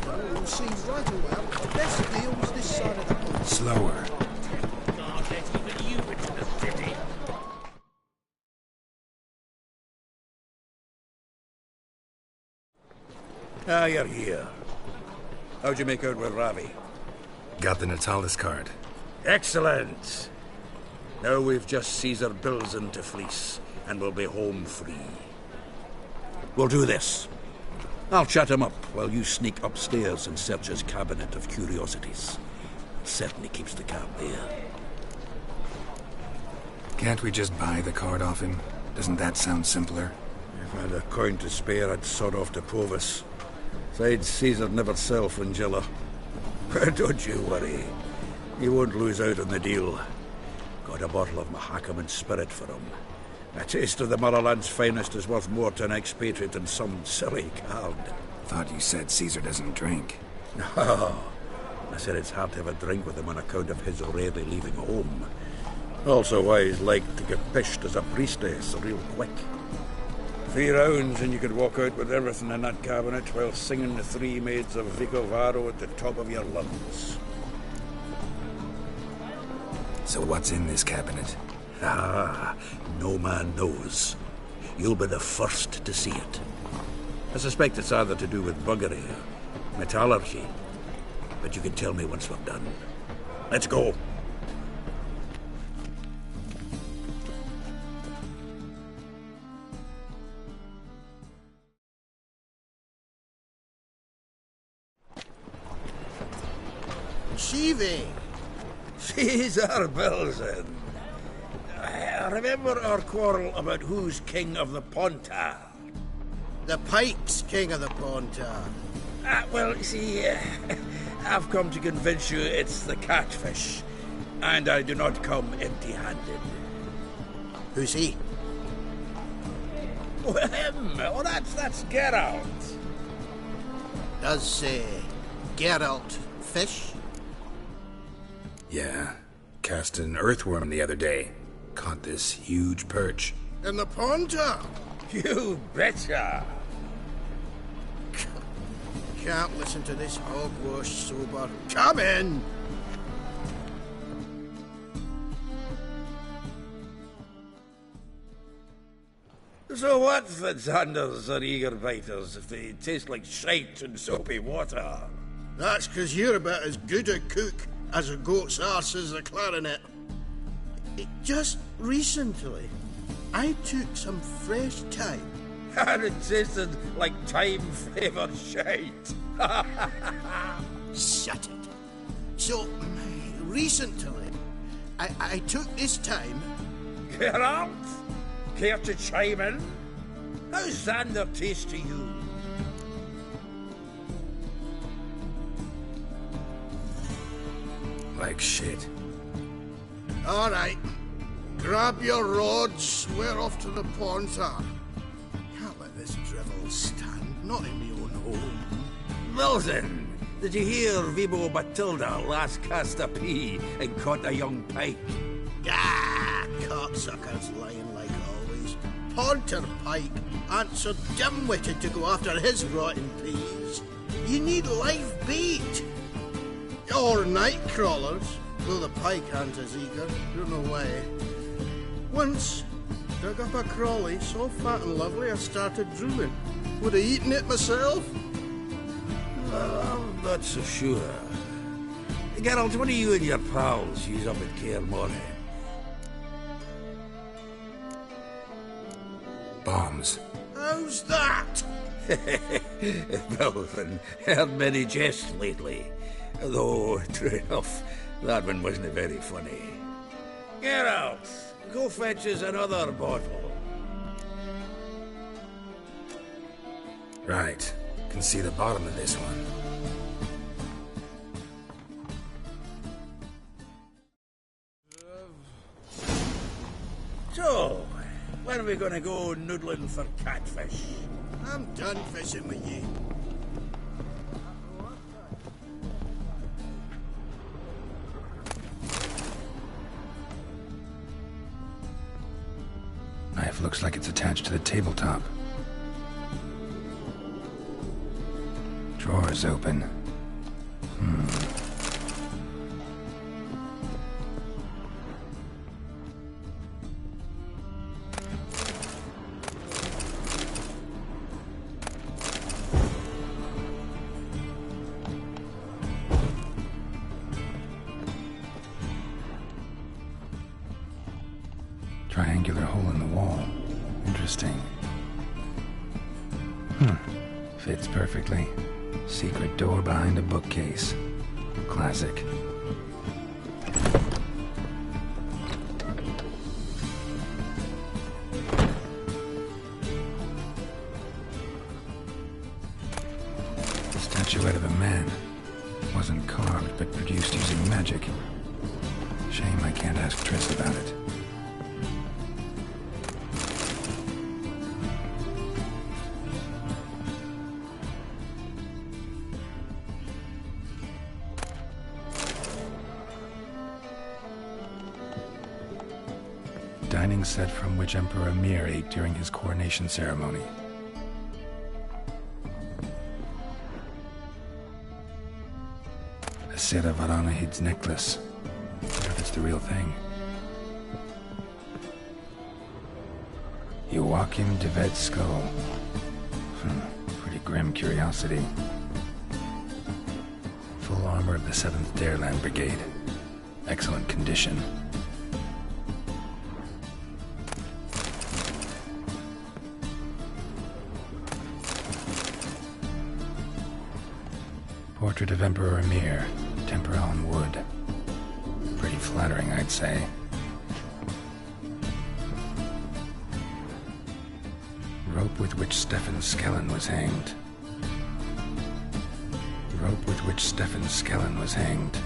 master will see right away the best deals this side of the pond. Slower. God, let even you into the city. Ah, you're here. How'd you make out with Ravi? Got the Natalis card. Excellent! Now we've just Caesar Bilzen to fleece, and we'll be home free. We'll do this. I'll chat him up while you sneak upstairs and search his cabinet of curiosities. Certainly keeps the cab there. Can't we just buy the card off him? Doesn't that sound simpler? If I had a coin to spare, I'd sod off to Provis. Besides, Caesar never sell Fringilla. But don't you worry. He won't lose out on the deal. Got a bottle of Mahakaman spirit for him. A taste of the motherland's finest is worth more to an expatriate than some silly card. Thought you said Caesar doesn't drink. No. I said it's hard to have a drink with him on account of his rarely leaving home. Also why he's like to get pished as a priestess real quick. 3 rounds and you could walk out with everything in that cabinet while singing the 3 maids of Vicovaro at the top of your lungs. So what's in this cabinet? Ah, no man knows. You'll be the first to see it. I suspect it's either to do with buggery or metallurgy. But you can tell me once we're done. Let's go. Shivi! Caesar Bilzen. Remember our quarrel about who's king of the Pontar? The Pike's king of the Pontar. Well, you see, I've come to convince you it's the catfish. And I do not come empty-handed. Who's he? Well, him. Oh, that's Geralt. Does Geralt fish? Yeah. Cast an earthworm the other day. Caught this huge perch. In the Pontar? You betcha. Can't listen to this hogwash sober. Come in! So what if the Xanders are eager biters if they taste like shite and soapy water? That's 'cause you're about as good a cook as a goat's arse is a clarinet. Just recently, I took some fresh thyme. And it tasted like thyme-flavoured shite. Shut it. So, recently, I took this thyme. Geralt, care to chime in? How's Xander taste to you? Like shit. All right. Grab your rods. We're off to the Pontar. Can't let this drivel stand. Not in my own home. Wilson, did you hear Vibo Batilda last cast a pea and caught a young pike? Ah, cocksuckers lying like always. Pontar Pike ain't so dim-witted to go after his rotten peas. You need live bait. Or night crawlers, though the pike ain't as eager. Don't know why. Once, dug up a crawly so fat and lovely I started drooling. Would have eaten it myself? I'm not so sure. Geralt, what do you and your pals use up at Kaer Morhe? Bombs. How's that? Belvin, heard many jests lately. Though, true enough, that one wasn't very funny. Geralt, go fetch us another bottle. Right. Can see the bottom of this one. So, when are we gonna go noodling for catfish? I'm done fishing with you. Knife looks like it's attached to the tabletop. Drawer drawers open. Triangular hole in the wall. Interesting. Fits perfectly. Secret door behind a bookcase. Classic. Statuette of a man. Wasn't carved, but produced using magic. Shame I can't ask Triss about it. Dining set from which Emperor Mir ate during his coronation ceremony. A Sera Varanahid's necklace. I wonder if it's the real thing. Joachim de Ved's skull. Pretty grim curiosity. Full armor of the 7th Dareland Brigade. Excellent condition. Portrait of Emperor Mir, tempera on wood. Pretty flattering, I'd say. Rope with which Stefan Skellen was hanged. Rope with which Stefan Skellen was hanged.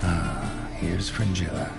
Ah, here's Fringilla.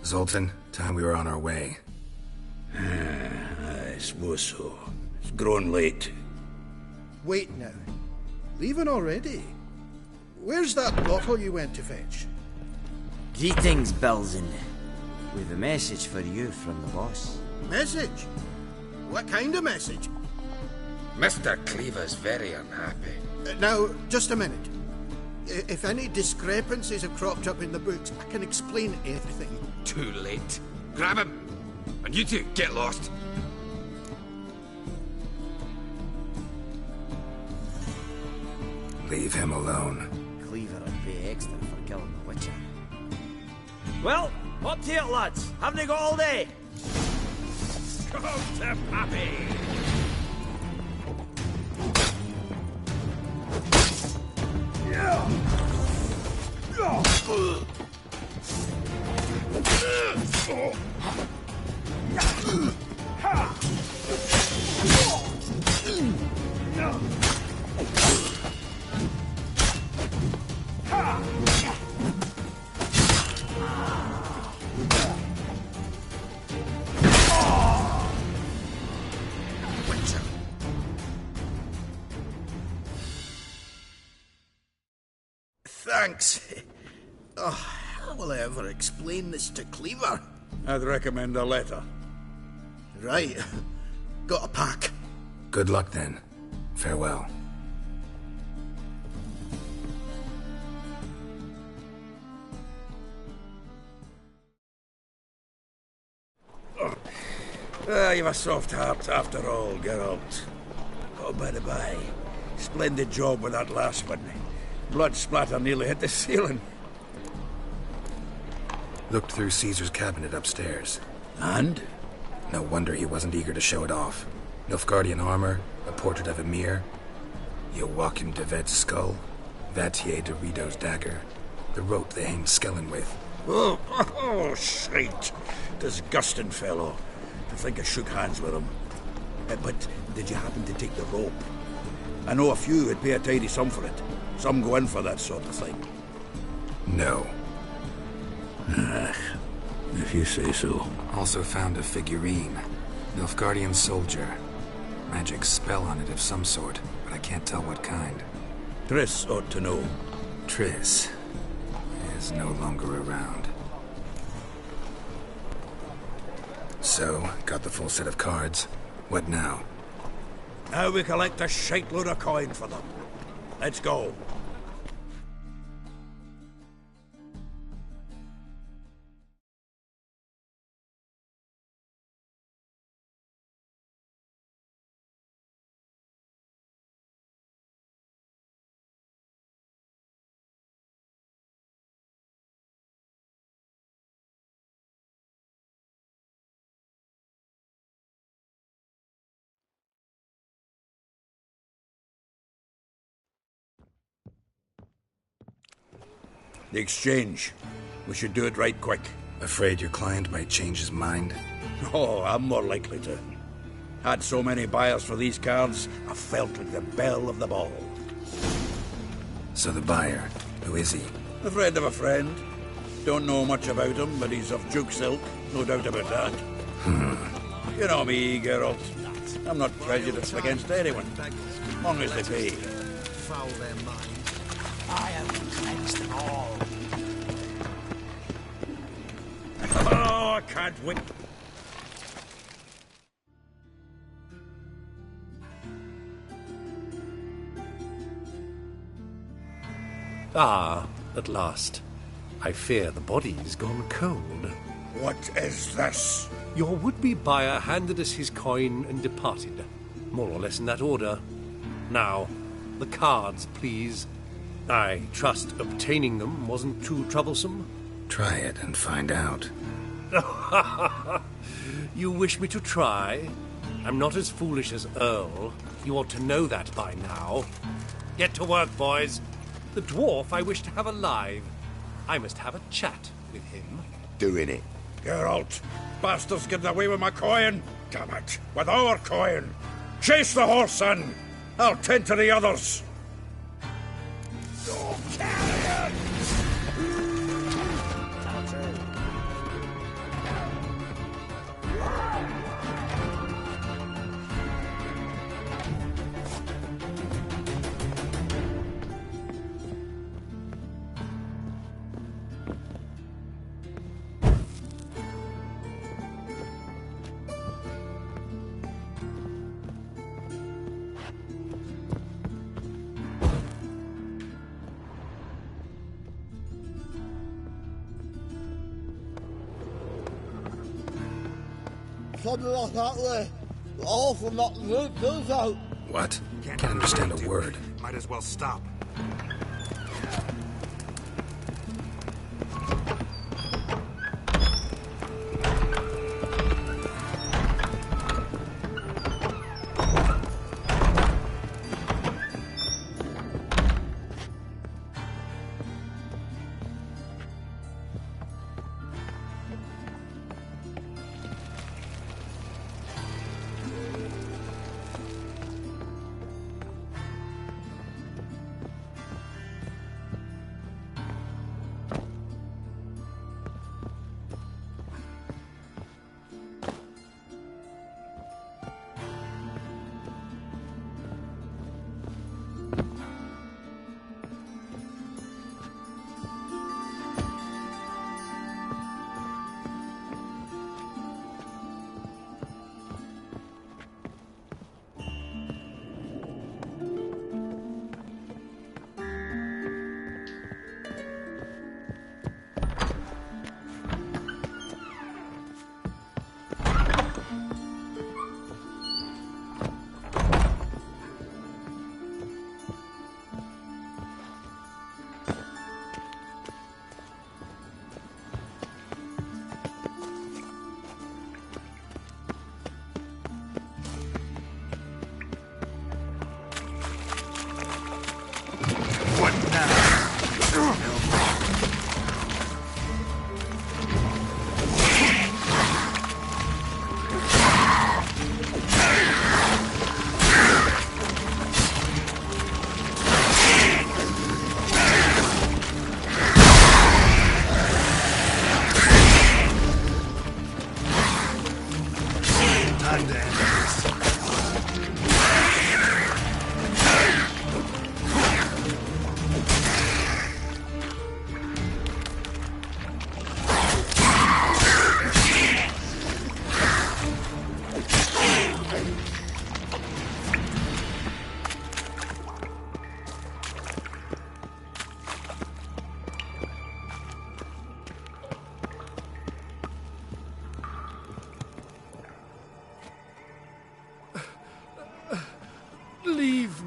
Zoltan, time we were on our way. I suppose so. It's grown late. Wait now. Leaving already? Where's that bottle you went to fetch? Greetings, Bilzen. We've a message for you from the boss. Message? What kind of message? Mr. Cleaver's very unhappy. Now, just a minute. If any discrepancies have cropped up in the books, I can explain everything. Too late. Grab him! And you two, get lost! Leave him alone. Cleaver would pay extra for killing the Witcher. Well, up to it, lads. Haven't you got all day? Come to Pappy! Thanks. Oh, how will I ever explain this to Cleaver? I'd recommend a letter. Right. Got a pack. Good luck then. Farewell. You've a soft heart after all, Geralt. Oh, by the by, splendid job with that last one. Blood splatter nearly hit the ceiling. Looked through Caesar's cabinet upstairs. And? No wonder he wasn't eager to show it off. Nilfgaardian armor, a portrait of Emir, Joachim de Vet's skull, Vatier de Rideau's dagger, the rope they hanged Skellen with. Oh, shite. Disgusting fellow. To think I shook hands with him. But did you happen to take the rope? I know a few would pay a tidy sum for it. Some go in for that sort of thing. No. If you say so. Also found a figurine. Nilfgaardian soldier. Magic spell on it of some sort, but I can't tell what kind. Triss ought to know. Triss is no longer around. So, got the full set of cards. What now? Now we collect a shite-load of coin for them. Let's go. The exchange. We should do it right quick. Afraid your client might change his mind? Oh, I'm more likely to. Had so many buyers for these cards, I felt like the belle of the ball. So the buyer, who is he? A friend of a friend. Don't know much about him, but he's of Duke's ilk, no doubt about that. You know me, Geralt. I'm not prejudiced against anyone, as long as they pay. Foul their minds. I have cleansed them all. Oh, I can't wait. Ah, at last. I fear the body's gone cold. What is this? Your would-be buyer handed us his coin and departed. More or less in that order. Now, the cards, please. I trust obtaining them wasn't too troublesome. Try it and find out. You wish me to try? I'm not as foolish as Earl. You ought to know that by now. Get to work, boys. The dwarf I wish to have alive. I must have a chat with him. Doing it. Geralt, bastards getting away with my coin. Damn it, with our coin. Chase the horse, son. I'll tend to the others. Oh, carrion! Something like that way. All for knocking the pills out. What? Can't understand a word. Might as well stop.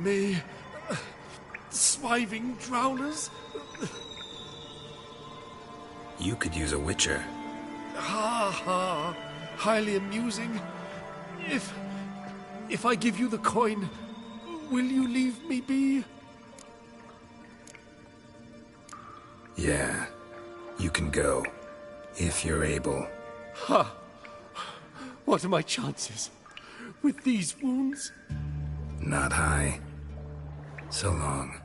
me. Swiving drowners. You could use a witcher. Ha ha. Highly amusing. If I give you the coin, will you leave me be? Yeah. You can go. If you're able. Ha! What are my chances? With these wounds? Not high. So long.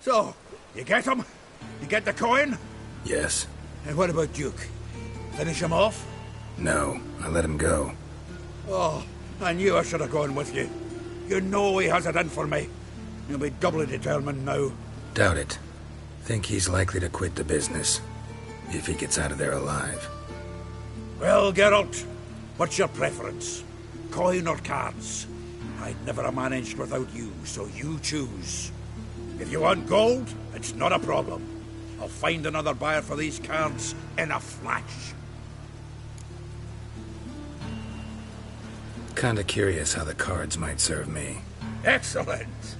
So, you get him? You get the coin? Yes. And what about Duke? Finish him off? No, I let him go. Oh, I knew I should have gone with you. You know he has it in for me. You'll be doubly determined now. Doubt it. Think he's likely to quit the business. If he gets out of there alive. Well, Geralt, what's your preference? Coin or cards? I'd never have managed without you, so you choose. If you want gold, it's not a problem. I'll find another buyer for these cards in a flash. Kinda curious how the cards might serve me. Excellent.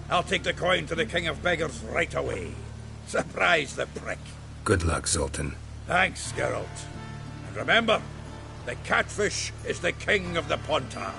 I'll take the coin to the King of Beggars right away. Surprise the prick. Good luck, Zoltan. Thanks, Geralt. And remember, the catfish is the king of the Pontar.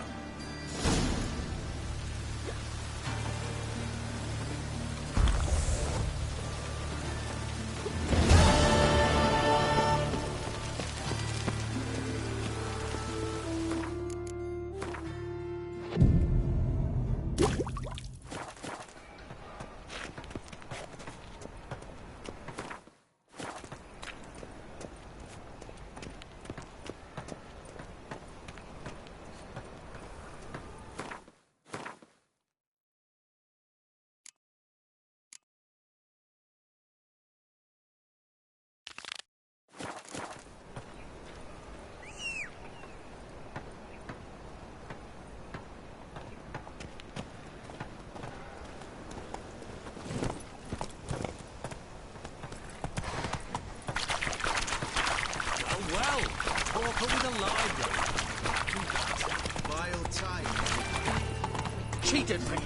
Cheated me.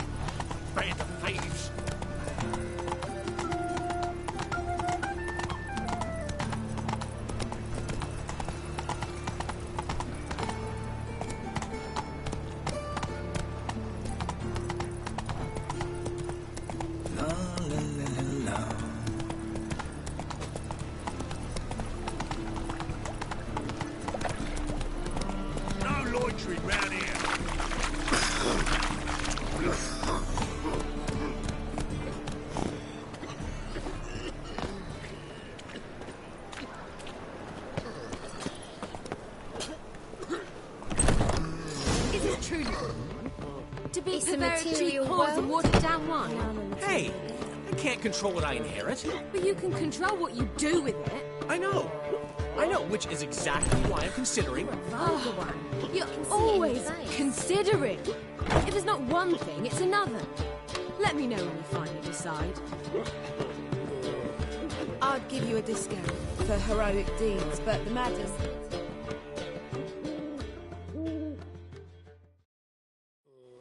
Band of thieves. No loitering round here. To be It's a very cheap material cause and world. watered down wine. Hey, I can't control what I inherit. But you can control what you do with it. I know, which is exactly why I'm considering. Vulgar one. You're see it in always your face. considering. If it's not one thing, it's another. Let me know when you finally decide. I'd give you a discount for heroic deeds, but the matter's...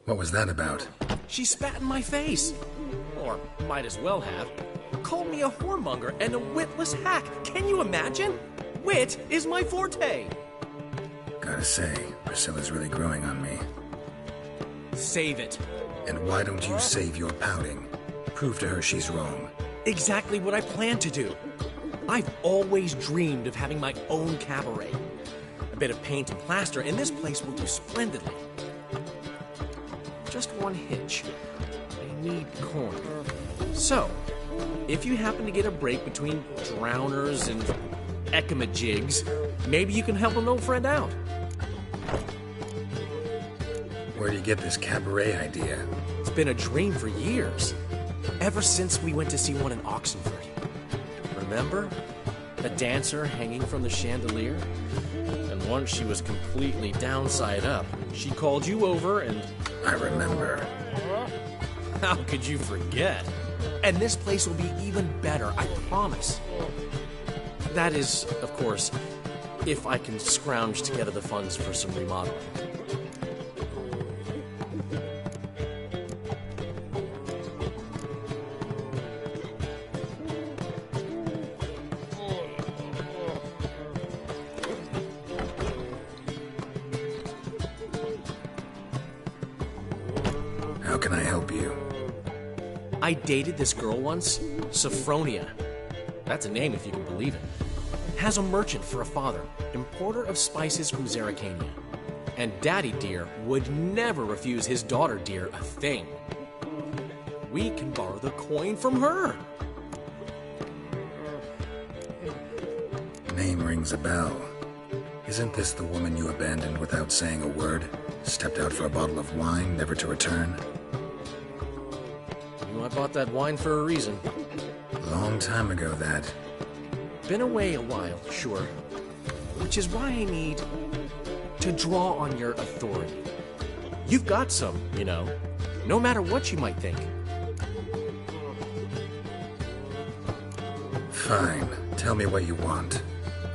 What was that about? She spat in my face. Or might as well have. Called me a whoremonger and a witless hack. Can you imagine? Wit is my forte. Gotta say, Priscilla's really growing on me. Save it. And why don't you save your pouting? Prove to her she's wrong. Exactly what I plan to do. I've always dreamed of having my own cabaret. A bit of paint and plaster, and this place will do splendidly. Just one hitch. I need corn. So, if you happen to get a break between drowners and ecamajigs, maybe you can help an old friend out. Where do you get this cabaret idea? It's been a dream for years. Ever since we went to see one in Oxenford. Remember? a dancer hanging from the chandelier. And once she was completely downside up, she called you over and... I remember. How could you forget? And this place will be even better, I promise. That is, of course, if I can scrounge together the funds for some remodeling. How can I help you? I dated this girl once, Sophronia. That's a name if you can believe it. Has a merchant for a father, importer of spices from Zerrikania. And Daddy Dear would never refuse his daughter Dear a thing. We can borrow the coin from her. Name rings a bell. Isn't this the woman you abandoned without saying a word? Stepped out for a bottle of wine, never to return? You know, I bought that wine for a reason. Long time ago, that. Been away a while, sure. Which is why I need to draw on your authority. You've got some, you know, no matter what you might think. Fine. Tell me what you want.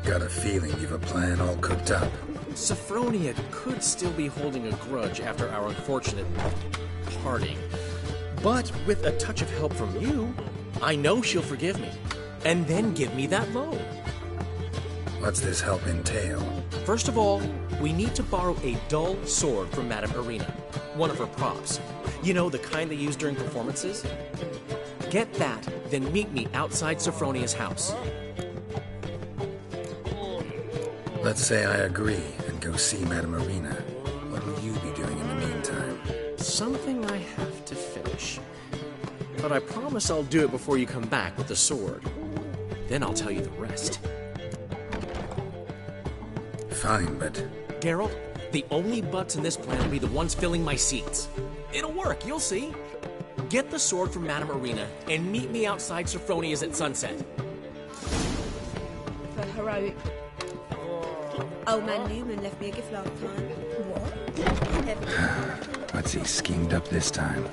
Got a feeling you've a plan all cooked up. Sophronia could still be holding a grudge after our unfortunate parting. But with a touch of help from you, I know she'll forgive me. And then give me that loan. What's this help entail? First of all, we need to borrow a dull sword from Madame Irina. One of her props. You know, the kind they use during performances? Get that, then meet me outside Sophronia's house. Let's say I agree and go see Madame Irina. What will you be doing in the meantime? Something I have to finish. But I promise I'll do it before you come back with the sword. Then I'll tell you the rest. Fine, but... Geralt, the only butts in this plan will be the ones filling my seats. It'll work, you'll see. Get the sword from Madame Irina and meet me outside Sophronia's at sunset. For heroic. Old man Newman left me a gift last time. What? What's he schemed up this time?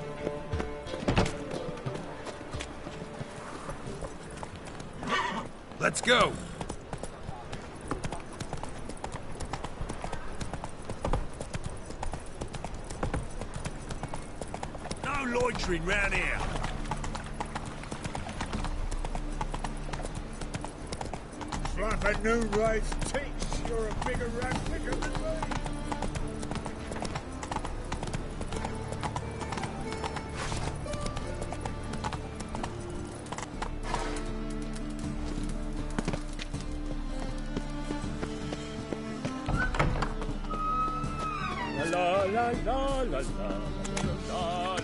Let's go! No loitering round here. Slap a new race teats. You're a bigger rat picker than me. La la la la la la la la.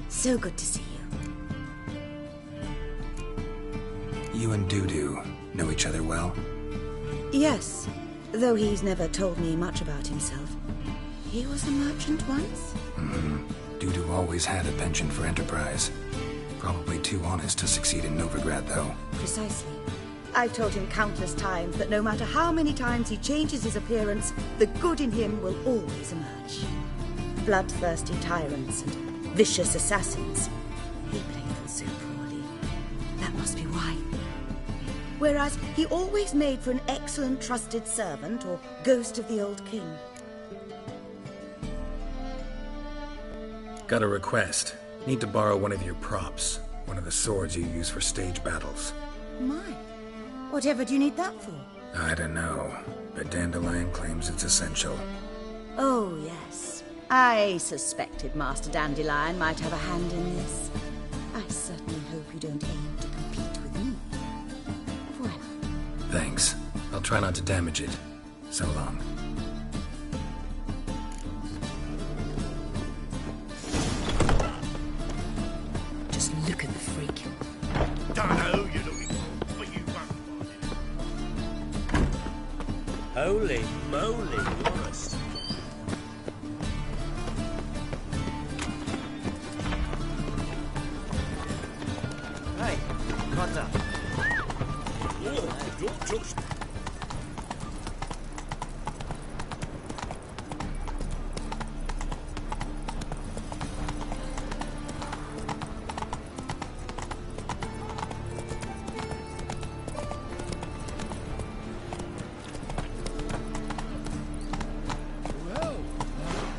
So good to see you. You and Dudu know each other well? Yes, though he's never told me much about himself. He was a merchant once? Dudu always had a penchant for enterprise. Probably too honest to succeed in Novigrad, though. Precisely. I've told him countless times that no matter how many times he changes his appearance, the good in him will always emerge. Bloodthirsty tyrants and vicious assassins. He played them so poorly. That must be why. Whereas he always made for an excellent trusted servant or ghost of the old king. Got a request. Need to borrow one of your props. One of the swords you use for stage battles. My. Whatever do you need that for? I don't know, but Dandelion claims it's essential. Oh, yes. I suspected Master Dandelion might have a hand in this. I certainly hope you don't aim to compete with me. Well. Thanks. I'll try not to damage it. So long. Just look at the freak. Don't know who you're looking for, but you won't find it. Holy moly, what Hey, what's up? Oh, don't touch...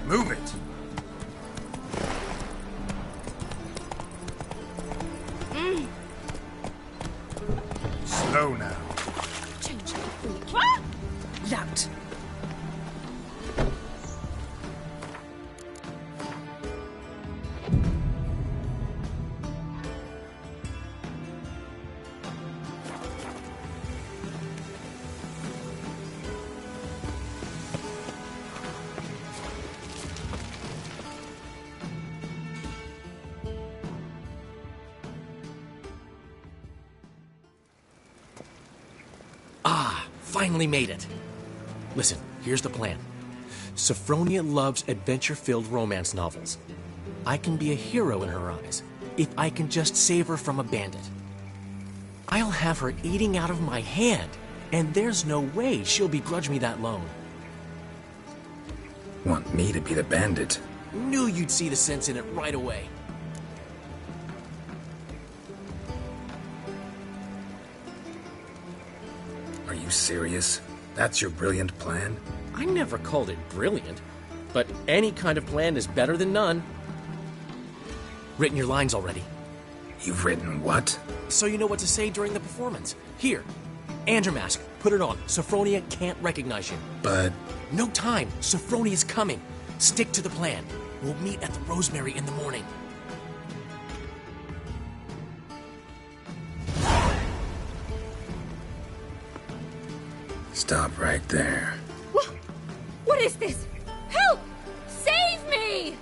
Move it! Slow now. Change the freak. Lout. Finally made it. Listen, here's the plan. Sophronia loves adventure-filled romance novels. I can be a hero in her eyes if I can just save her from a bandit. I'll have her eating out of my hand, and there's no way she'll begrudge me that loan. Want me to be the bandit? Knew you'd see the sense in it right away. Are you serious? That's your brilliant plan? I never called it brilliant, but any kind of plan is better than none. Written your lines already. You've written what? So you know what to say during the performance. Here, and your mask. Put it on. Sophronia can't recognize you. But... No time. Sophronia's coming. Stick to the plan. We'll meet at the Rosemary in the morning. Stop right there. What is this? Help! Save me!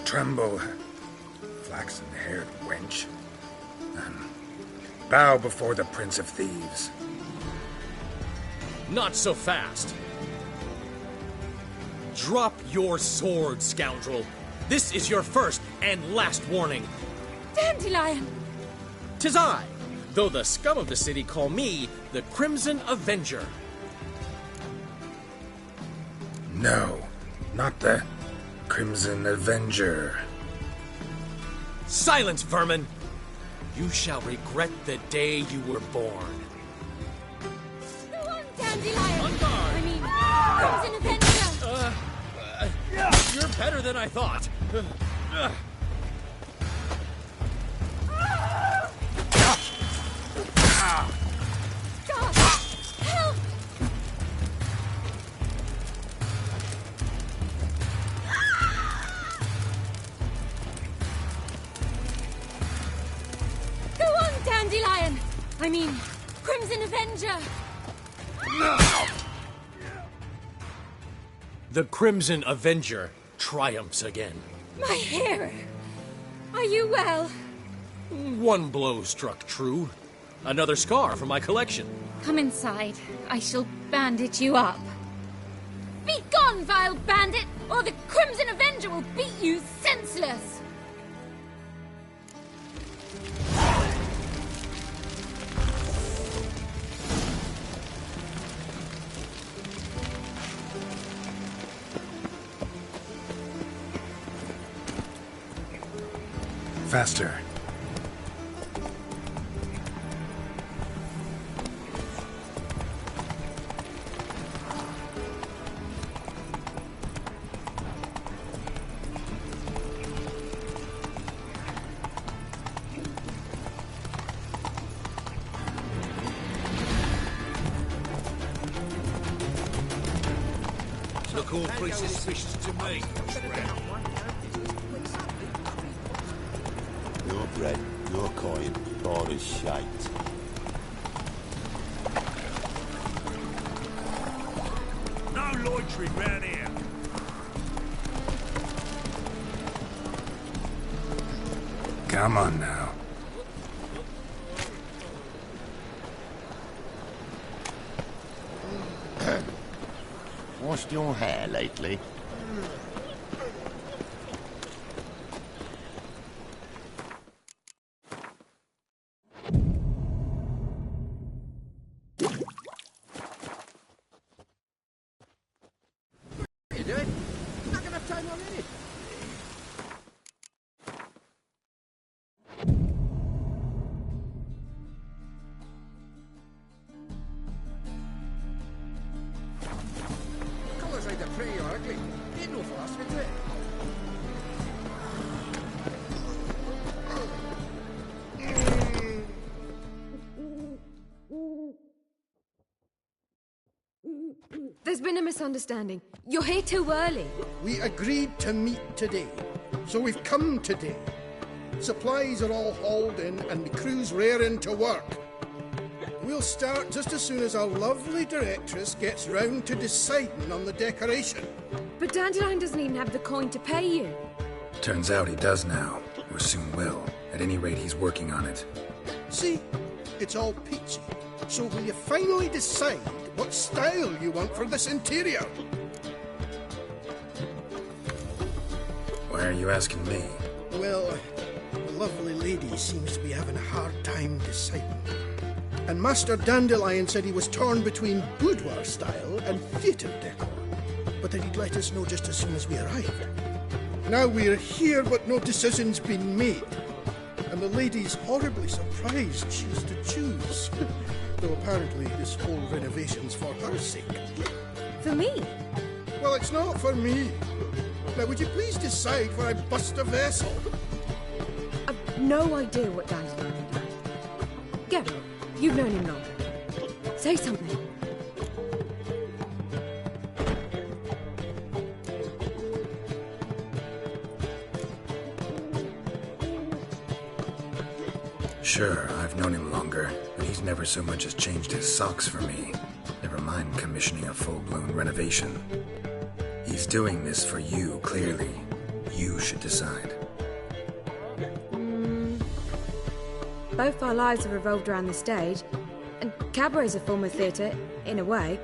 Tremble, flaxen-haired wench. Bow before the Prince of Thieves. Not so fast. Drop your sword, scoundrel. This is your first and last warning. Dandelion! 'Tis I, though the scum of the city call me the Crimson Avenger. No, not the Crimson Avenger. Silence, vermin! You shall regret the day you were born. Go on, Dandelion! On guard! I mean, Crimson Avenger! You're better than I thought. God! Help! Go on, Dandelion! I mean, Crimson Avenger! The Crimson Avenger triumphs again. My hero! Are you well? One blow struck true. Another scar from my collection. Come inside. I shall bandage you up. Be gone, vile bandit, or the Crimson Avenger will beat you senseless! Faster. Look all pretty suspicious to me. Your bread, your coin, all is shite. No loitering round here. Come on now. washed your hair lately? What are you doing? You're not gonna have time already. Colours either pretty or ugly. Ain't no philosophy to it. There's been a misunderstanding. You're here too early. We agreed to meet today, so we've come today. Supplies are all hauled in and the crew's raring to work. We'll start just as soon as our lovely directress gets round to deciding on the decoration. But Dandelion doesn't even have the coin to pay you. Turns out he does now, or soon will. At any rate, he's working on it. See, it's all peachy. So will you finally decide what style you want for this interior? Why are you asking me? Well, the lovely lady seems to be having a hard time deciding. And Master Dandelion said he was torn between boudoir style and theatre decor, but that he'd let us know just as soon as we arrived. Now we're here, but no decision's been made. And the lady's horribly surprised she's to choose. Though apparently this whole renovation's for her sake. For me? Well, it's not for me. Now, would you please decide before I bust a vessel? I've no idea what Dandelion would like. Gary, you've known him longer. Say something. Sure, I've known him longer, but he's never so much as changed his socks for me. Never mind commissioning a full-blown renovation. He's doing this for you, clearly. You should decide. Both our lives have revolved around the stage, and cabaret's a form of theatre, in a way.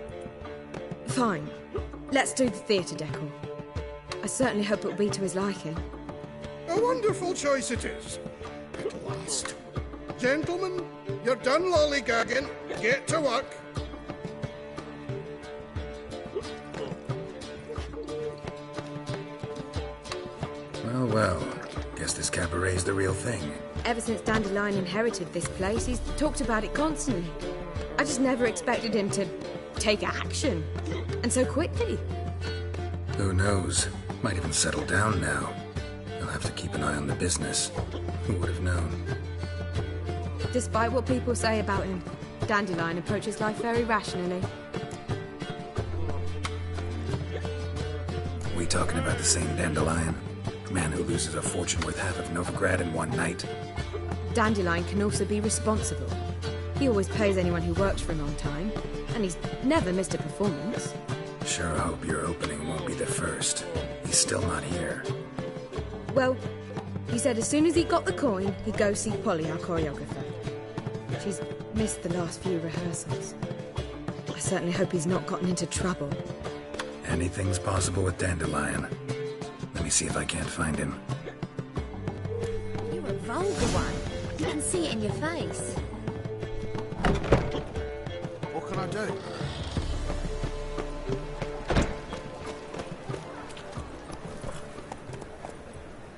Fine. Let's do the theatre decor. I certainly hope it'll be to his liking. A wonderful choice it is. At last. Gentlemen, you're done lollygagging. Get to work. Well, well. Guess this cabaret's the real thing. Ever since Dandelion inherited this place, he's talked about it constantly. I just never expected him to take action. And so quickly. Who knows? Might even settle down now. He'll have to keep an eye on the business. Who would have known? Despite what people say about him, Dandelion approaches life very rationally. We talking about the same Dandelion? Man who loses a fortune worth half of Novigrad in one night? Dandelion can also be responsible. He always pays anyone who works for him on time, and he's never missed a performance. Sure hope your opening won't be the first. He's still not here. Well, he said as soon as he got the coin, he'd go see Polly, our choreographer. She's missed the last few rehearsals. I certainly hope he's not gotten into trouble. Anything's possible with Dandelion. Let me see if I can't find him. You're a vulgar one. You can see it in your face. What can I do?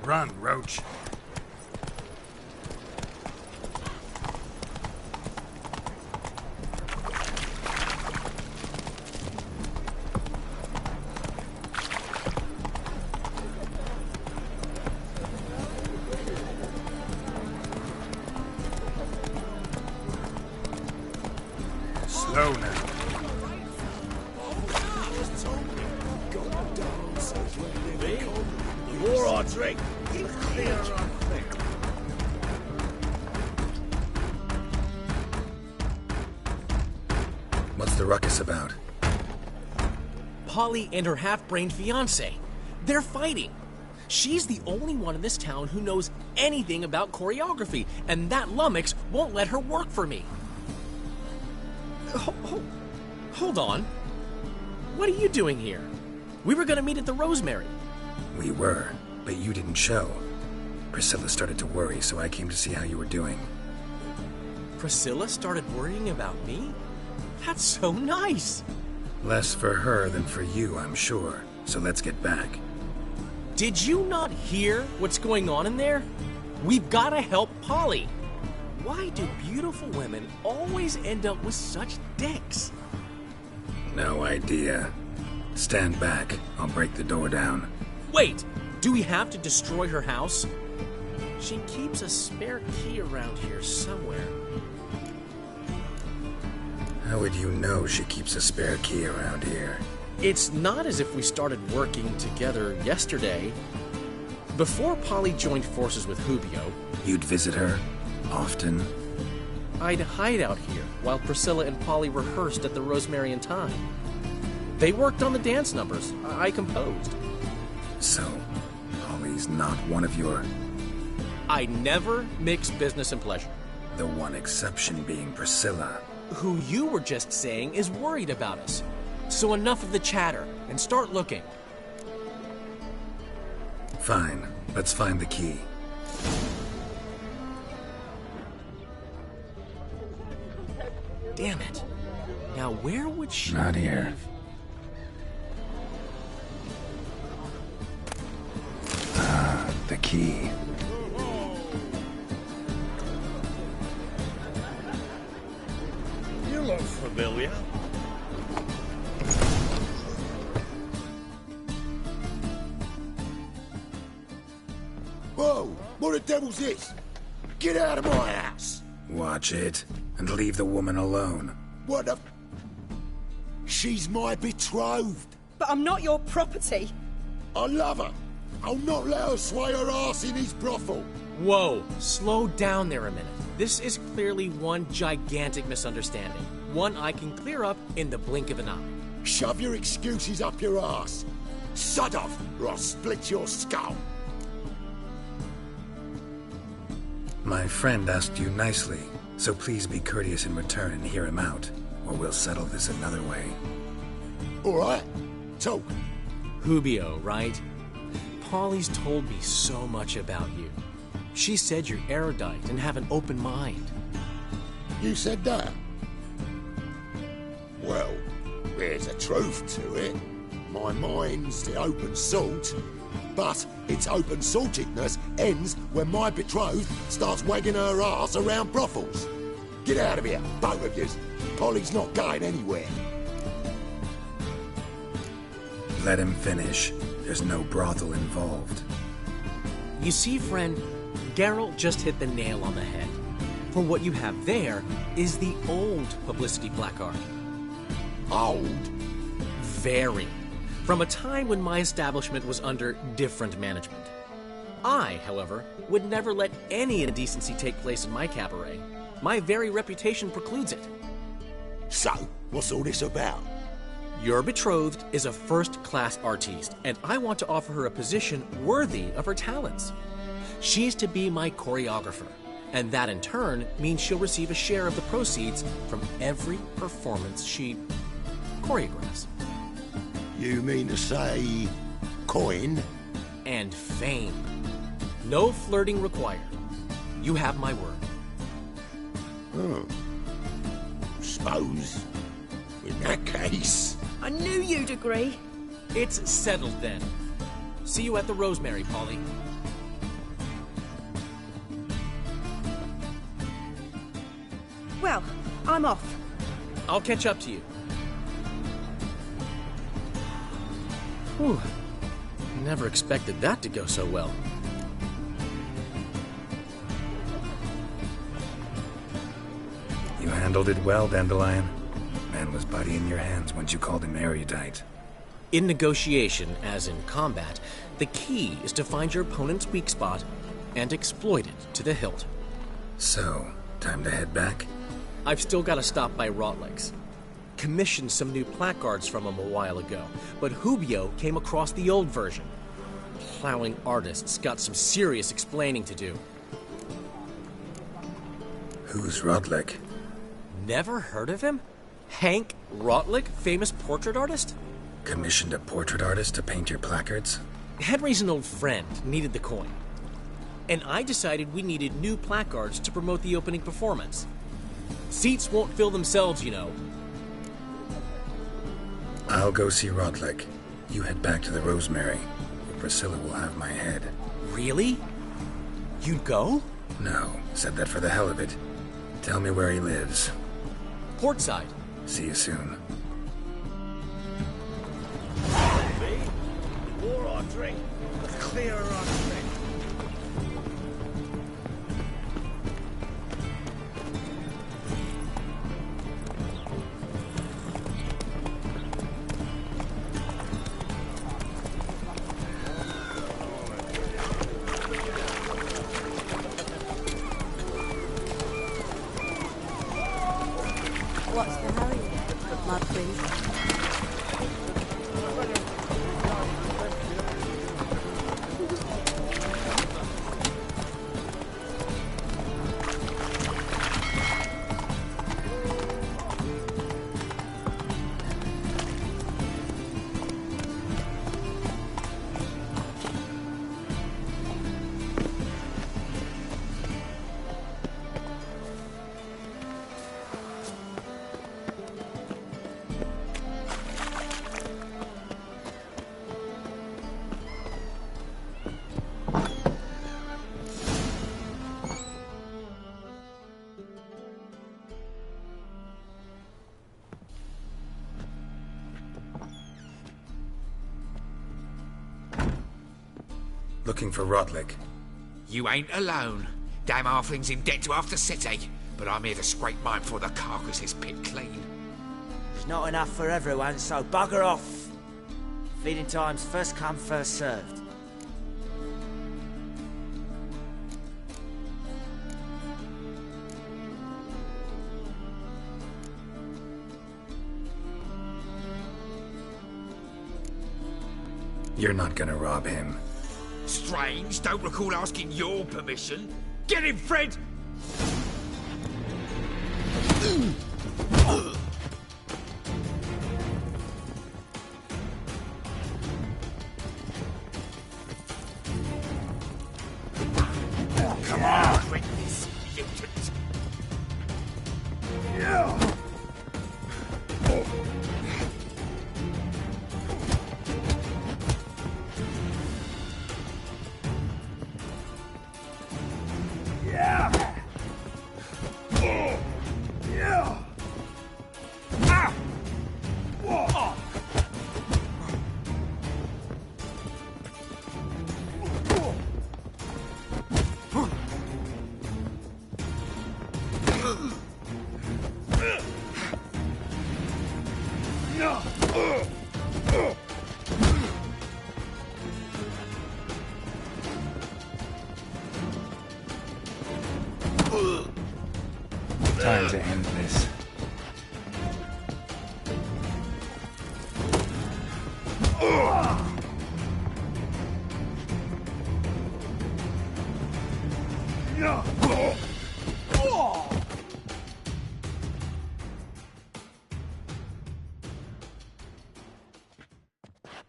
Run, Roach. Slow now. The more I drink, the clearer I think. What's the ruckus about? Polly and her half-brained fiancé. They're fighting. She's the only one in this town who knows anything about choreography, and that lummox won't let her work for me. Hold on. What are you doing here? We were gonna meet at the Rosemary. We were, but you didn't show. Priscilla started to worry, so I came to see how you were doing. Priscilla started worrying about me? That's so nice! Less for her than for you, I'm sure. So let's get back. Did you not hear what's going on in there? We've gotta help Polly. Why do beautiful women always end up with such dicks? No idea. Stand back. I'll break the door down. Wait! Do we have to destroy her house? She keeps a spare key around here somewhere. How would you know she keeps a spare key around here? It's not as if we started working together yesterday. Before Polly joined forces with Hubio, You'd visit her? Often? I'd hide out here while Priscilla and Polly rehearsed at the Rosemary and Thyme. They worked on the dance numbers I composed. So, Polly's not one of your... I never mix business and pleasure. The one exception being Priscilla. Who you were just saying is worried about us. So enough of the chatter, and start looking. Fine. Let's find the key. Damn it. Now where would she... Not here. The key. You look familiar. Whoa! What the devil's this? Get out of my house! Watch it, and leave the woman alone. What the... She's my betrothed. But I'm not your property. I love her. I'll not let her sway her ass in his brothel. Whoa, slow down there a minute. This is clearly one gigantic misunderstanding. One I can clear up in the blink of an eye. Shove your excuses up your ass. Sod off, or I'll split your skull. My friend asked you nicely, so please be courteous in return and hear him out, or we'll settle this another way. All right, talk. Hubio, right? Polly's told me so much about you. She said you're erudite and have an open mind. You said that? Well, there's a truth to it. My mind's the open salt, but its open saltedness ends when my betrothed starts wagging her ass around brothels. Get out of here, both of yous. Polly's not going anywhere. Let him finish. There's no brothel involved. You see, friend, Geralt just hit the nail on the head. For what you have there is the old publicity placard. Old? Very. From a time when my establishment was under different management. I, however, would never let any indecency take place in my cabaret. My very reputation precludes it. So, what's all this about? Your betrothed is a first-class artiste, and I want to offer her a position worthy of her talents. She's to be my choreographer, and that in turn means she'll receive a share of the proceeds from every performance she choreographs. You mean to say... coin? And fame. No flirting required. You have my word. Oh. Suppose. In that case... I knew you'd agree. It's settled then. See you at the Rosemary, Polly. Well, I'm off. I'll catch up to you. Whew. Never expected that to go so well. You handled it well, Dandelion. Man was body in your hands once you called him erudite. In negotiation, as in combat, the key is to find your opponent's weak spot and exploit it to the hilt. So, time to head back? I've still got to stop by Rotlick's. Commissioned some new placards from him a while ago, but Hubio came across the old version. Plowing artists got some serious explaining to do. Who's Rotlick? Never heard of him? Hank Rotlick, famous portrait artist? Commissioned a portrait artist to paint your placards? Henry's an old friend, needed the coin. And I decided we needed new placards to promote the opening performance. Seats won't fill themselves, you know. I'll go see Rodlick. You head back to the Rosemary, where Priscilla will have my head. Really? You'd go? No, said that for the hell of it. Tell me where he lives. Portside. See you soon. More or drink, clear or drink. What's the hurry? My prince. Looking for Rodlick. You ain't alone. Damn halfling's in debt to half the city, but I'm here to scrape mine before the carcass is picked clean. There's not enough for everyone, so bugger off. Feeding time's first come, first served. You're not gonna rob him. Strange, don't recall asking your permission. Get him, Fred! Come on, quit this, mutant! Yeah! Time to end this.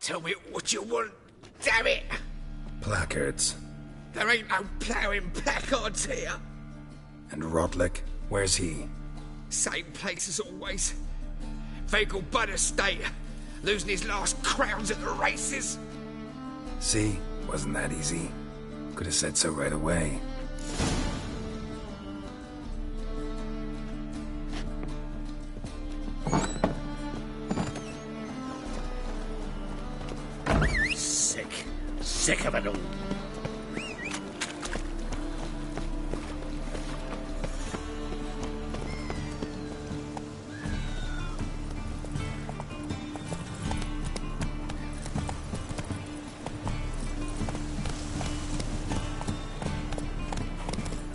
Tell me what you want, damn it! Placards. There ain't no ploughing placards here. And Rodlick, where's he? Same place as always. Vehicle Bud Estate, losing his last crowns at the races. See? Wasn't that easy? Could have said so right away. Sick of it all.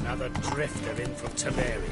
Another drifter in from Temeria.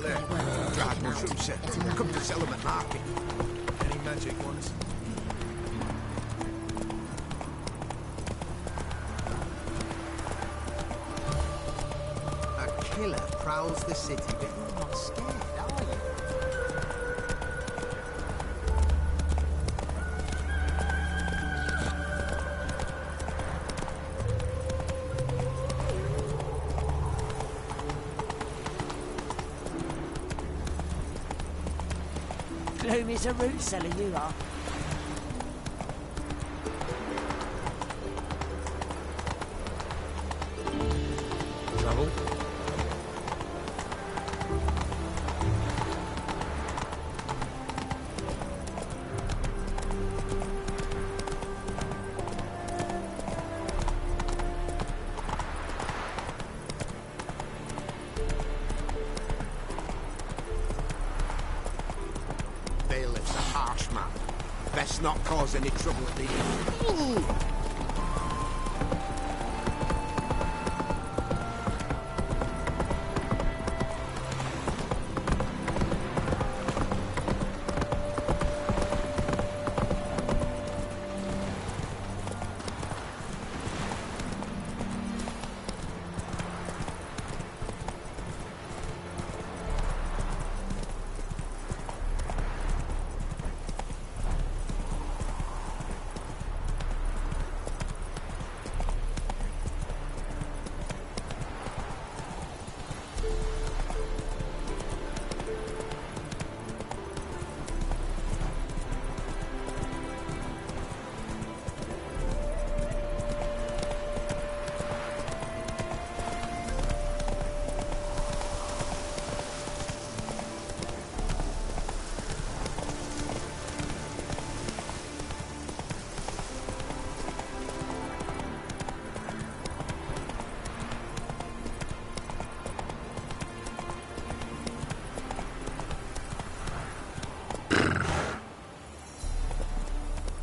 Well, dried mushrooms, sir. Come to sell them at market. Any magic ones? A killer prowls the city, but you're not scared, are you? Bloomy's a root seller, you are. Trouble? Bailiff's a harsh man. Best not cause any trouble at the inn.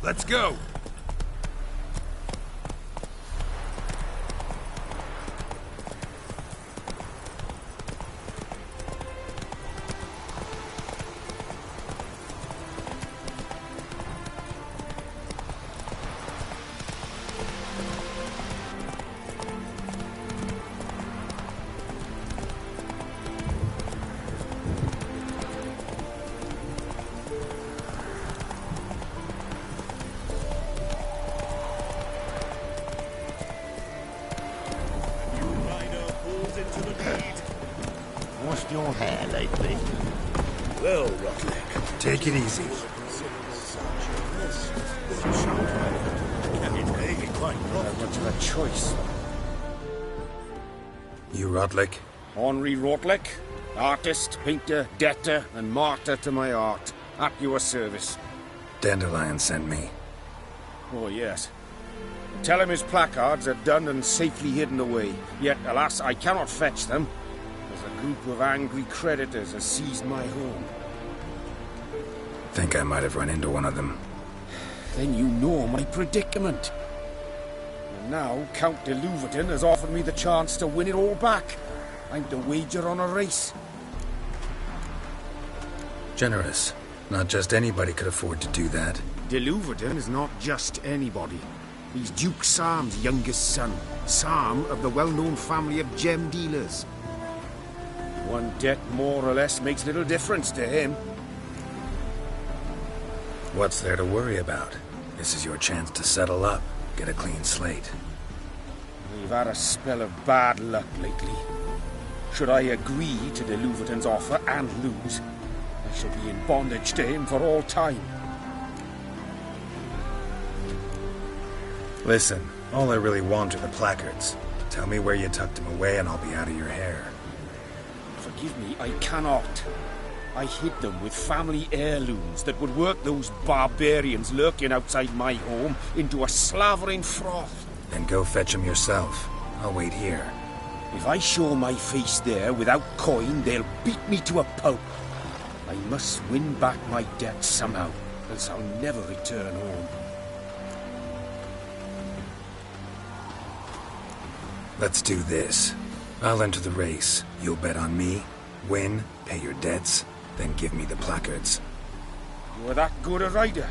Let's go. Washed your hair lately? Well, Rotlick. Take it easy. Not much of a choice. You Rotlick? Henri Rotlick, artist, painter, debtor, and martyr to my art. At your service. Dandelion sent me. Oh, yes. Tell him his placards are done and safely hidden away. Yet, alas, I cannot fetch them, as a group of angry creditors has seized my home. Think I might have run into one of them. Then you know my predicament. And now, Count de Louverton has offered me the chance to win it all back. I'm to wager on a race. Generous. Not just anybody could afford to do that. De Louverton is not just anybody. He's Duke Sam's youngest son. Sam of the well-known family of gem dealers. One debt more or less makes little difference to him. What's there to worry about? This is your chance to settle up, get a clean slate. We've had a spell of bad luck lately. Should I agree to de Louverton's offer and lose, I shall be in bondage to him for all time. Listen, all I really want are the placards. Tell me where you tucked them away and I'll be out of your hair. Forgive me, I cannot. I hid them with family heirlooms that would work those barbarians lurking outside my home into a slavering froth. Then go fetch them yourself. I'll wait here. If I show my face there without coin, they'll beat me to a pulp. I must win back my debt somehow, else I'll never return home. Let's do this. I'll enter the race. You'll bet on me. Win, pay your debts, then give me the placards. You are that good a rider?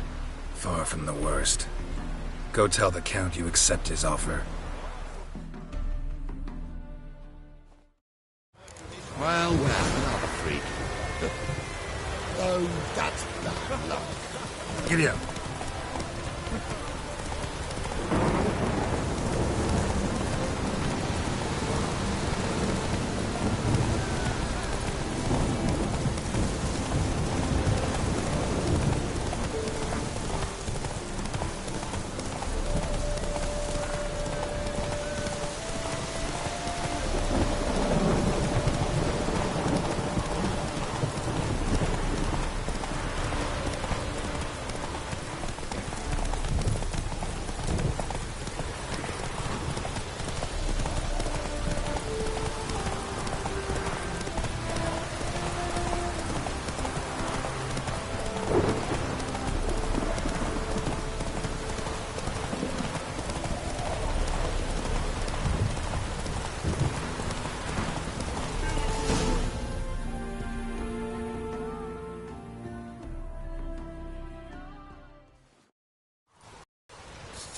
Far from the worst. Go tell the Count you accept his offer. Well, another freak. Oh, that's bad luck. Giddy up.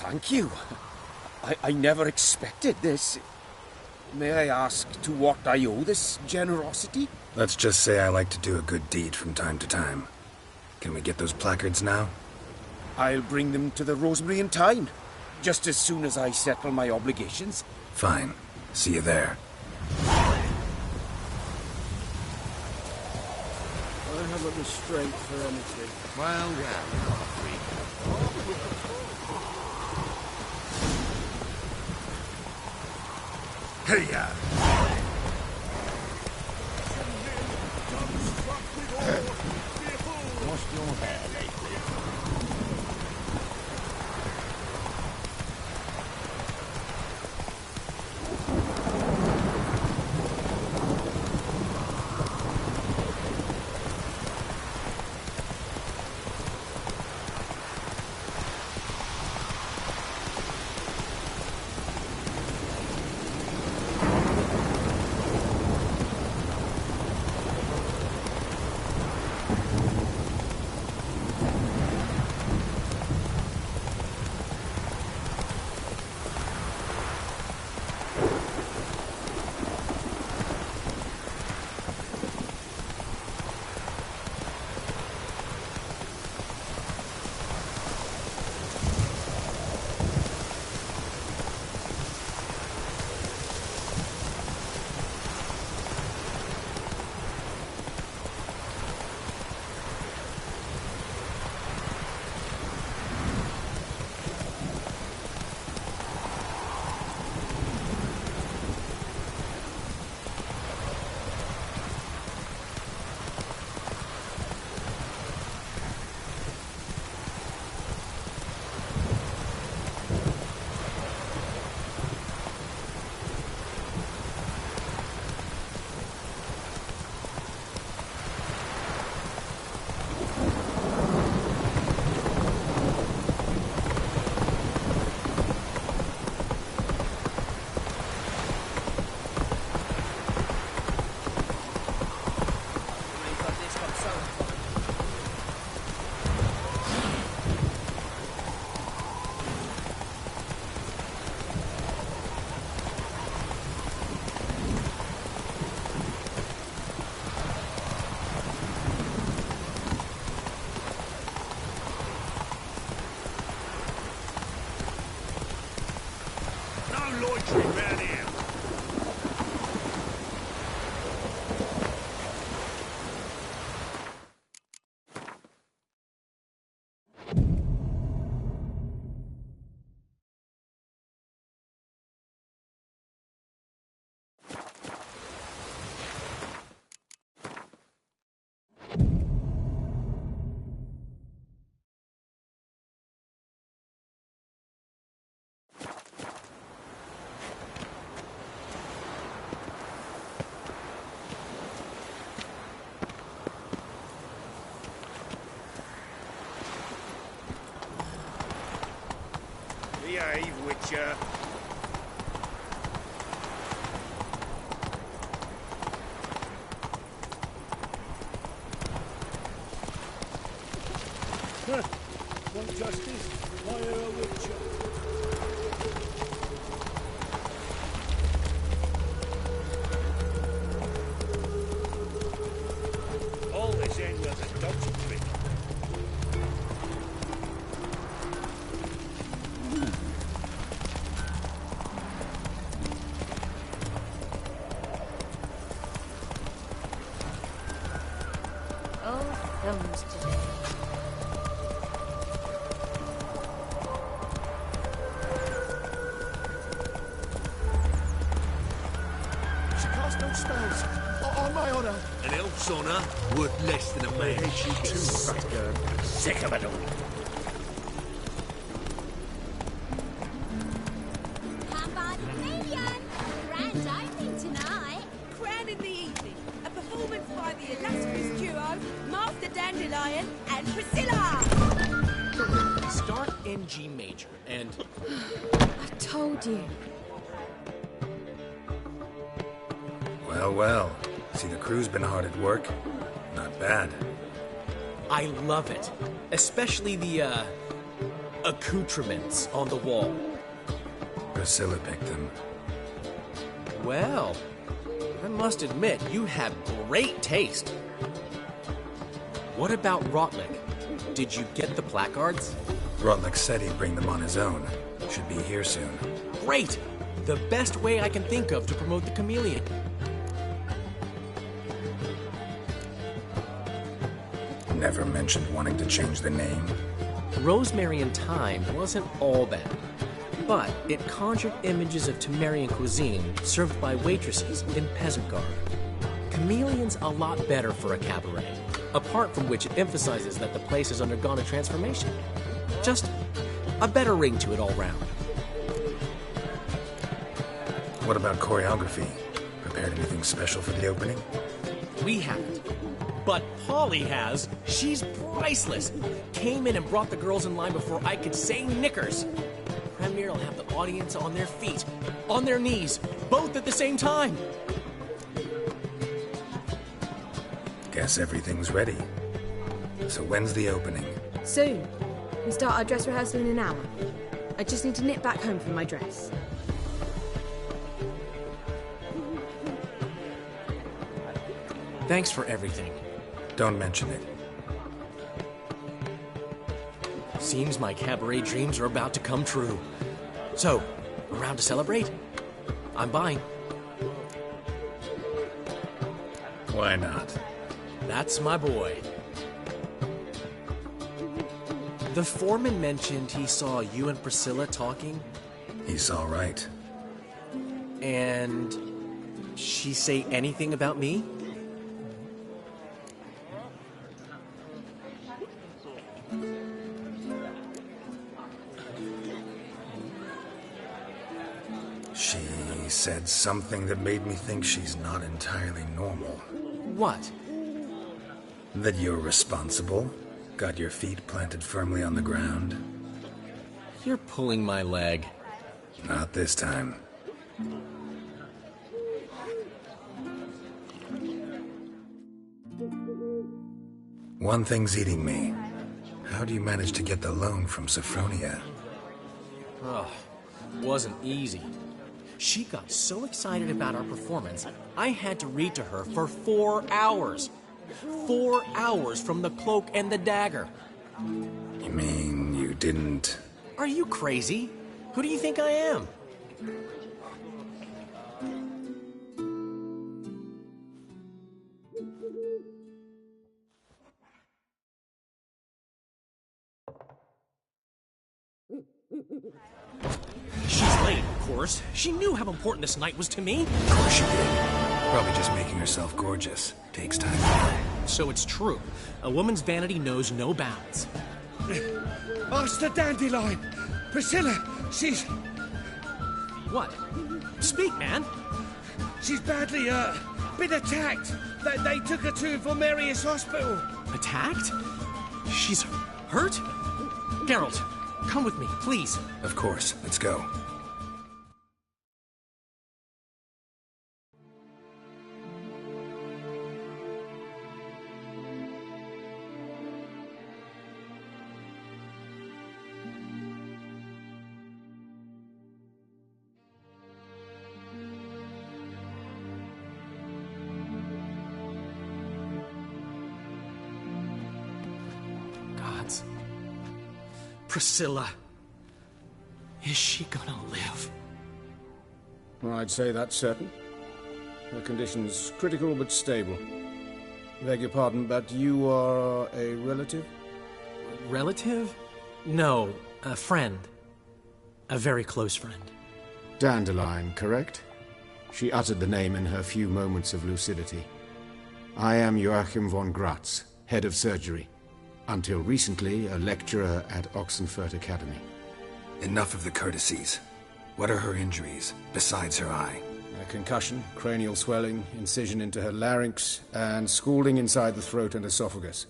Thank you. I never expected this. May I ask to what I owe this generosity? Let's just say I like to do a good deed from time to time. Can we get those placards now? I'll bring them to the Rosemary in time, just as soon as I settle my obligations. Fine. See you there. I haven't the strength for anything. Well, another freak. Hey-ya! Washed your hair lately? Loitering round here. Behave, Witcher. justice via a witcher. All this end was a dodgy trick. Oh, thumbs today. She casts no spells. On my honour. An elf's honour worth less than a man's. She too, fat girl. Sick of it all. Come by the pavilion. Grand opening tonight. Crown in the evening. A performance by the illustrious duo, Master Dandelion and Priscilla. Start in G major, and I told you. Well, well. See, the crew's been hard at work. Not bad. I love it. Especially the, accoutrements on the wall. Priscilla picked them. Well, I must admit, you have great taste. What about Rotlick? Did you get the placards? Rotlick said he'd bring them on his own. Should be here soon. Great! The best way I can think of to promote the chameleon. Never mentioned wanting to change the name. Rosemary and Thyme wasn't all bad, but it conjured images of Temerian cuisine served by waitresses in peasant garb. Chameleon's a lot better for a cabaret, apart from which it emphasizes that the place has undergone a transformation. Just a better ring to it all round. What about choreography? Prepared anything special for the opening? We haven't. But Polly has. She's priceless. Came in and brought the girls in line before I could say knickers. Premier will have the audience on their feet, on their knees, both at the same time. Guess everything's ready. So when's the opening? Soon. We start our dress rehearsal in an hour. I just need to nip back home for my dress. Thanks for everything. Don't mention it. Seems my cabaret dreams are about to come true. So, around to celebrate? I'm buying. Why not? That's my boy. The foreman mentioned he saw you and Priscilla talking. He saw right. And she say anything about me? She said something that made me think she's not entirely normal. What? That you're responsible, got your feet planted firmly on the ground. You're pulling my leg. Not this time. One thing's eating me. How do you manage to get the loan from Sophronia? Oh, wasn't easy. She got so excited about our performance, I had to read to her for 4 hours. 4 hours from the Cloak and the Dagger. You mean you didn't... Are you crazy? Who do you think I am? She's late, of course. She knew how important this night was to me. Of course she did. Probably just making herself gorgeous. Takes time. So it's true. A woman's vanity knows no bounds. Master Dandelion! Priscilla, she's... What? Speak, man. She's badly, been attacked. They took her to Vormerius Hospital. Attacked? She's hurt? Geralt, come with me, please. Of course. Let's go. Priscilla. Is she gonna live? I'd say that's certain. Her condition's critical but stable. Beg your pardon, but you are a relative? Relative? No, a friend. A very close friend. Dandelion, correct? She uttered the name in her few moments of lucidity. I am Joachim von Gratz, head of surgery. Until recently, a lecturer at Oxenfurt Academy. Enough of the courtesies. What are her injuries, besides her eye? A concussion, cranial swelling, incision into her larynx, and scalding inside the throat and esophagus.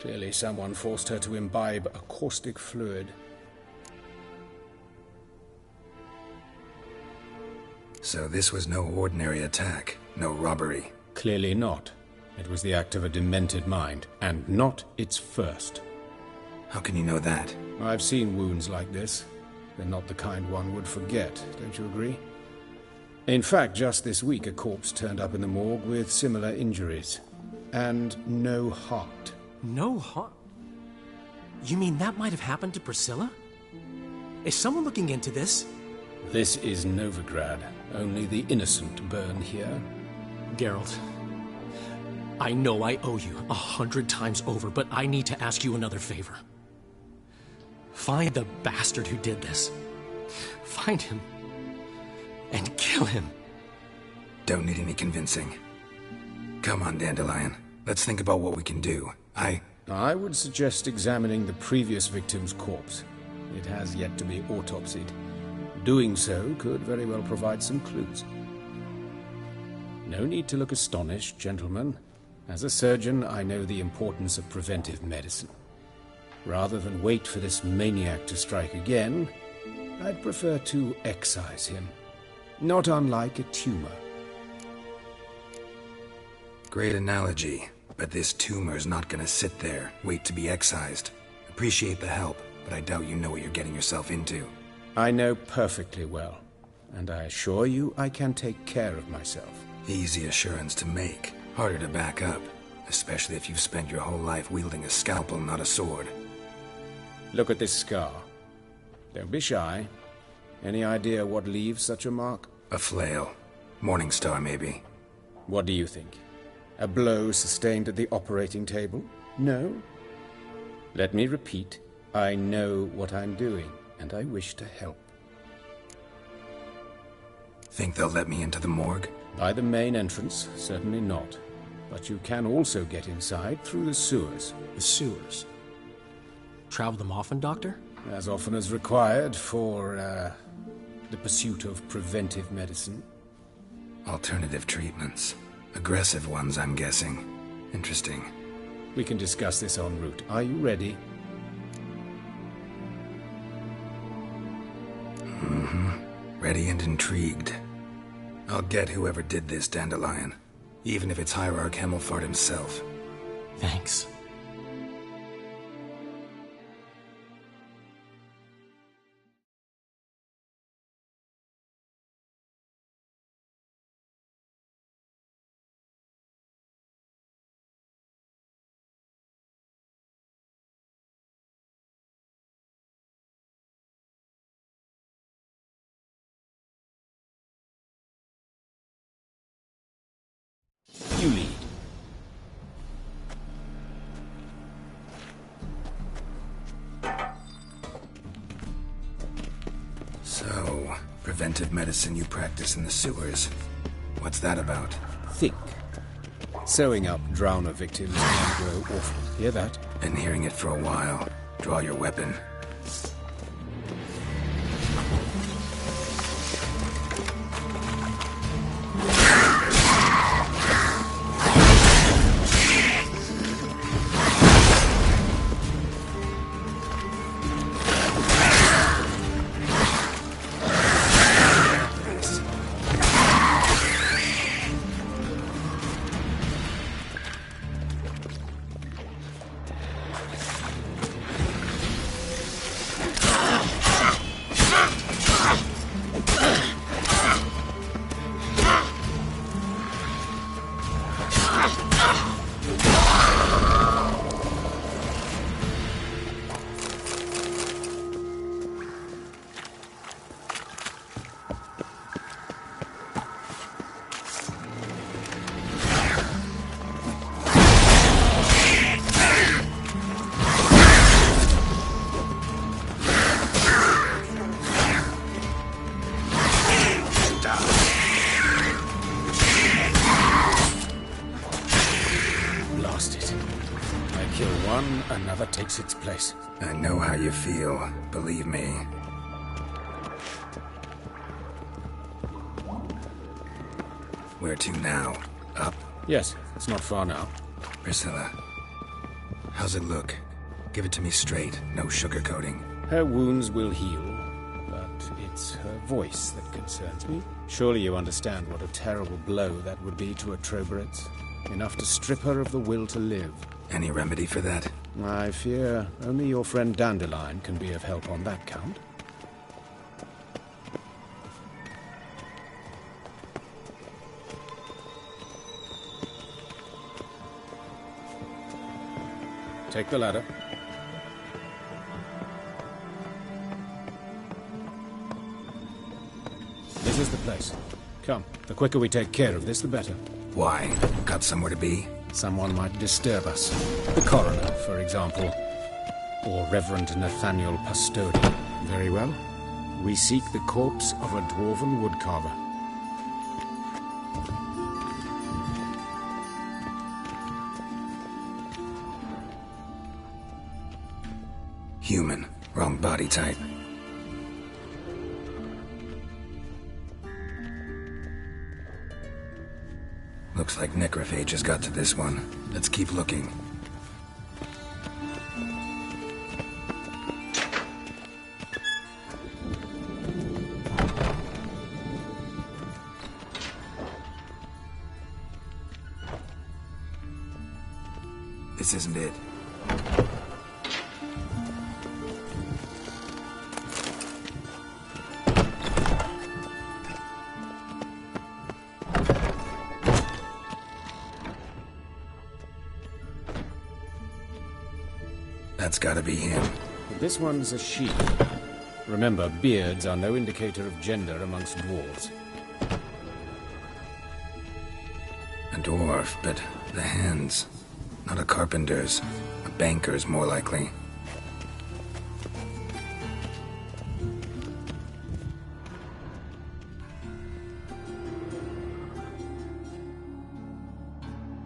Clearly someone forced her to imbibe a caustic fluid. So this was no ordinary attack, no robbery. Clearly not. It was the act of a demented mind, and not its first. How can you know that? I've seen wounds like this. They're not the kind one would forget, don't you agree? In fact, just this week a corpse turned up in the morgue with similar injuries. And no heart. No heart? You mean that might have happened to Priscilla? Is someone looking into this? This is Novigrad. Only the innocent burn here. Geralt, I know I owe you 100 times over, but I need to ask you another favor. Find the bastard who did this. Find him. And kill him. Don't need any convincing. Come on, Dandelion. Let's think about what we can do. I would suggest examining the previous victim's corpse. It has yet to be autopsied. Doing so could very well provide some clues. No need to look astonished, gentlemen. As a surgeon, I know the importance of preventive medicine. Rather than wait for this maniac to strike again, I'd prefer to excise him. Not unlike a tumor. Great analogy, but this tumor's not gonna sit there, wait to be excised. Appreciate the help, but I doubt you know what you're getting yourself into. I know perfectly well, and I assure you I can take care of myself. Easy assurance to make, harder to back up, especially if you've spent your whole life wielding a scalpel, not a sword. Look at this scar. Don't be shy. Any idea what leaves such a mark? A flail. Morningstar, maybe. What do you think? A blow sustained at the operating table? No? Let me repeat. I know what I'm doing, and I wish to help. Think they'll let me into the morgue? By the main entrance, certainly not. But you can also get inside through the sewers. The sewers? Travel them often, Doctor? As often as required for, the pursuit of preventive medicine. Alternative treatments. Aggressive ones, I'm guessing. Interesting. We can discuss this en route. Are you ready? Ready and intrigued. I'll get whoever did this, Dandelion. Even if it's Hierarch Hemmelfart himself. Thanks. You lead. So, preventive medicine you practice in the sewers. What's that about? Think. Sewing up drowner victims can grow awful. Hear that? Been hearing it for a while. Draw your weapon. one, another takes its place. I know how you feel, believe me. Where to now? Up? Yes, it's not far now. Priscilla, how's it look? Give it to me straight, no sugarcoating. Her wounds will heal, but it's her voice that concerns me. Surely you understand what a terrible blow that would be to a Trobritz. Enough to strip her of the will to live. Any remedy for that? I fear only your friend Dandelion can be of help on that count. Take the ladder. This is the place. Come, the quicker we take care of this, the better. Why? Got somewhere to be? Someone might disturb us. The coroner, for example. Or Reverend Nathaniel Pastodi. Very well. We seek the corpse of a dwarven woodcarver. Human. Wrong body type. Looks like necrophage has got to this one. Let's keep looking. This isn't it. That's gotta be him. This one's a she. Remember, beards are no indicator of gender amongst dwarves. A dwarf, but the hands. Not a carpenter's. A banker's, more likely.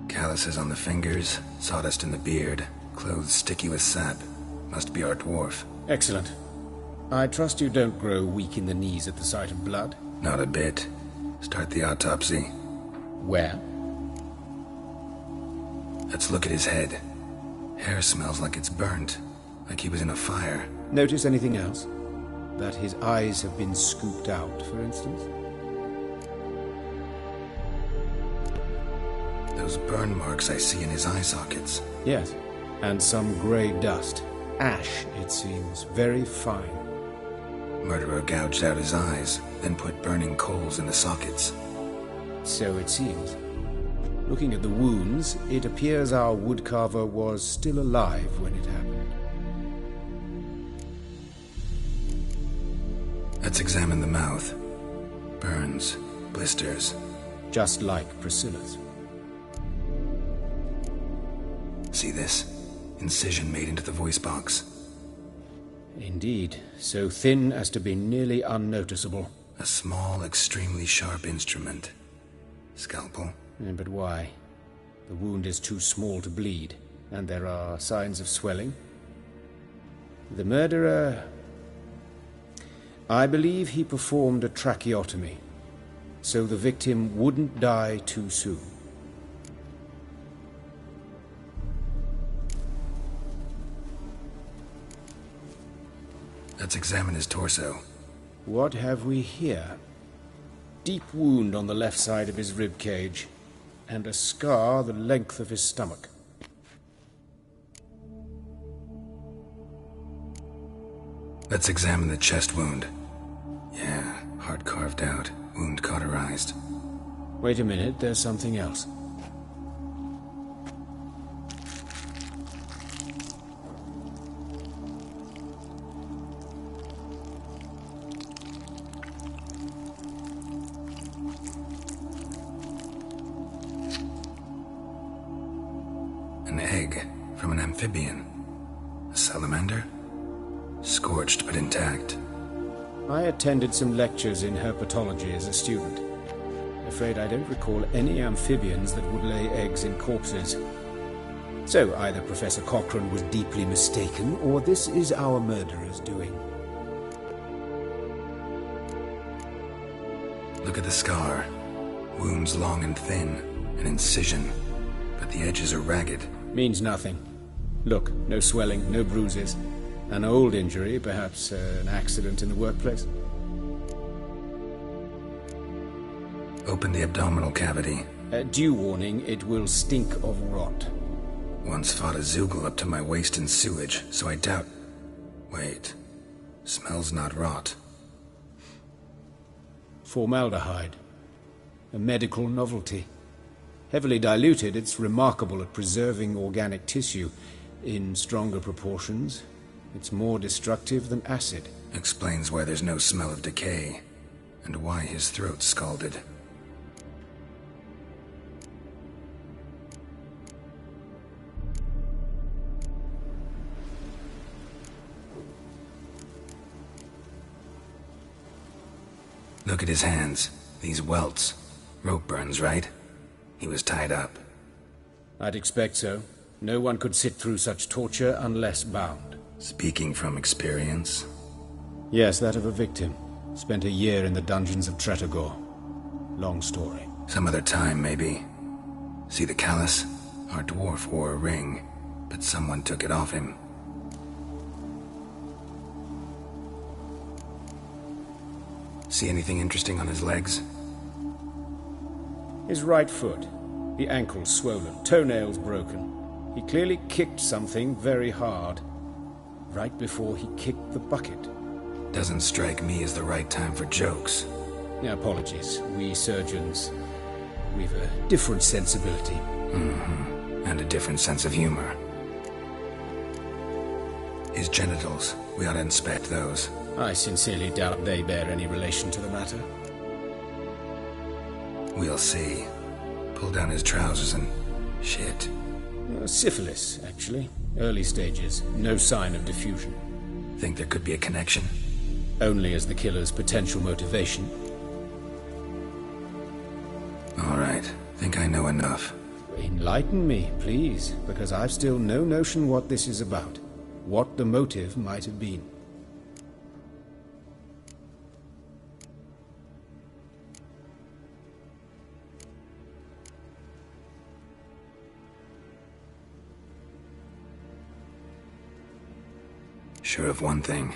Calluses on the fingers, sawdust in the beard. Clothes sticky with sap. Must be our dwarf. Excellent. I trust you don't grow weak in the knees at the sight of blood? Not a bit. Start the autopsy. Where? Let's look at his head. Hair smells like it's burnt. Like he was in a fire. Notice anything else? That his eyes have been scooped out, for instance? Those burn marks I see in his eye sockets. Yes. And some grey dust. Ash, it seems. Very fine. Murderer gouged out his eyes, then put burning coals in the sockets. So it seems. Looking at the wounds, it appears our woodcarver was still alive when it happened. Let's examine the mouth. Burns, blisters. Just like Priscilla's. See this? Incision made into the voice box. Indeed, so thin as to be nearly unnoticeable. A small, extremely sharp instrument. Scalpel? But why? The wound is too small to bleed, and there are signs of swelling. The murderer... I believe he performed a tracheotomy, so the victim wouldn't die too soon. Let's examine his torso. What have we here? Deep wound on the left side of his rib cage, and a scar the length of his stomach. Let's examine the chest wound. Yeah, heart carved out, wound cauterized. Wait a minute, there's something else. An egg from an amphibian. A salamander? Scorched but intact. I attended some lectures in herpetology as a student. Afraid I don't recall any amphibians that would lay eggs in corpses. So either Professor Cochrane was deeply mistaken, or this is our murderer's doing. Look at the scar. Wounds long and thin, an incision, but the edges are ragged. Means nothing. Look, no swelling, no bruises. An old injury, perhaps an accident in the workplace. Open the abdominal cavity. Due warning, it will stink of rot. Once fought a Zoogle up to my waist in sewage, so I doubt... Wait. Smells not rot. Formaldehyde. A medical novelty. Heavily diluted, it's remarkable at preserving organic tissue. In stronger proportions, it's more destructive than acid. Explains why there's no smell of decay, and why his throat's scalded. Look at his hands. These welts. Rope burns, right? He was tied up. I'd expect so. No one could sit through such torture unless bound. Speaking from experience? Yes, that of a victim. Spent a year in the dungeons of Tretogor. Long story. Some other time, maybe. See the callus? Our dwarf wore a ring, but someone took it off him. See anything interesting on his legs? His right foot. The ankle's swollen, toenails broken. He clearly kicked something very hard. Right before he kicked the bucket. Doesn't strike me as the right time for jokes. Apologies. We surgeons, we've a different sensibility. And a different sense of humor. His genitals, we ought to inspect those. I sincerely doubt they bear any relation to the matter. We'll see. Pull down his trousers and... shit. Syphilis, actually. Early stages. No sign of diffusion. Think there could be a connection? Only as the killer's potential motivation. All right. Think I know enough. Enlighten me, please, because I've still no notion what this is about. What the motive might have been. Sure of one thing.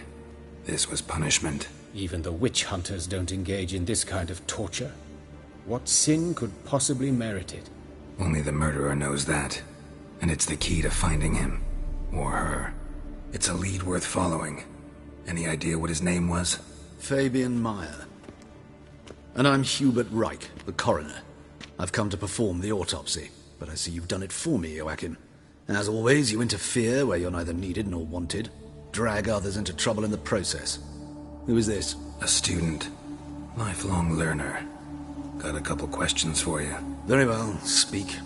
This was punishment. Even the witch hunters don't engage in this kind of torture. What sin could possibly merit it? Only the murderer knows that. And it's the key to finding him. Or her. It's a lead worth following. Any idea what his name was? Fabian Meyer. And I'm Hubert Reich, the coroner. I've come to perform the autopsy, but I see you've done it for me, Joachim. As always, you interfere where you're neither needed nor wanted. Drag others into trouble in the process. Who is this? A student. Lifelong learner. Got a couple questions for you. Very well, speak.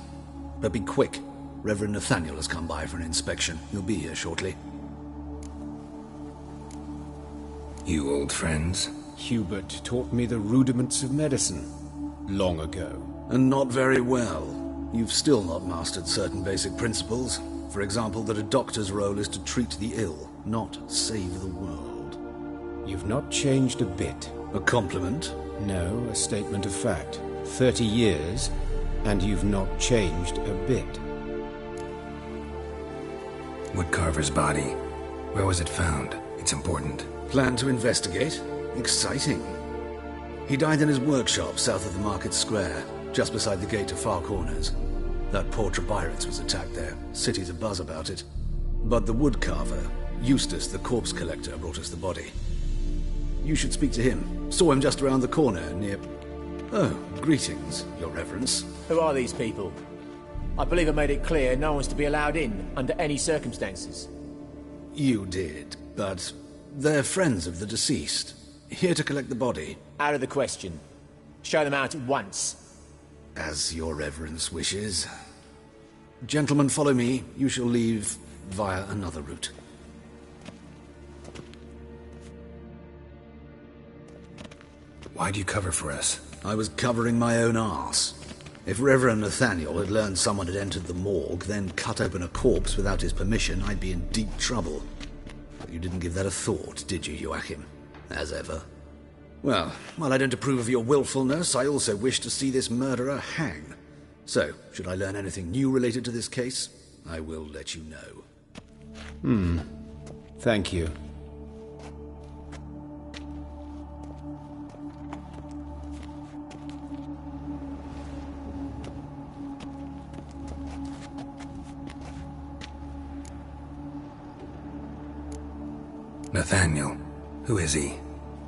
But be quick. Reverend Nathaniel has come by for an inspection. He'll be here shortly. You old friends? Hubert taught me the rudiments of medicine. Long ago. And not very well. You've still not mastered certain basic principles. For example, that a doctor's role is to treat the ill, not save the world. You've not changed a bit. A compliment? No, a statement of fact. 30 years, and you've not changed a bit. Woodcarver's body. Where was it found? It's important. Plan to investigate? Exciting. He died in his workshop south of the Market Square, just beside the gate to Far Corners. That poor Trebirates was attacked there. City's abuzz about it. But the woodcarver, Eustace the corpse collector, brought us the body. You should speak to him. Saw him just around the corner near... Oh, greetings, Your Reverence. Who are these people? I believe I made it clear no one's to be allowed in, under any circumstances. You did, but they're friends of the deceased. Here to collect the body. Out of the question. Show them out at once. As Your Reverence wishes. Gentlemen, follow me. You shall leave via another route. Why'd you cover for us? I was covering my own arse. If Reverend Nathaniel had learned someone had entered the morgue, then cut open a corpse without his permission, I'd be in deep trouble. But you didn't give that a thought, did you, Joachim? As ever. Well, while I don't approve of your willfulness, I also wish to see this murderer hang. So, should I learn anything new related to this case, I will let you know. Thank you. Nathaniel, who is he?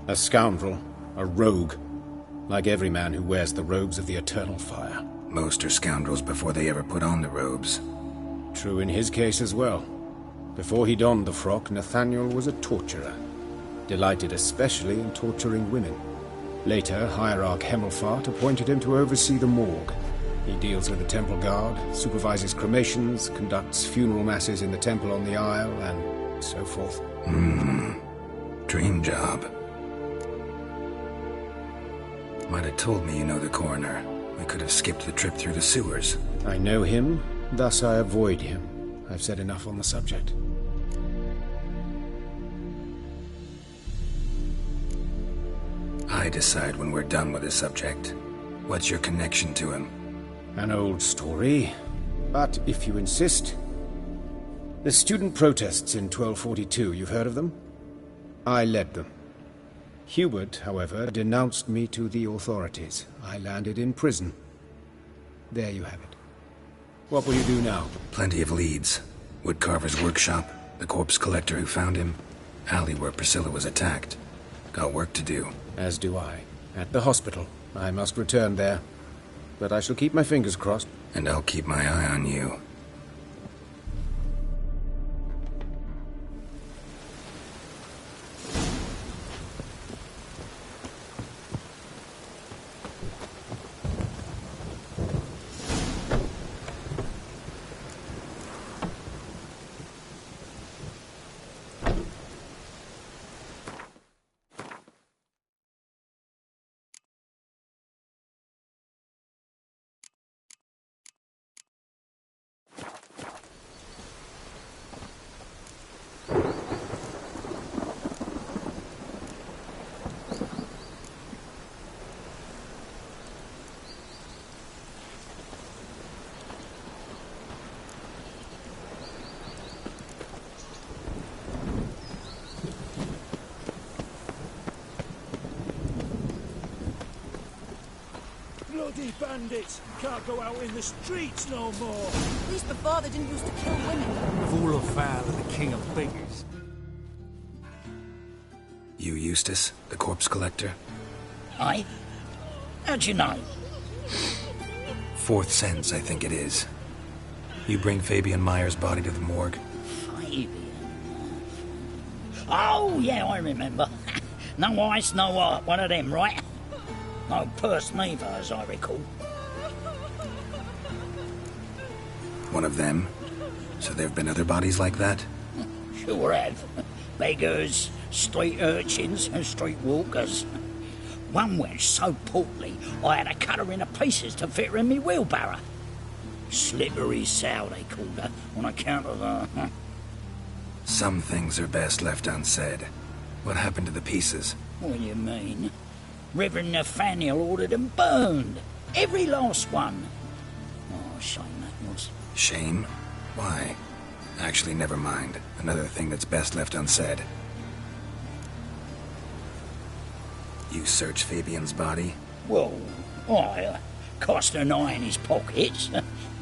A scoundrel, a rogue, like every man who wears the robes of the Eternal Fire. Most are scoundrels before they ever put on the robes. True in his case as well. Before he donned the frock, Nathaniel was a torturer, delighted especially in torturing women. Later, Hierarch Hemmelfart appointed him to oversee the morgue. He deals with the temple guard, supervises cremations, conducts funeral masses in the temple on the Isle, and so forth. Dream job. Might have told me you know the coroner. We could have skipped the trip through the sewers. I know him, thus I avoid him. I've said enough on the subject. I decide when we're done with the subject. What's your connection to him? An old story, but if you insist. The student protests in 1242, you've heard of them? I led them. Hubert, however, denounced me to the authorities. I landed in prison. There you have it. What will you do now? Plenty of leads. Woodcarver's workshop, the corpse collector who found him, alley where Priscilla was attacked. Got work to do. As do I. At the hospital. I must return there. But I shall keep my fingers crossed. And I'll keep my eye on you. Bloody bandits! Can't go out in the streets no more! At least before they didn't used to kill women. Fool of foul of the king of beggars. You Eustace, the corpse collector? Aye? How'd you know? Fourth sense, I think it is. You bring Fabian Meyer's body to the morgue? Fabian? Oh, yeah, I remember. No eyes, no heart, one of them, right? No purse neither, as I recall. One of them? So there have been other bodies like that? Sure have. Beggars, street urchins, and street walkers. One wench so portly, I had to cut her into pieces to fit her in me wheelbarrow. Slippery sow, they called her, on account of her. Some things are best left unsaid. What happened to the pieces? What do you mean? Reverend Nathaniel ordered them burned. Every last one. Oh, shame that was. Shame? Why? Actually, never mind. Another thing that's best left unsaid. You search Fabian's body? Well, I cast an eye in his pockets.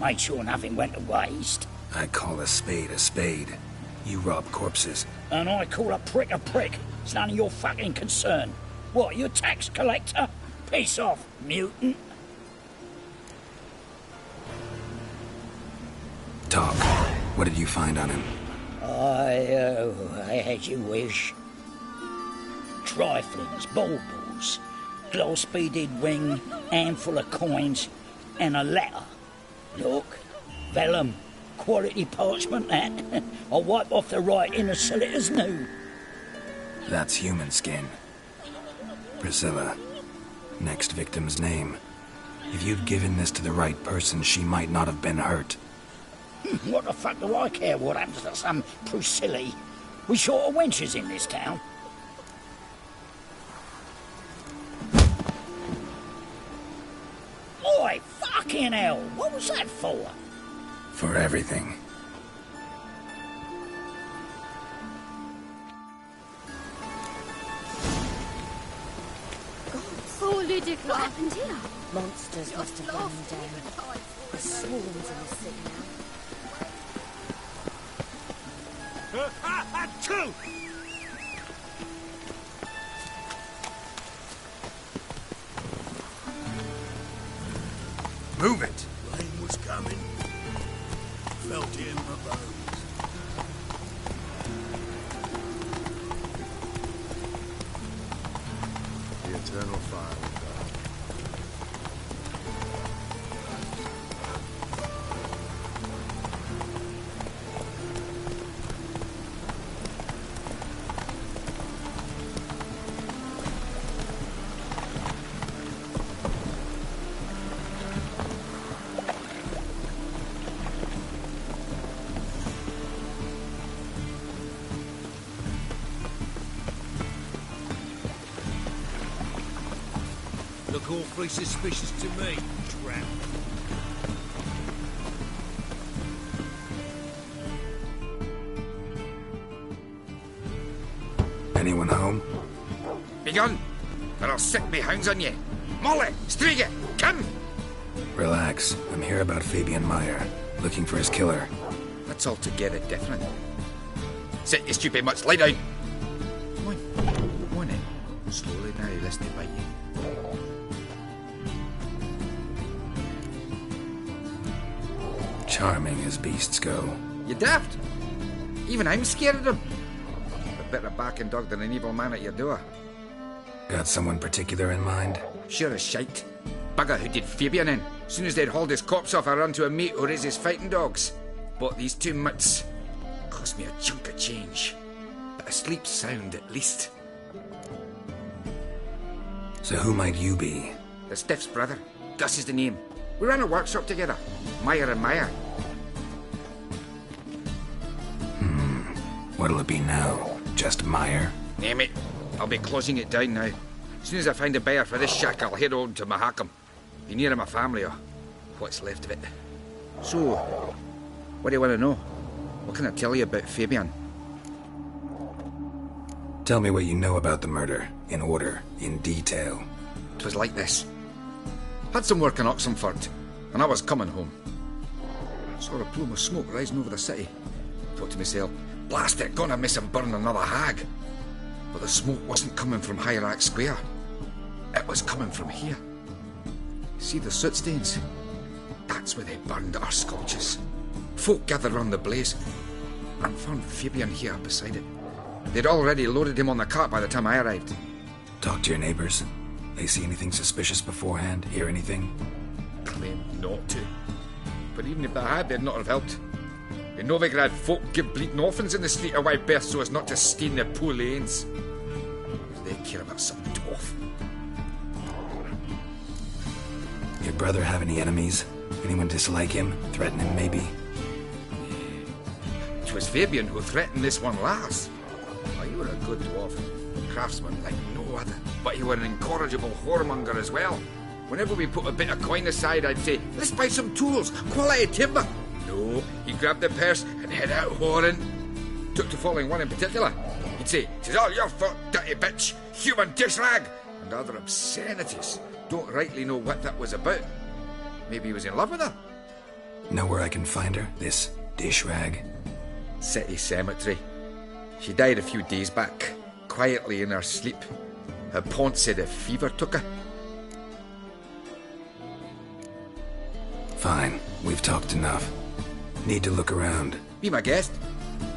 Made sure nothing went to waste. I call a spade a spade. You rob corpses. And I call a prick a prick. It's none of your fucking concern. What, you tax collector? Piss off, mutant. Talk. What did you find on him? As you wish. Triflings, baubles, gloss-beaded ring, handful of coins, and a letter. Look, vellum, quality parchment that. I'll wipe off the writing and sell it as new. That's human skin. Priscilla. Next victim's name. If you'd given this to the right person, she might not have been hurt. What the fuck do I care what happens to some Priscilla? We short of wenches in this town. Oi, fucking hell! What was that for? For everything. Oh, Ludic, what happened here? Monsters must have run them down. There's swarms in the city now. Two! Move it! Rain was coming. Felt it in my bones. The eternal fire of God. Look awfully suspicious to me, tramp. Anyone home? Begone, or I'll set me hounds on you. Molly, Striga, come! Relax. I'm here about Fabian Meyer, looking for his killer. That's altogether different. Sit, you stupid mutts, lie down. Come on in. Slowly now, lest they bite you. Charming as beasts go. You daft? Even I'm scared of them. A better barking dog than an evil man at your door. Got someone particular in mind? Sure as shite. Bugger who did Fabian in. Soon as they'd hauled his corpse off, I run to a mate who raises fighting dogs. Bought these 2 mutts. Cost me a chunk of change. But I sleep sound at least. So who might you be? The Stiff's brother. Gus is the name. We ran a workshop together. Meyer and Meyer. What'll it be now? Just Meyer? Name it. I'll be closing it down now. As soon as I find a buyer for this shack, I'll head on to Mahakam. Be near my family, or what's left of it. So, what do you want to know? What can I tell you about Fabian? Tell me what you know about the murder, in order, in detail. 'Twas like this. Had some work in Oxenford, and I was coming home. Saw a plume of smoke rising over the city. Thought to myself, blast it, gonna miss and burn another hag. But the smoke wasn't coming from Hierarch Square. It was coming from here. See the soot stains? That's where they burned our sculptures. Folk gathered round the blaze, and found Fabian here beside it. They'd already loaded him on the cart by the time I arrived. Talk to your neighbors. They see anything suspicious beforehand? Hear anything? Claimed not to. But even if they had, they'd not have helped. In Novigrad, folk give bleeding orphans in the street a wide berth so as not to stain their poor lanes. If they care about some dwarf. Your brother have any enemies? Anyone dislike him? Threaten him, maybe? 'Twas Fabian who threatened this one last. Oh, you were a good dwarf. Craftsman like no other. But you were an incorrigible whoremonger as well. Whenever we put a bit of coin aside, I'd say, let's buy some tools, quality timber. No, he grabbed the purse and head out whoring. Took to following one in particular. He'd say, "'Tis all your fault, dirty bitch, human dish rag," and other obscenities. Don't rightly know what that was about. Maybe he was in love with her. Know where I can find her? This dish rag? City cemetery. She died a few days back, quietly in her sleep. Her pont said a fever took her. Fine, we've talked enough. Need to look around. Be my guest.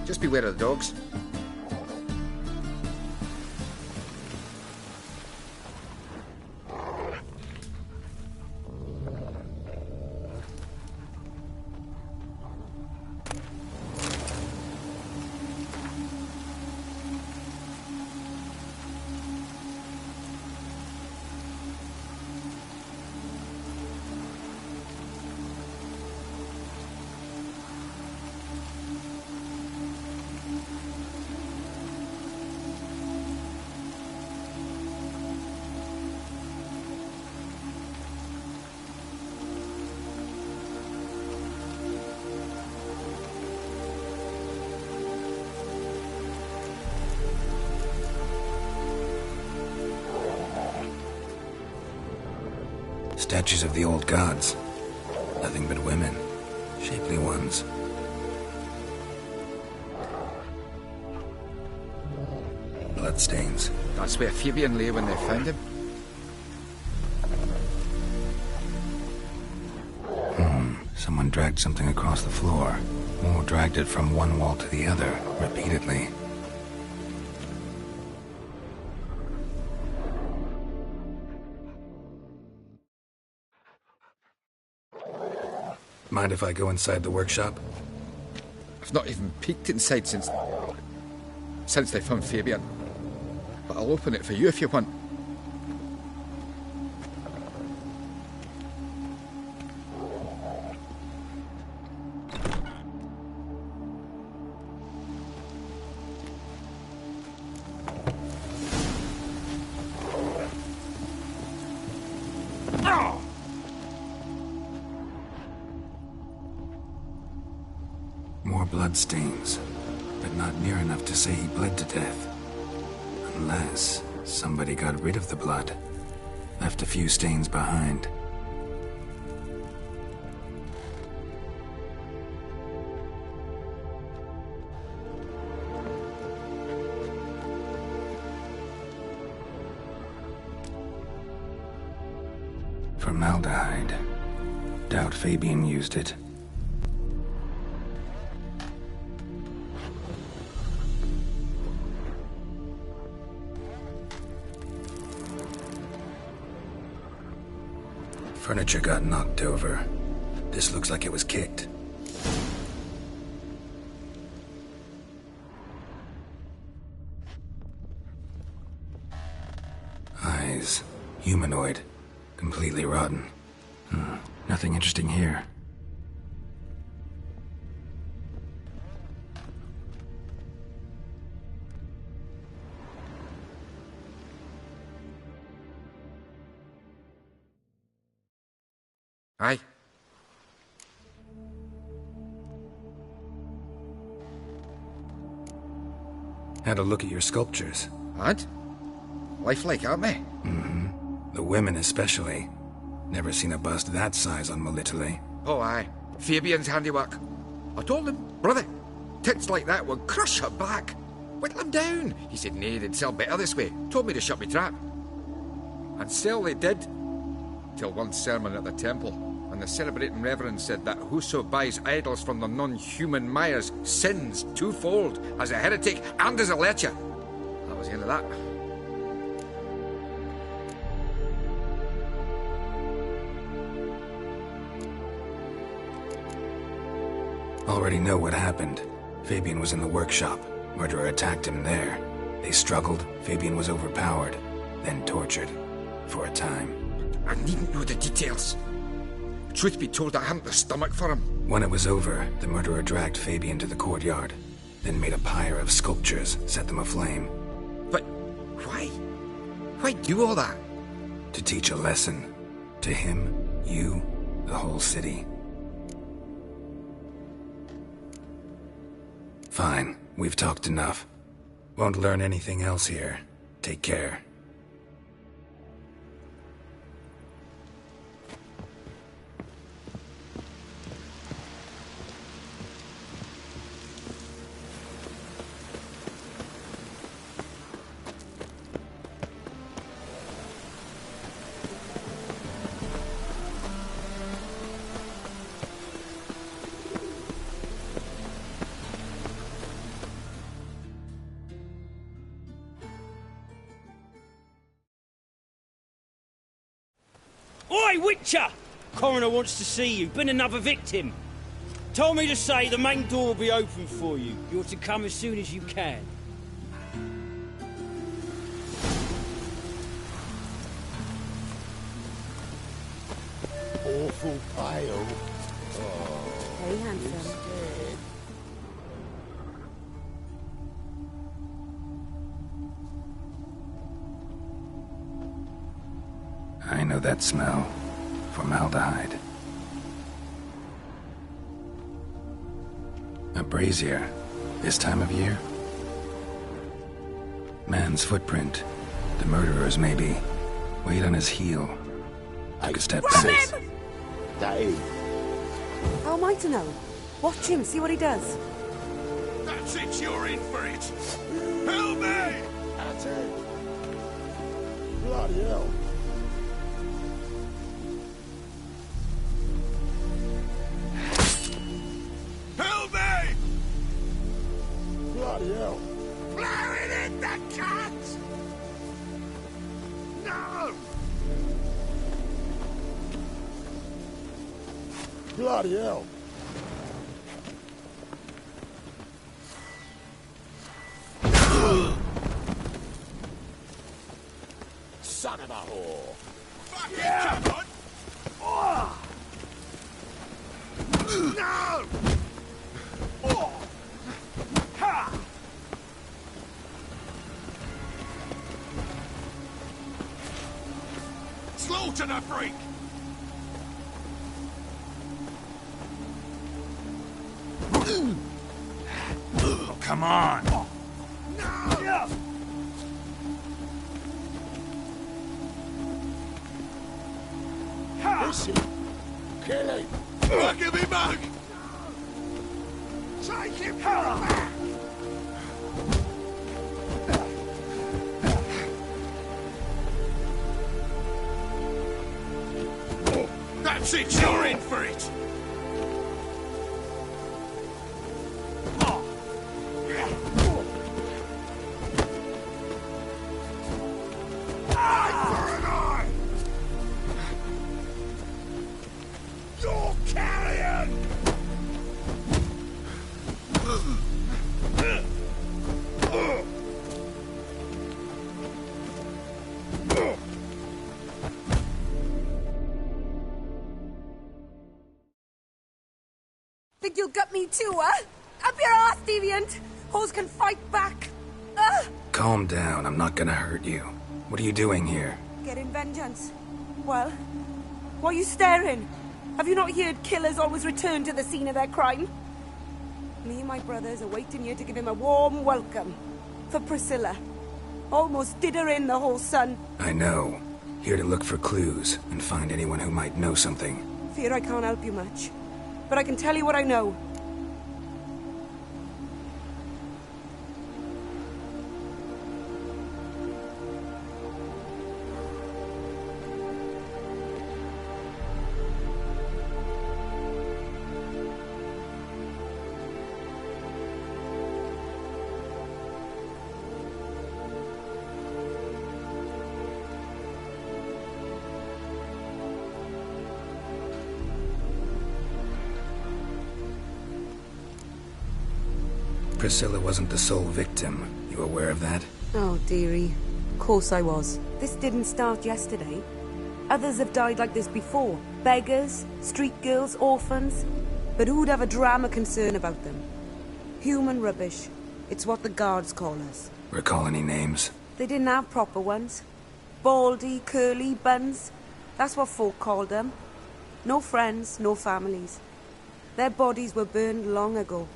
Just beware of the dogs. Statues of the old gods. Nothing but women. Shapely ones. Bloodstains. That's where Fabian lay when they found him. Someone dragged something across the floor. Or dragged it from one wall to the other, repeatedly. Mind if I go inside the workshop? I've not even peeked inside since they found Fabian. But I'll open it for you if you want. More bloodstains, but not near enough to say he bled to death. Unless somebody got rid of the blood, left a few stains behind. Formaldehyde. Doubt Fabian used it. Furniture got knocked over. This looks like it was kicked. Eyes. Humanoid. Completely rotten. Nothing interesting here. Aye. Had a look at your sculptures. And? Lifelike, aren't they? The women especially. Never seen a bust that size on Melitele. Oh, aye. Fabian's handiwork. I told him, brother, tits like that would crush her back. Whittle him down. He said, nay, they'd sell better this way. Told me to shut me trap. And sell they did. Till one sermon at the temple, and the celebrating reverend said that whoso buys idols from the non-human Myers sins twofold, as a heretic and as a lecher. That was the end of that. Already know what happened. Fabian was in the workshop. Murderer attacked him there. They struggled. Fabian was overpowered, then tortured. For a time. I needn't know the details. Truth be told, I hadn't the stomach for him. When it was over, the murderer dragged Fabian to the courtyard, then made a pyre of sculptures, set them aflame. But why? Why do all that? To teach a lesson. To him, you, the whole city. Fine, we've talked enough. Won't learn anything else here. Take care. Oi, Witcher! Coroner wants to see you. Been another victim. Told me to say the main door will be open for you. You're to come as soon as you can. Awful pale. Oh, Very handsome. I know that smell. Formaldehyde. A brazier. This time of year? Man's footprint. The murderer's, maybe. Weight on his heel. took a step Grab back. him! Dave. How am I to know? Watch him, see what he does. That's it, you're in for it. Help me! That's it. Bloody hell. Help me! Bloody hell. Blowing in the cat! No! Bloody hell. Son of a whore. Fuck yeah. Come on. Oh. No! Oh. Ha! Slaughter the freak! Oh, come on! No! Listen, kill him! Look at me, mug! Take him back! That's it, you're in for it! Think you'll gut me too, huh? Up your ass, deviant! Hoes can fight back! Calm down, I'm not gonna hurt you. What are you doing here? Getting vengeance. Well, why are you staring? Have you not heard killers always return to the scene of their crime? Me and my brothers are waiting here to give him a warm welcome. For Priscilla. Almost did her in, the whole son. I know. Here to look for clues and find anyone who might know something. Fear I can't help you much. But I can tell you what I know. Priscilla wasn't the sole victim. You aware of that? Oh, dearie. Of course I was. This didn't start yesterday. Others have died like this before. Beggars, street girls, orphans. But who'd have a drama concern about them? Human rubbish. It's what the guards call us. Recall any names? They didn't have proper ones. Baldy, curly, buns. That's what folk called them. No friends, no families. Their bodies were burned long ago.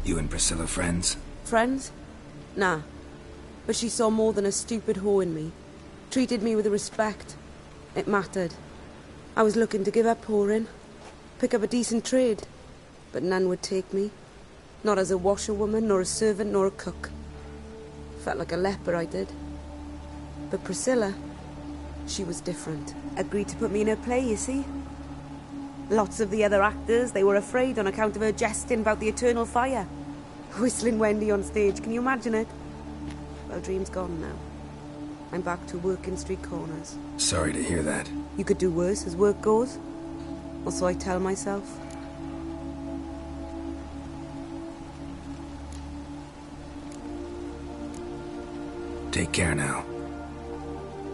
You and Priscilla friends? Friends? Nah. But she saw more than a stupid whore in me. Treated me with respect. It mattered. I was looking to give up whoring. Pick up a decent trade. But none would take me. Not as a washerwoman, nor a servant, nor a cook. Felt like a leper, I did. But Priscilla, she was different. Agreed to put me in her play, you see? Lots of the other actors, they were afraid on account of her jesting about the eternal fire. Whistling Wendy on stage, can you imagine it? Well, dream's gone now. I'm back to working street corners. Sorry to hear that. You could do worse as work goes. Or so I tell myself. Take care now.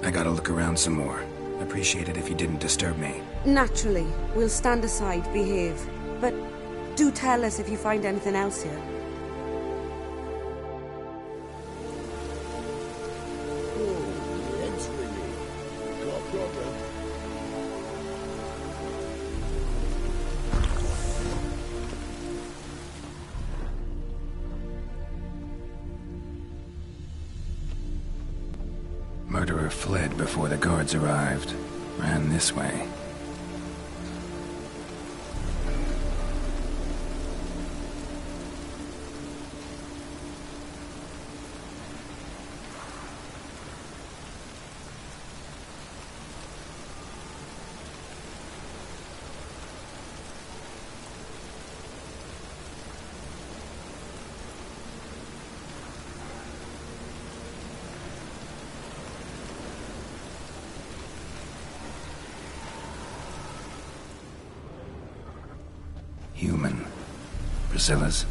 I gotta look around some more. Appreciate it if you didn't disturb me. Naturally, we'll stand aside, behave. But do tell us if you find anything else here. murderer fled before the guards arrived. Ran this way. Human. Priscilla's.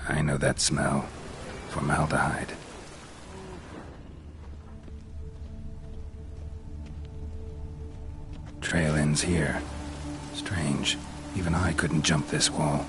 I know that smell. Formaldehyde. Trail ends here. Strange. Even I couldn't jump this wall.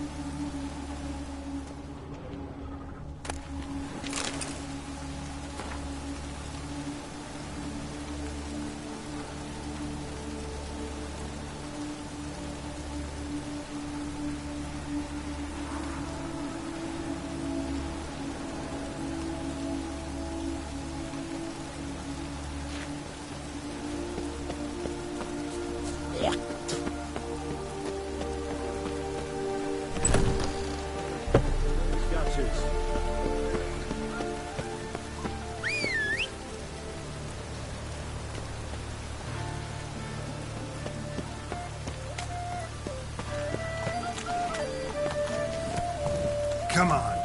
Come on.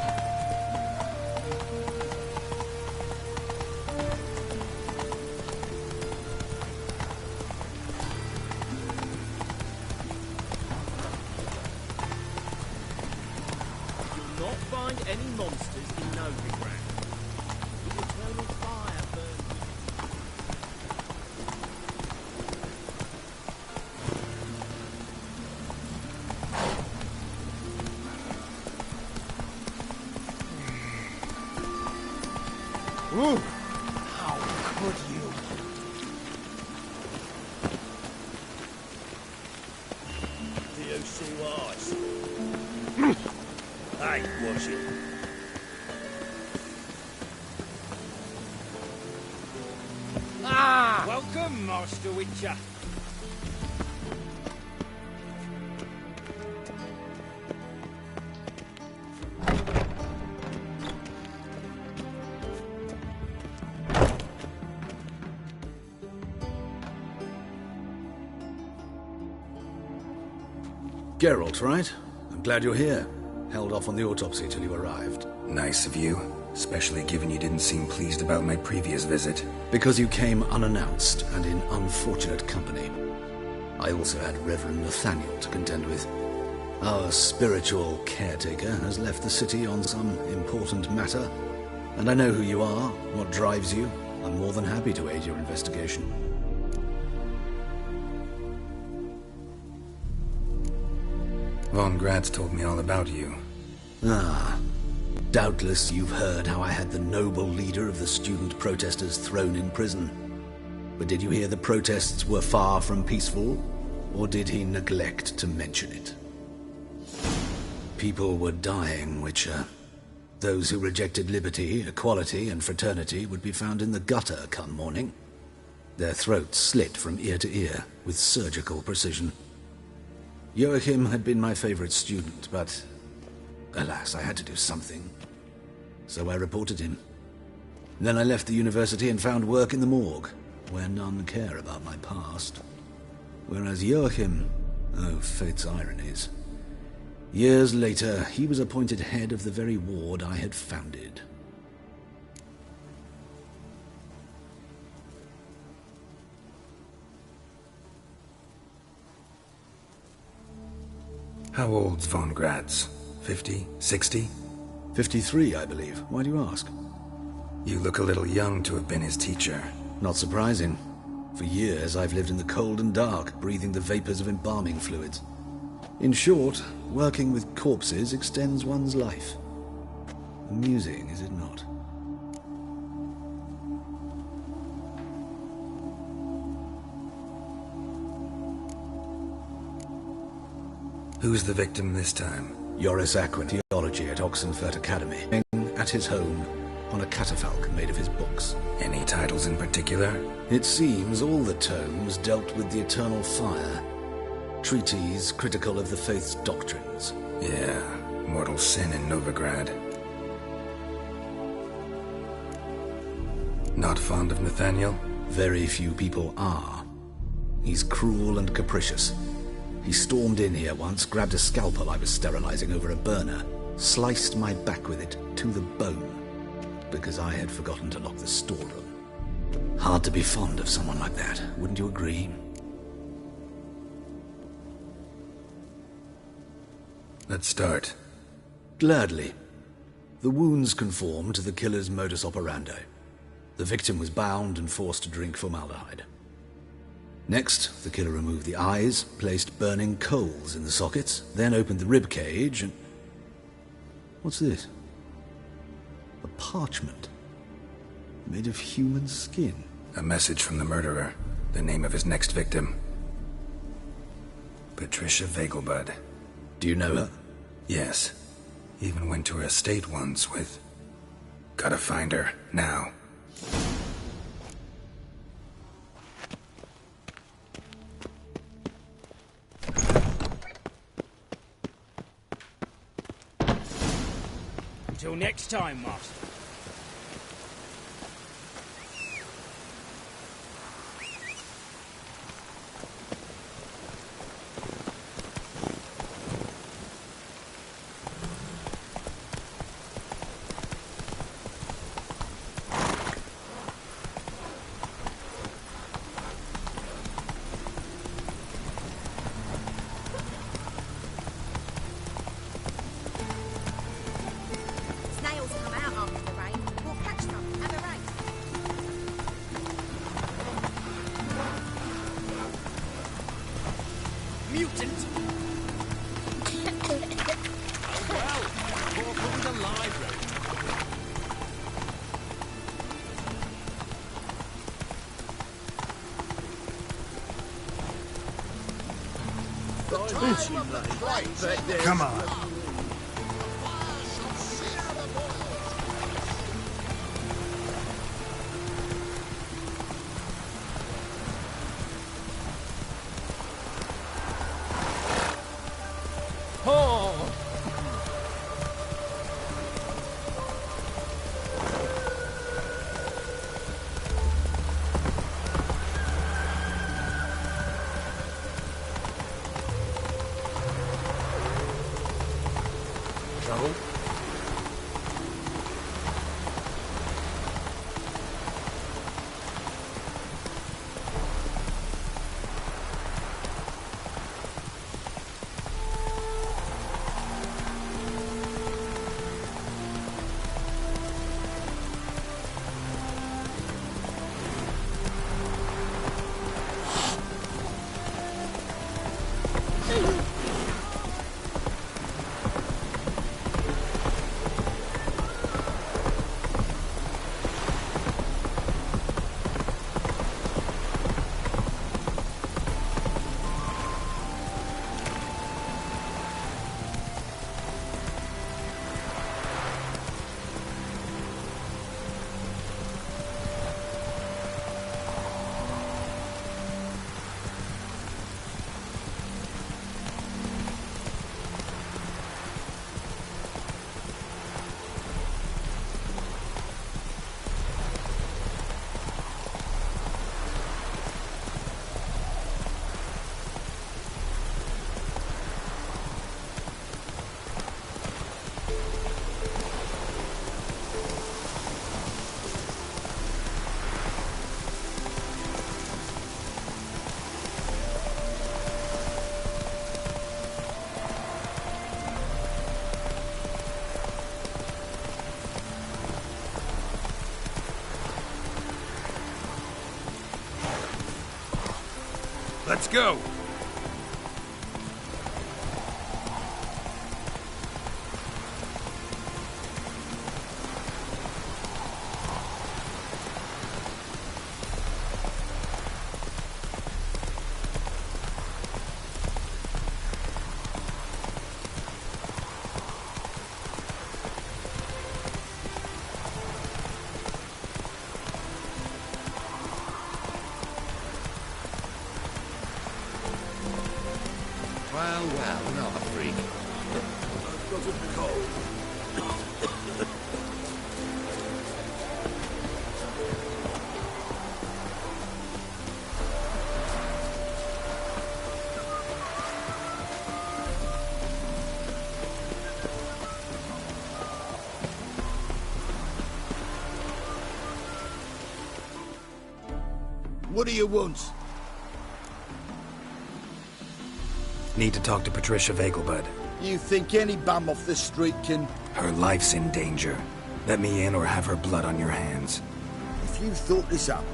You will not find any monsters in Novigrad. The eternal fire burns. Ooh. How could you? Do you see what I see? Hey, watch it. Ah! Welcome, Master Witcher. Geralt, right? I'm glad you're here. Held off on the autopsy till you arrived. Nice of you, especially given you didn't seem pleased about my previous visit. Because you came unannounced and in unfortunate company. I also had Reverend Nathaniel to contend with. Our spiritual caretaker has left the city on some important matter, and I know who you are, what drives you. I'm more than happy to aid your investigation. Von Gratz told me all about you. Ah. Doubtless you've heard how I had the noble leader of the student protesters thrown in prison. But did you hear the protests were far from peaceful? Or did he neglect to mention it? People were dying, Witcher. Those who rejected liberty, equality, and fraternity would be found in the gutter come morning. Their throats slit from ear to ear with surgical precision. Joachim had been my favorite student, but alas, I had to do something. So I reported him. Then I left the university and found work in the morgue, where none care about my past. Whereas Joachim, oh, fate's ironies. Years later, he was appointed head of the very ward I had founded. How old's Von Gratz? 50? 60? 53, I believe. Why do you ask? You look a little young to have been his teacher. Not surprising. For years, I've lived in the cold and dark, breathing the vapors of embalming fluids. In short, working with corpses extends one's life. Amusing, is it not? Who's the victim this time? Joris Aquin, theology at Oxenfurt Academy, at his home on a catafalque made of his books. Any titles in particular? It seems all the tomes dealt with the eternal fire. Treatises critical of the faith's doctrines. Yeah, mortal sin in Novigrad. Not fond of Nathaniel? Very few people are. He's cruel and capricious. He stormed in here once, grabbed a scalpel I was sterilizing over a burner, sliced my back with it to the bone, because I had forgotten to lock the storeroom. Hard to be fond of someone like that, wouldn't you agree? Let's start. Gladly. The wounds conform to the killer's modus operandi. The victim was bound and forced to drink formaldehyde. Next, the killer removed the eyes, placed burning coals in the sockets, then opened the rib cage and... What's this? A parchment. Made of human skin. A message from the murderer. The name of his next victim. Patricia Vegelbud. Do you know her? Yes. Even went to her estate once with... Gotta find her, now. Until next time, Master. Snails come out after the rain. We'll catch them. Have a race. Mutant! Oh well, more from the library. Come on. Oh! Trouble? Let's go. well, not a freak. I've got a cold. What do you want? Need to talk to Patricia Vegelbud. You think any bum off the street can... Her life's in danger. Let me in or have her blood on your hands. If you thought this up,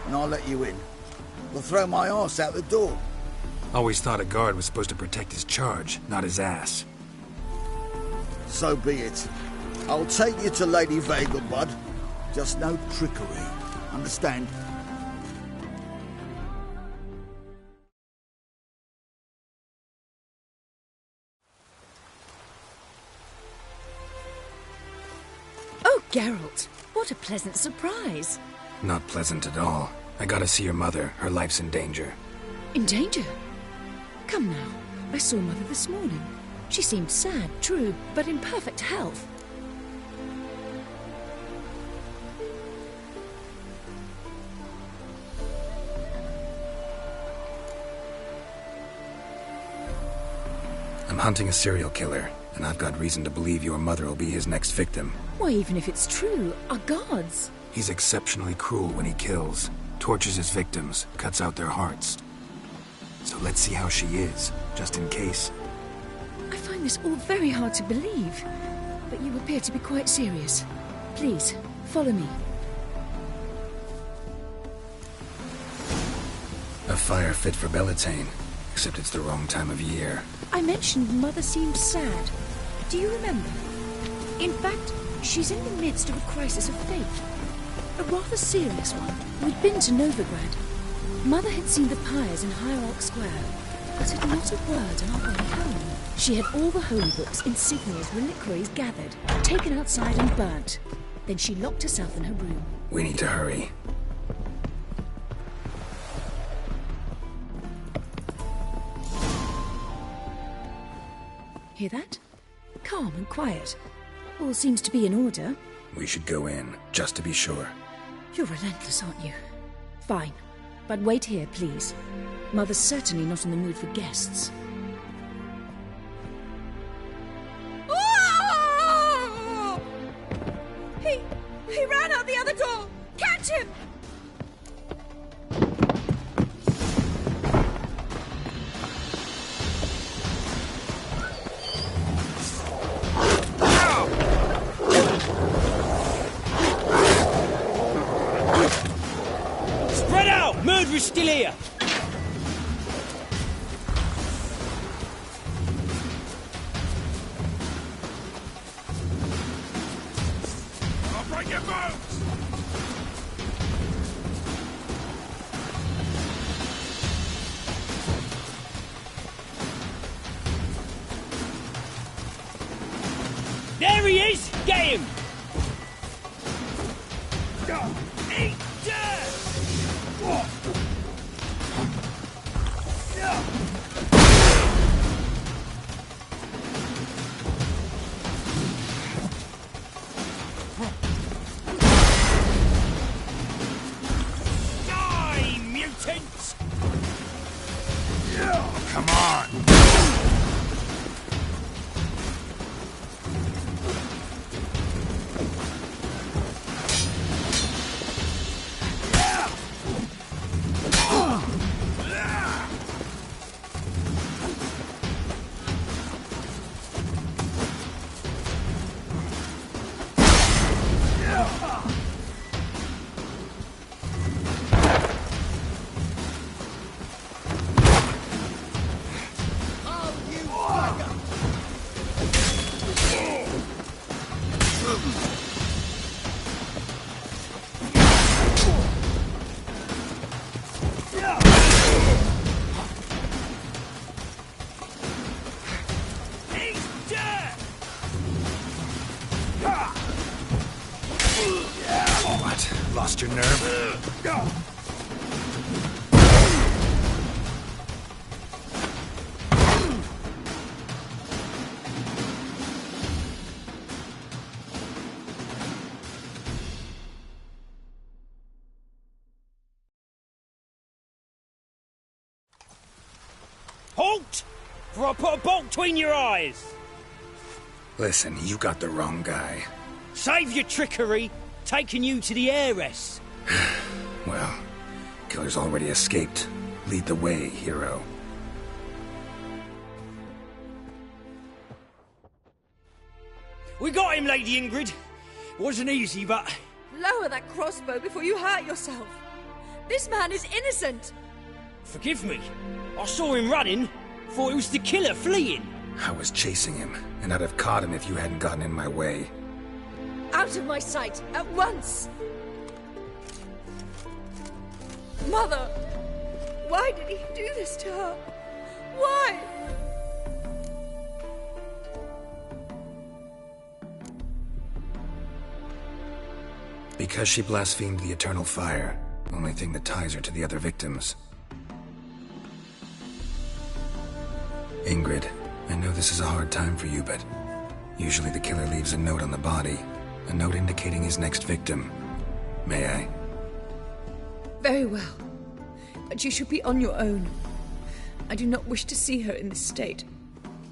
and I'll let you in, I'll throw my arse out the door. Always thought a guard was supposed to protect his charge, not his ass. So be it. I'll take you to Lady Vegelbud. Just no trickery. Understand? Oh, Geralt, what a pleasant surprise. Not pleasant at all. I gotta see your mother. Her life's in danger. In danger? Come now. I saw Mother this morning. She seemed sad, true, but in perfect health. I'm hunting a serial killer, and I've got reason to believe your mother will be his next victim. Why, even if it's true, our gods. He's exceptionally cruel when he kills, tortures his victims, cuts out their hearts. So let's see how she is, just in case. I find this all very hard to believe, but you appear to be quite serious. Please, follow me. A fire fit for Bellatane, except it's the wrong time of year. I mentioned Mother seemed sad. Do you remember? In fact, she's in the midst of a crisis of faith. A rather serious one. We'd been to Novigrad. Mother had seen the pyres in Hierarch Square, but had not a word on our way home. She had all the holy books, insignias, reliquaries gathered, taken outside and burnt. Then she locked herself in her room. We need to hurry. Hear that? Calm and quiet. All seems to be in order. We should go in, just to be sure. You're relentless, aren't you? Fine. But wait here, please. Mother's certainly not in the mood for guests. Oh! He ran out the other door! Catch him! Spread out! Murderer's still here! I'll break your bones! There he is! Get him! Eat dirt! Die, mutant! Come on! What? Lost your nerve? Halt! For I'll put a bolt between your eyes. Listen, you got the wrong guy. Save your trickery, taking you to the heiress. Well, killer's already escaped. Lead the way, hero. We got him, Lady Ingrid. Wasn't easy, but... Lower that crossbow before you hurt yourself. This man is innocent. Forgive me. I saw him running. Thought it was the killer fleeing. I was chasing him, and I'd have caught him if you hadn't gotten in my way. Out of my sight, at once! Mother! Why did he do this to her? Why? Because she blasphemed the eternal fire. Only thing that ties her to the other victims. Ingrid, I know this is a hard time for you, but usually the killer leaves a note on the body. A note indicating his next victim. May I? Very well. But you should be on your own. I do not wish to see her in this state.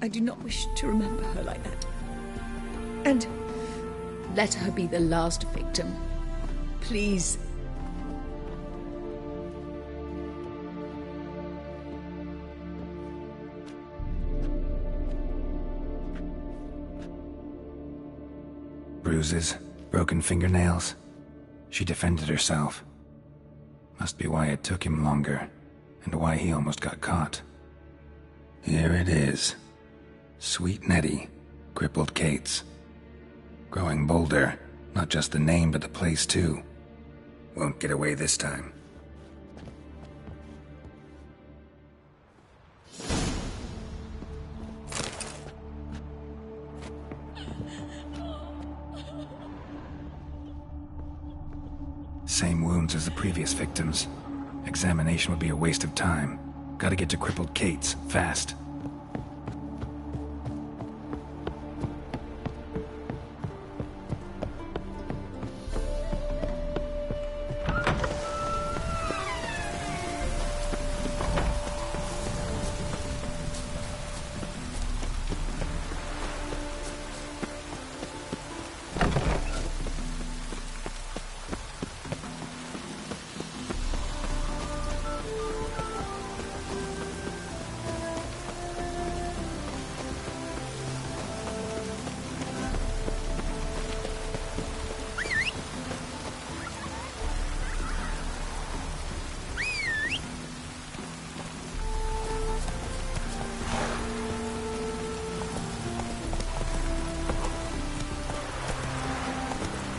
I do not wish to remember her like that. And let her be the last victim. Please. Bruises, broken fingernails. She defended herself. Must be why it took him longer, and why he almost got caught. Here it is. Sweet Nettie, crippled Kate's. Growing bolder, not just the name but the place too. Won't get away this time. Same wounds as the previous victims. Examination would be a waste of time. Gotta get to crippled Kate's, fast.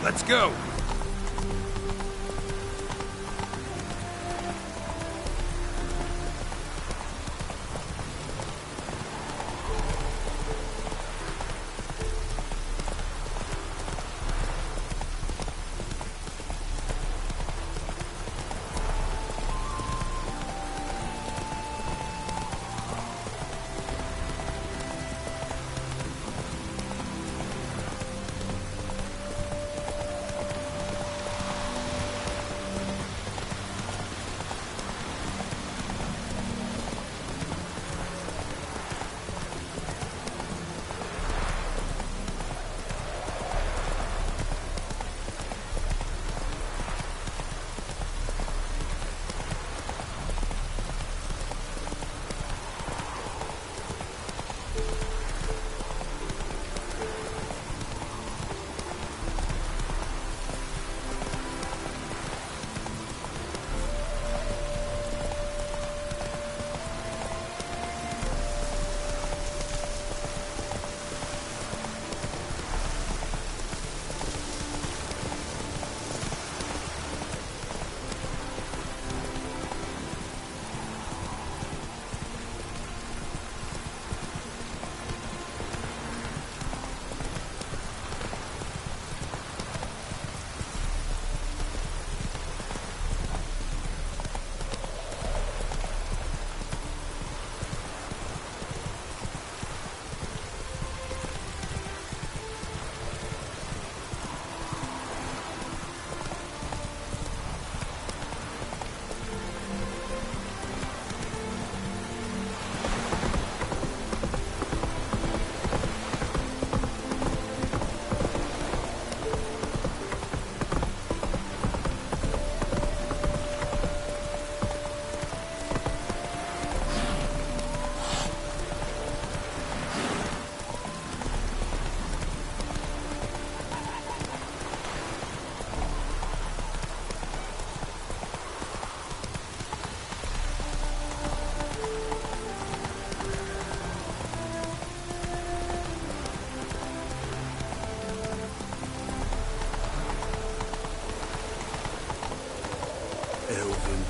Let's go.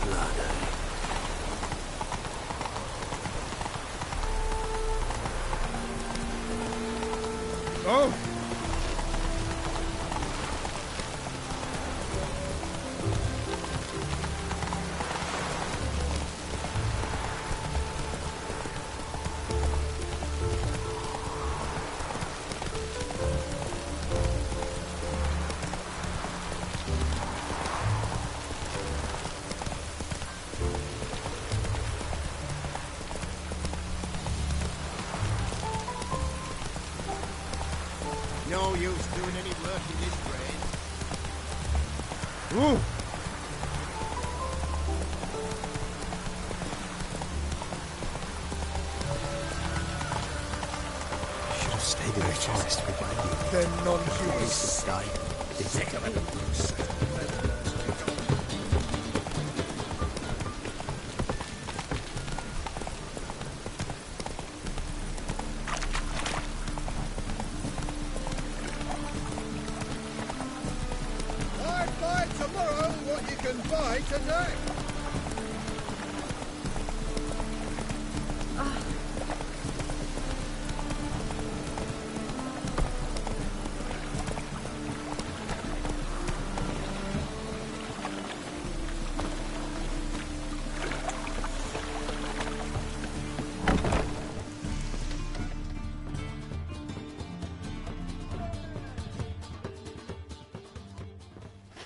blood, Oh! No use doing any work in this rain. Ooh! Should have stayed in the forest behind you. Them non-humans. Die. Sick of it. Buy tomorrow what you can buy today.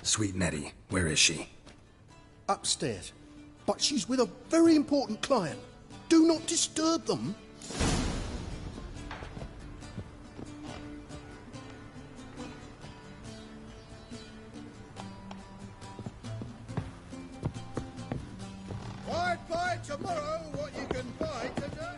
Sweet Nettie, where is she? Upstairs. But she's with a very important client. Do not disturb them. Buy tomorrow what you can buy today.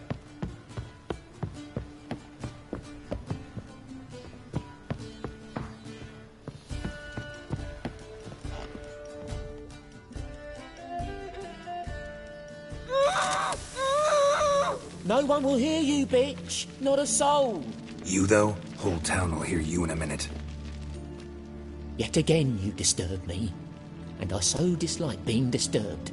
No one will hear you, bitch. Not a soul. You, though? Whole town will hear you in a minute. Yet again you disturb me, and I so dislike being disturbed.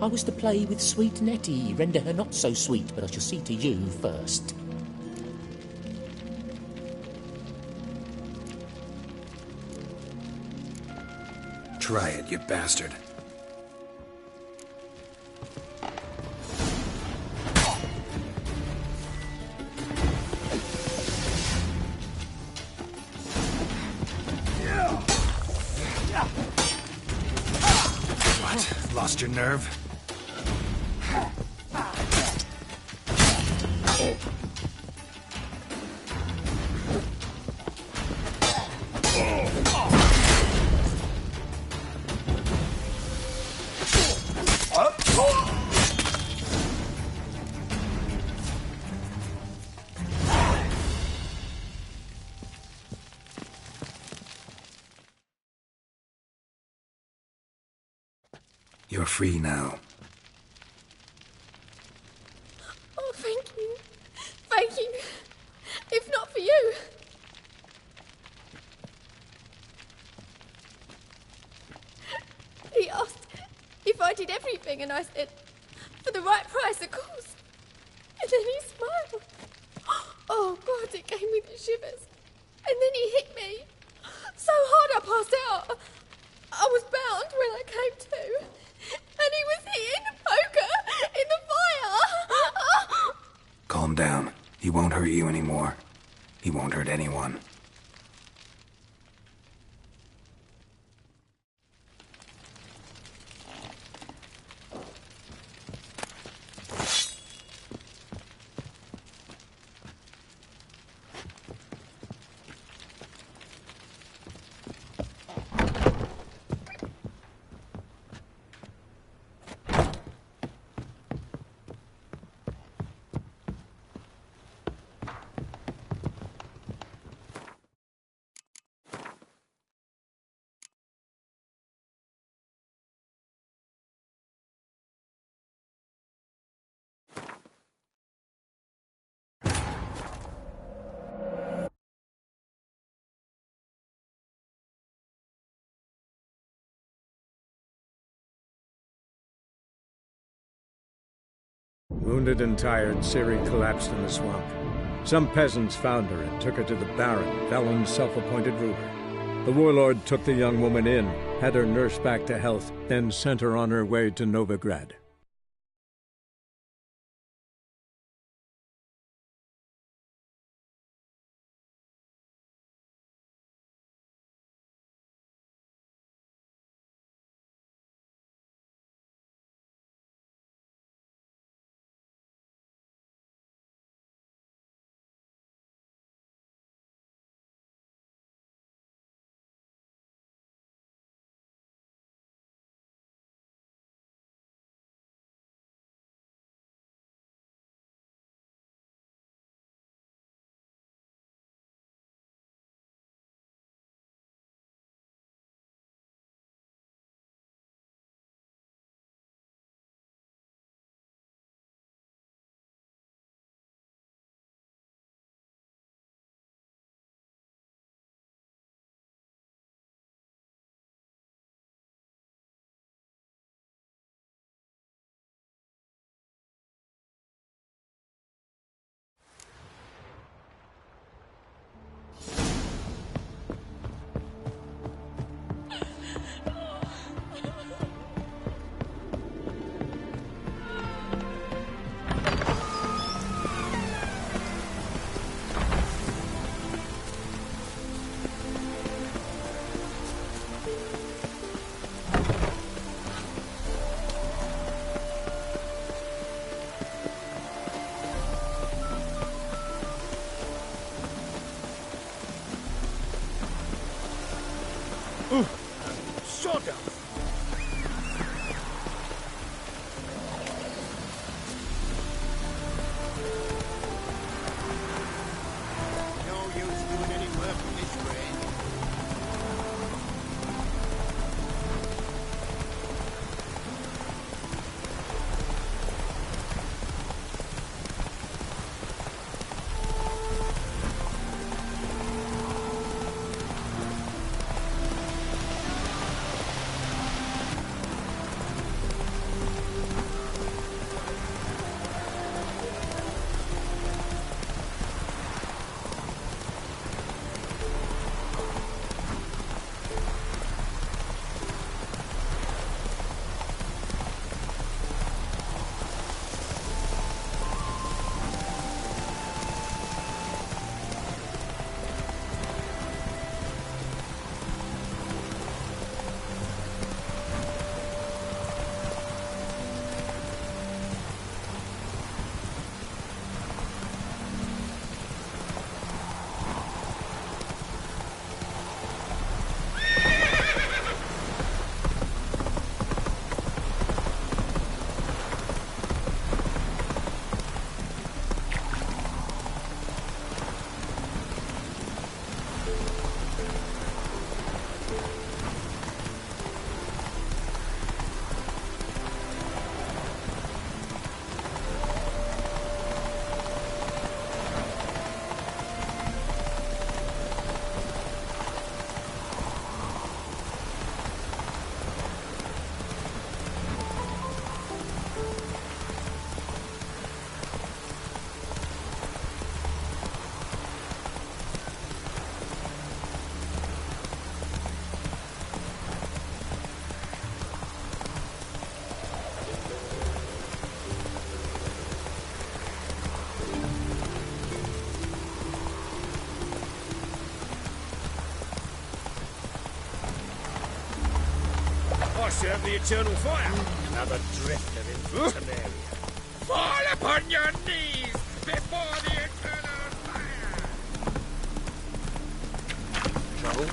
I was to play with sweet Nettie, render her not so sweet, but I shall see to you first. Try it, you bastard. What? Lost your nerve? You're free now. Oh, thank you. Thank you. If not for you. He asked if I did everything, and I said, for the right price, of course. And then he smiled. Oh, God, it gave me the shivers. And then he hit me. So hard I passed out. I was bound when I came to. And he was hitting the poker in the fire. Calm down. He won't hurt you anymore. He won't hurt anyone. Wounded and tired, Ciri collapsed in the swamp. Some peasants found her and took her to the Baron, Velen's self-appointed ruler. The warlord took the young woman in, had her nursed back to health, then sent her on her way to Novigrad. Sort of. No use doing any work in this rain. I serve the eternal fire. Another drifter in Temeria. Fall upon your knees before the eternal fire. Trouble?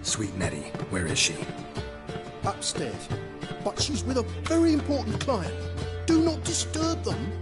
Sweet Nettie, where is she? Upstairs. But she's with a very important client. Do not disturb them.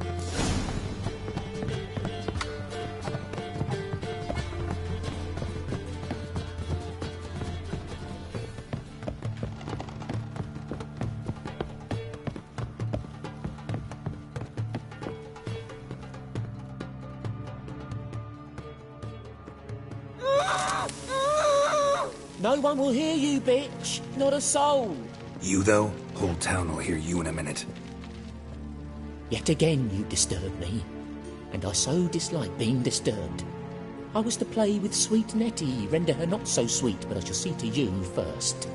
No one will hear you, bitch. Not a soul. You, though? Whole town will hear you in a minute. Yet again you disturb me, and I so dislike being disturbed. I was to play with sweet Nettie, render her not so sweet, but I shall see to you first.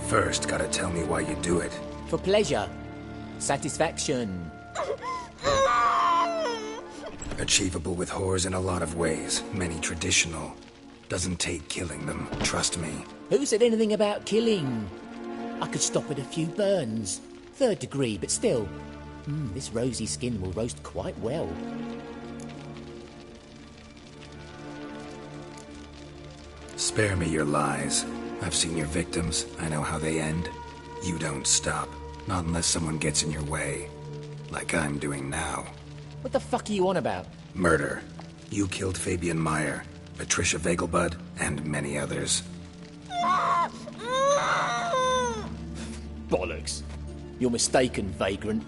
First, gotta tell me why you do it. For pleasure. Satisfaction. Achievable with whores in a lot of ways, many traditional. Doesn't take killing them, trust me. Who said anything about killing? I could stop at a few burns. 3rd degree, but still. This rosy skin will roast quite well. Spare me your lies. I've seen your victims. I know how they end. You don't stop. Not unless someone gets in your way. Like I'm doing now. What the fuck are you on about? Murder. You killed Fabian Meyer, Patricia Vegelbud, and many others. Bollocks. You're mistaken, vagrant.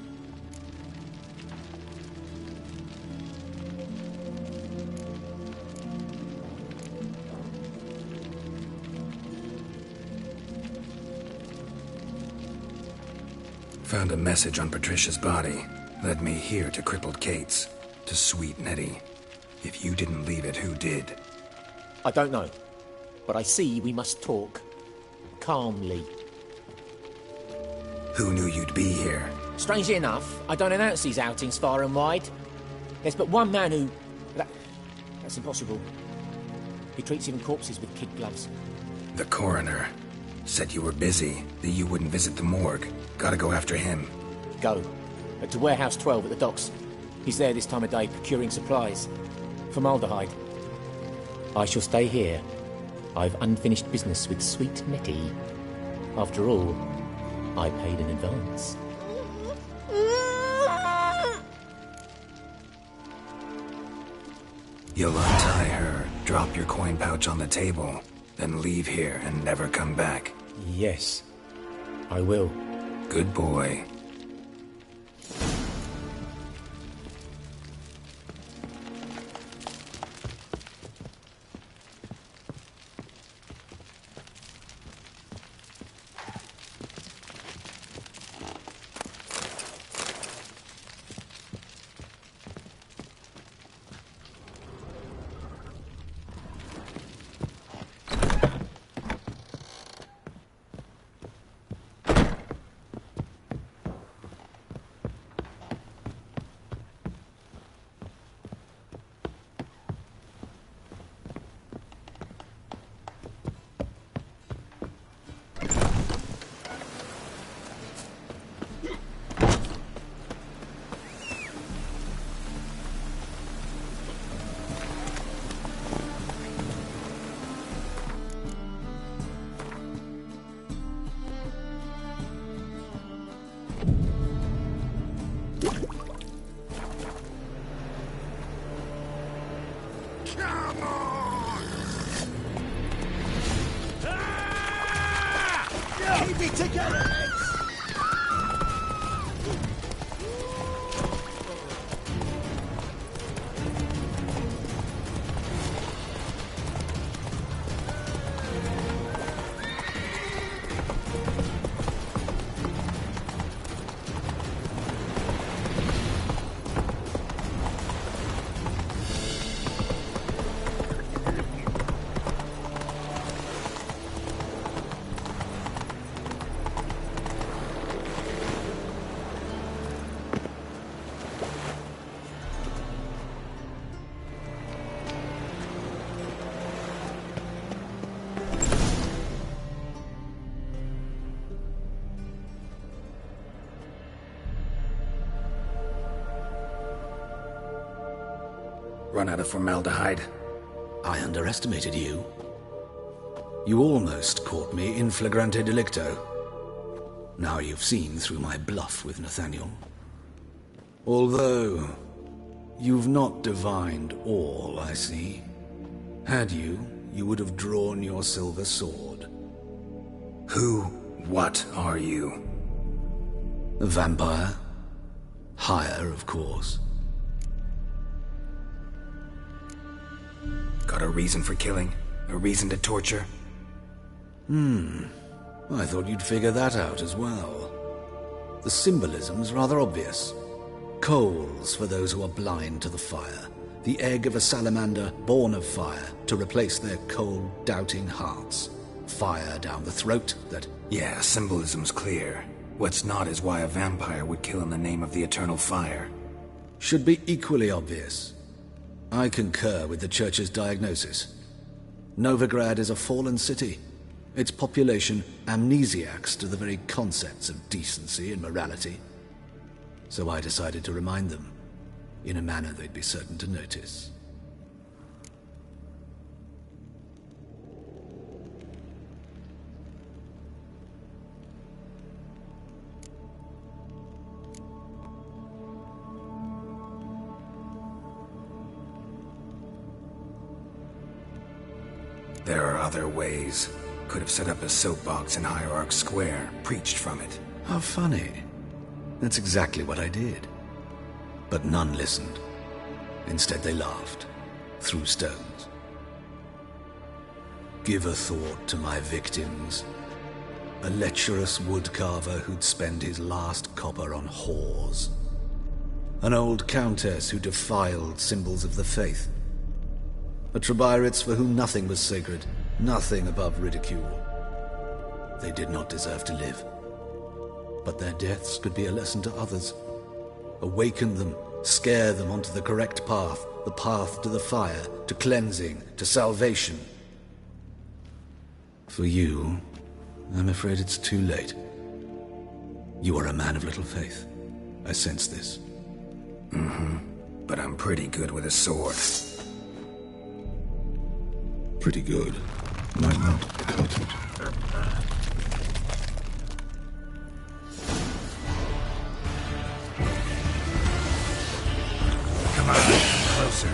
Found a message on Patricia's body. Led me here to crippled Kate's. To sweet Nettie. If you didn't leave it, who did? I don't know. But I see we must talk. Calmly. Who knew you'd be here? Strangely enough, I don't announce these outings far and wide. There's but one man who... That's impossible. He treats even corpses with kid gloves. The coroner. Said you were busy, that you wouldn't visit the morgue. Gotta go after him. Go. To Warehouse 12 at the docks. He's there this time of day procuring supplies. Formaldehyde. I shall stay here. I've unfinished business with sweet Nettie. After all, I paid in advance. You'll untie her, drop your coin pouch on the table, then leave here and never come back. Yes, I will. Good boy. Run out of formaldehyde. I underestimated you. You almost caught me in flagrante delicto. Now you've seen through my bluff with Nathaniel. Although, you've not divined all, I see. Had you, you would have drawn your silver sword. What are you? A vampire. Higher, of course. Got a reason for killing? A reason to torture? I thought you'd figure that out as well. The symbolism's rather obvious. Coals for those who are blind to the fire. The egg of a salamander born of fire to replace their cold, doubting hearts. Fire down the throat that... Yeah, symbolism's clear. What's not is why a vampire would kill in the name of the eternal fire. Should be equally obvious. I concur with the Church's diagnosis. Novigrad is a fallen city. Its population amnesiacs to the very concepts of decency and morality. So I decided to remind them, in a manner they'd be certain to notice. There are other ways. Could have set up a soapbox in Hierarch Square, preached from it. How funny. That's exactly what I did. But none listened. Instead they laughed, threw stones. Give a thought to my victims. A lecherous woodcarver who'd spend his last copper on whores. An old countess who defiled symbols of the faith. A Trebirates for whom nothing was sacred, nothing above ridicule. They did not deserve to live. But their deaths could be a lesson to others. Awaken them, scare them onto the correct path, the path to the fire, to cleansing, to salvation. For you, I'm afraid it's too late. You are a man of little faith. I sense this. But I'm pretty good with a sword. Pretty good. Might not cut it. Come on, closer.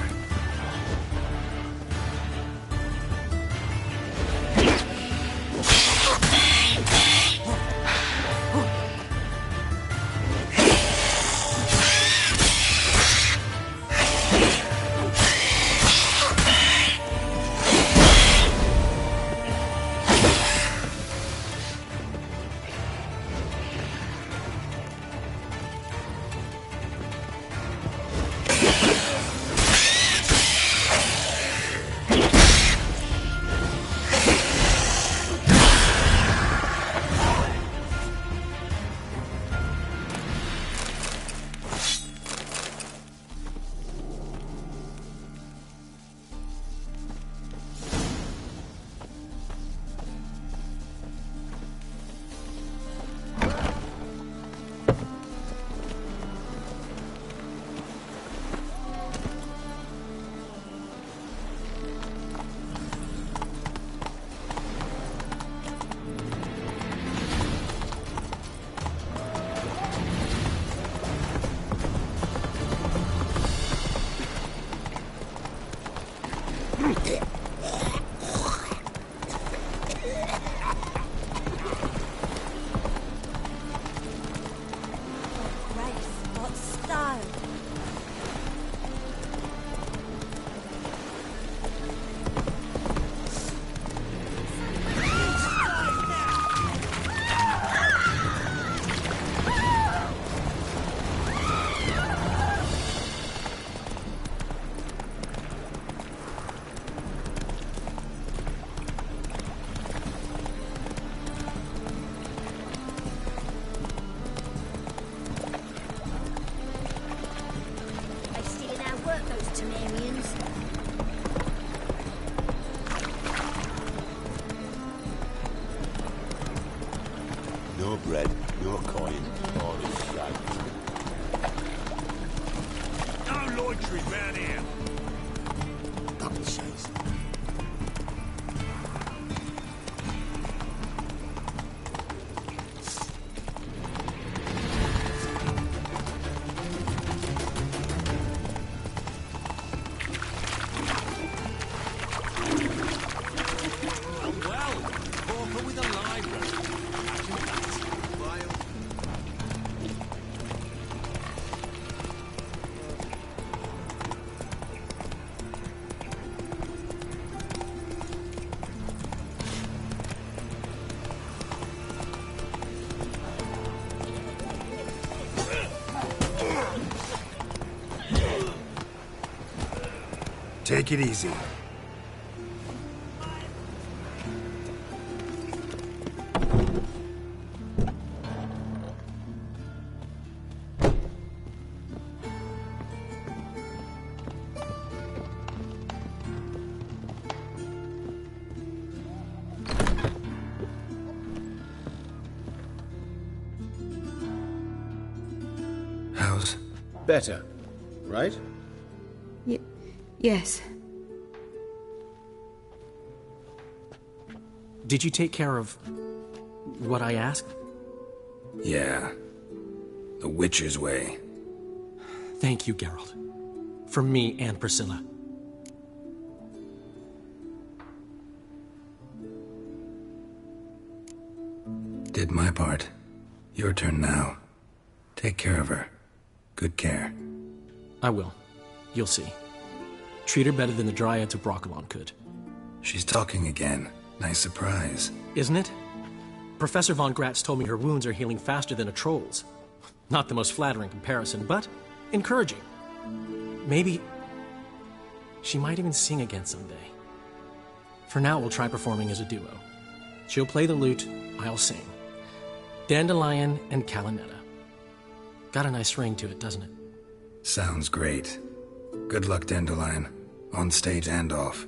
No bread, no coin, all is shite. No loitering round here. says. Take it easy. How's... Better, right? Yes. Did you take care of what I asked? Yeah. The Witcher's way. Thank you, Geralt. From me and Priscilla. Did my part. Your turn now. Take care of her. Good care. I will. You'll see. Treat her better than the Dryads of Broccolon could. She's talking again. Nice surprise. Isn't it? Professor von Gratz told me her wounds are healing faster than a troll's. Not the most flattering comparison, but encouraging. Maybe she might even sing again someday. For now, we'll try performing as a duo. She'll play the lute, I'll sing. Dandelion and Calinetta. Got a nice ring to it, doesn't it? Sounds great. Good luck, Dandelion. On stage and off.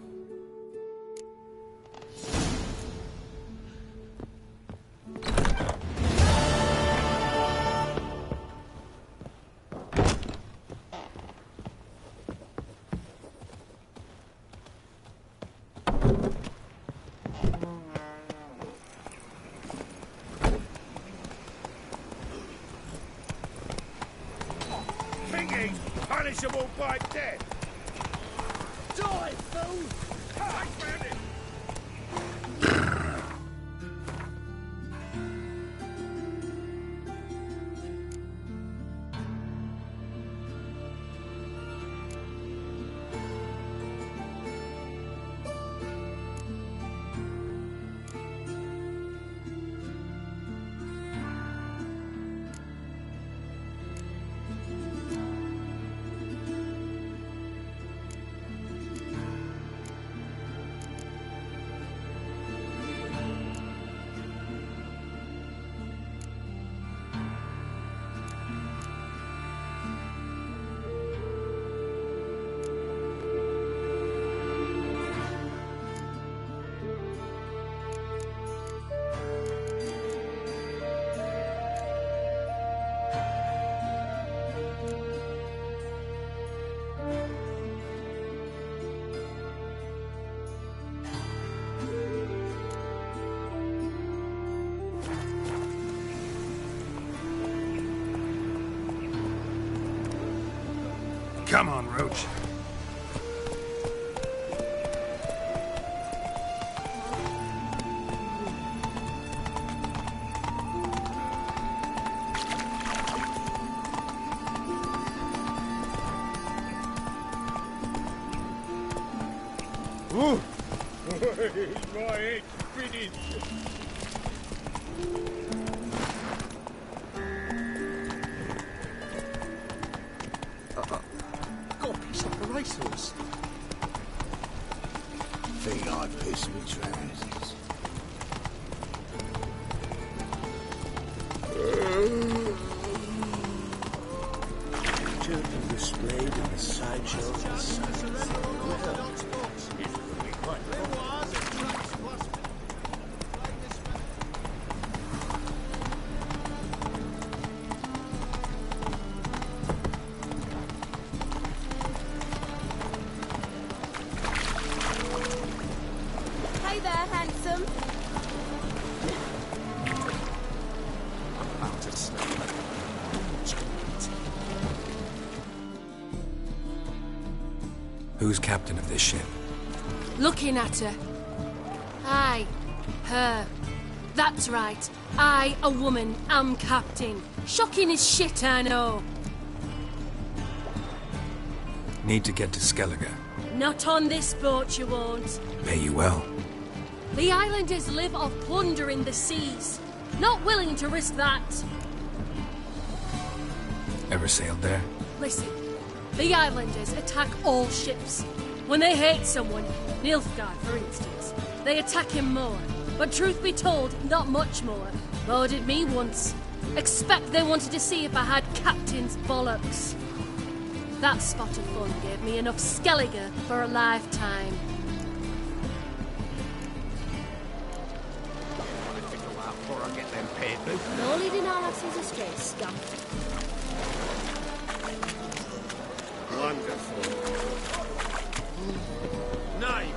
Thinking punishable by death. Die, fool! I found it! Come on, Roach. Ooh! My head's spinning. Got a piece of the racehorse. Think I pissed me trousers. Children displayed in the sideshow of the sun. Who's captain of this ship? Looking at her. Aye, her. That's right. I, a woman, am captain. Shocking as shit, I know. Need to get to Skellige. Not on this boat, you won't. Pay you well. The islanders live off plundering the seas. Not willing to risk that. Ever sailed there? Listen, the islanders attack all ships. When they hate someone, Nilfgaard for instance, they attack him more. But truth be told, not much more. Boarded me once. Expect they wanted to see if I had captain's bollocks. That spot of fun gave me enough Skellige for a lifetime. Before I get them papers. No leading our lasses astray, scum. Wonderful. Name.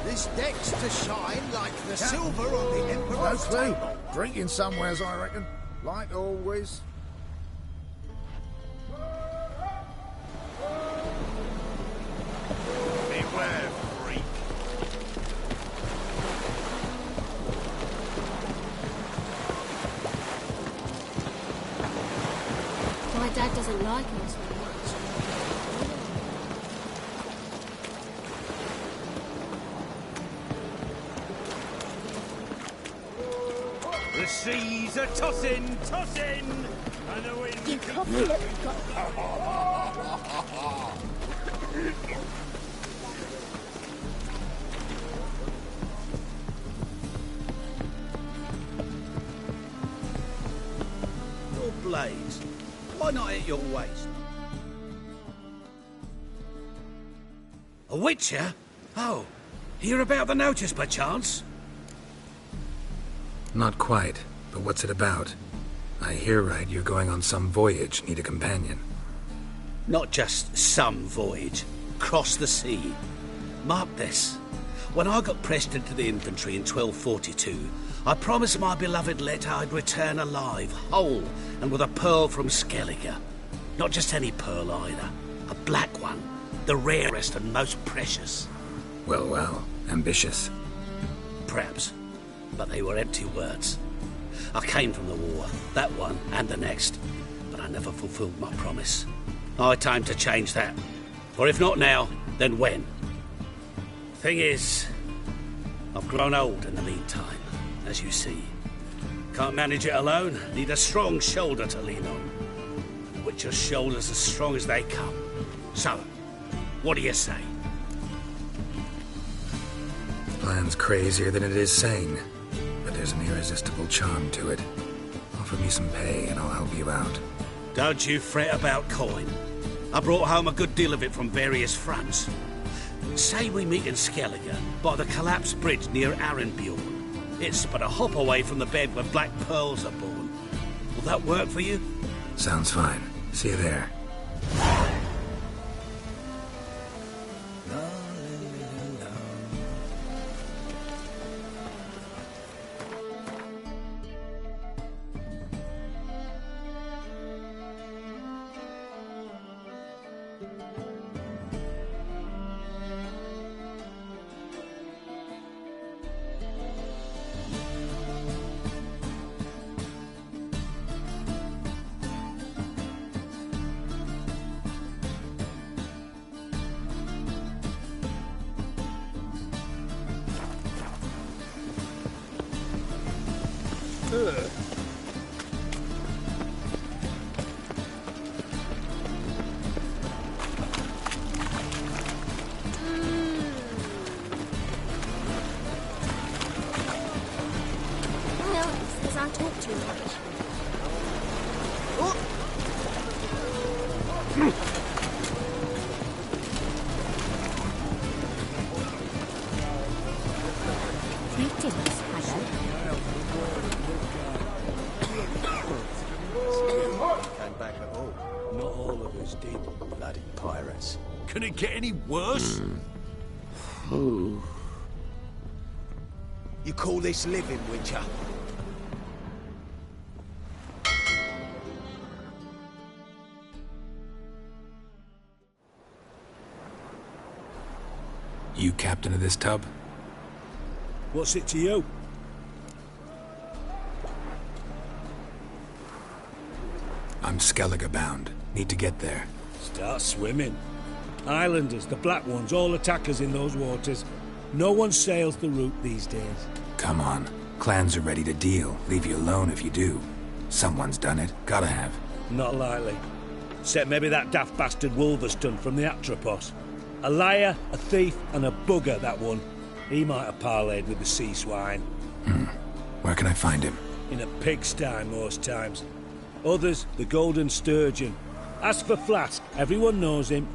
This deck's to shine like the silver on the Emperor's table. Drinking somewheres, I reckon. Like always. Beware, freak. My dad doesn't like us very much. The seas are tossing, tossing, and the wind... You copy it. Your blaze. Why not at your waist? A witcher? Oh, hear about the notice by chance? Not quite, but what's it about? I hear right you're going on some voyage, need a companion. Not just some voyage. Cross the sea. Mark this. When I got pressed into the infantry in 1242, I promised my beloved Letta I'd return alive, whole, and with a pearl from Skellige. Not just any pearl either. A black one. The rarest and most precious. Well, well. Ambitious. Perhaps. But they were empty words. I came from the war, that one and the next, but I never fulfilled my promise. High time to change that. For if not now, then when? Thing is, I've grown old in the meantime, as you see. Can't manage it alone, need a strong shoulder to lean on. Witcher's shoulders as strong as they come. So, what do you say? Plan's crazier than it is sane. But there's an irresistible charm to it. Offer me some pay and I'll help you out. Don't you fret about coin. I brought home a good deal of it from various fronts. Say we meet in Skellige, by the collapsed bridge near Arenbjorn. It's but a hop away from the bed where black pearls are born. Will that work for you? Sounds fine. See you there. Well, because I talk too much. Greetings, hello. Came back at all. Not all of us did, bloody pirates. Can it get any worse? You call this living, Witcher? You captain of this tub? What's it to you? I'm Skellige bound. Need to get there. Start swimming. Islanders, the black ones, all attackers in those waters. No one sails the route these days. Come on. Clans are ready to deal. Leave you alone if you do. Someone's done it. Gotta have. Not likely. Except maybe that daft bastard Wolverston from the Atropos. A liar, a thief, and a bugger, that one. He might have parlayed with the sea swine. Where can I find him? In a pigsty most times. Others, the Golden Sturgeon. Ask for Flask. Everyone knows him.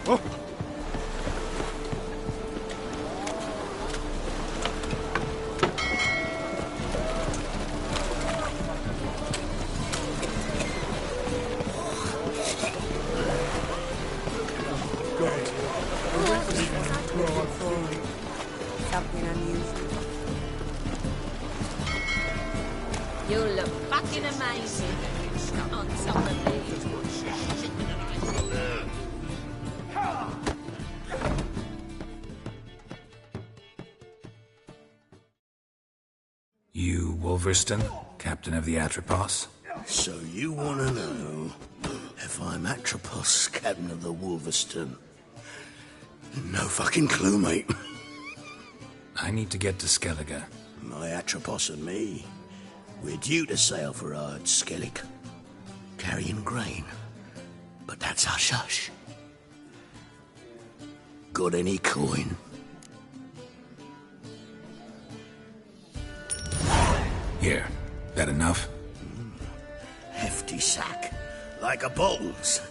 Oh! Something unusual. You look fucking amazing. Not on top of me. You Wolverston, captain of the Atropos? So you want to know if I'm Atropos, captain of the Wolverston? No fucking clue, mate. I need to get to Skellige. My Atropos and me, we're due to sail for Ard Skellig, carrying grain. But that's hush-hush. Got any coin? Here. That enough? Hefty sack, like a bull's.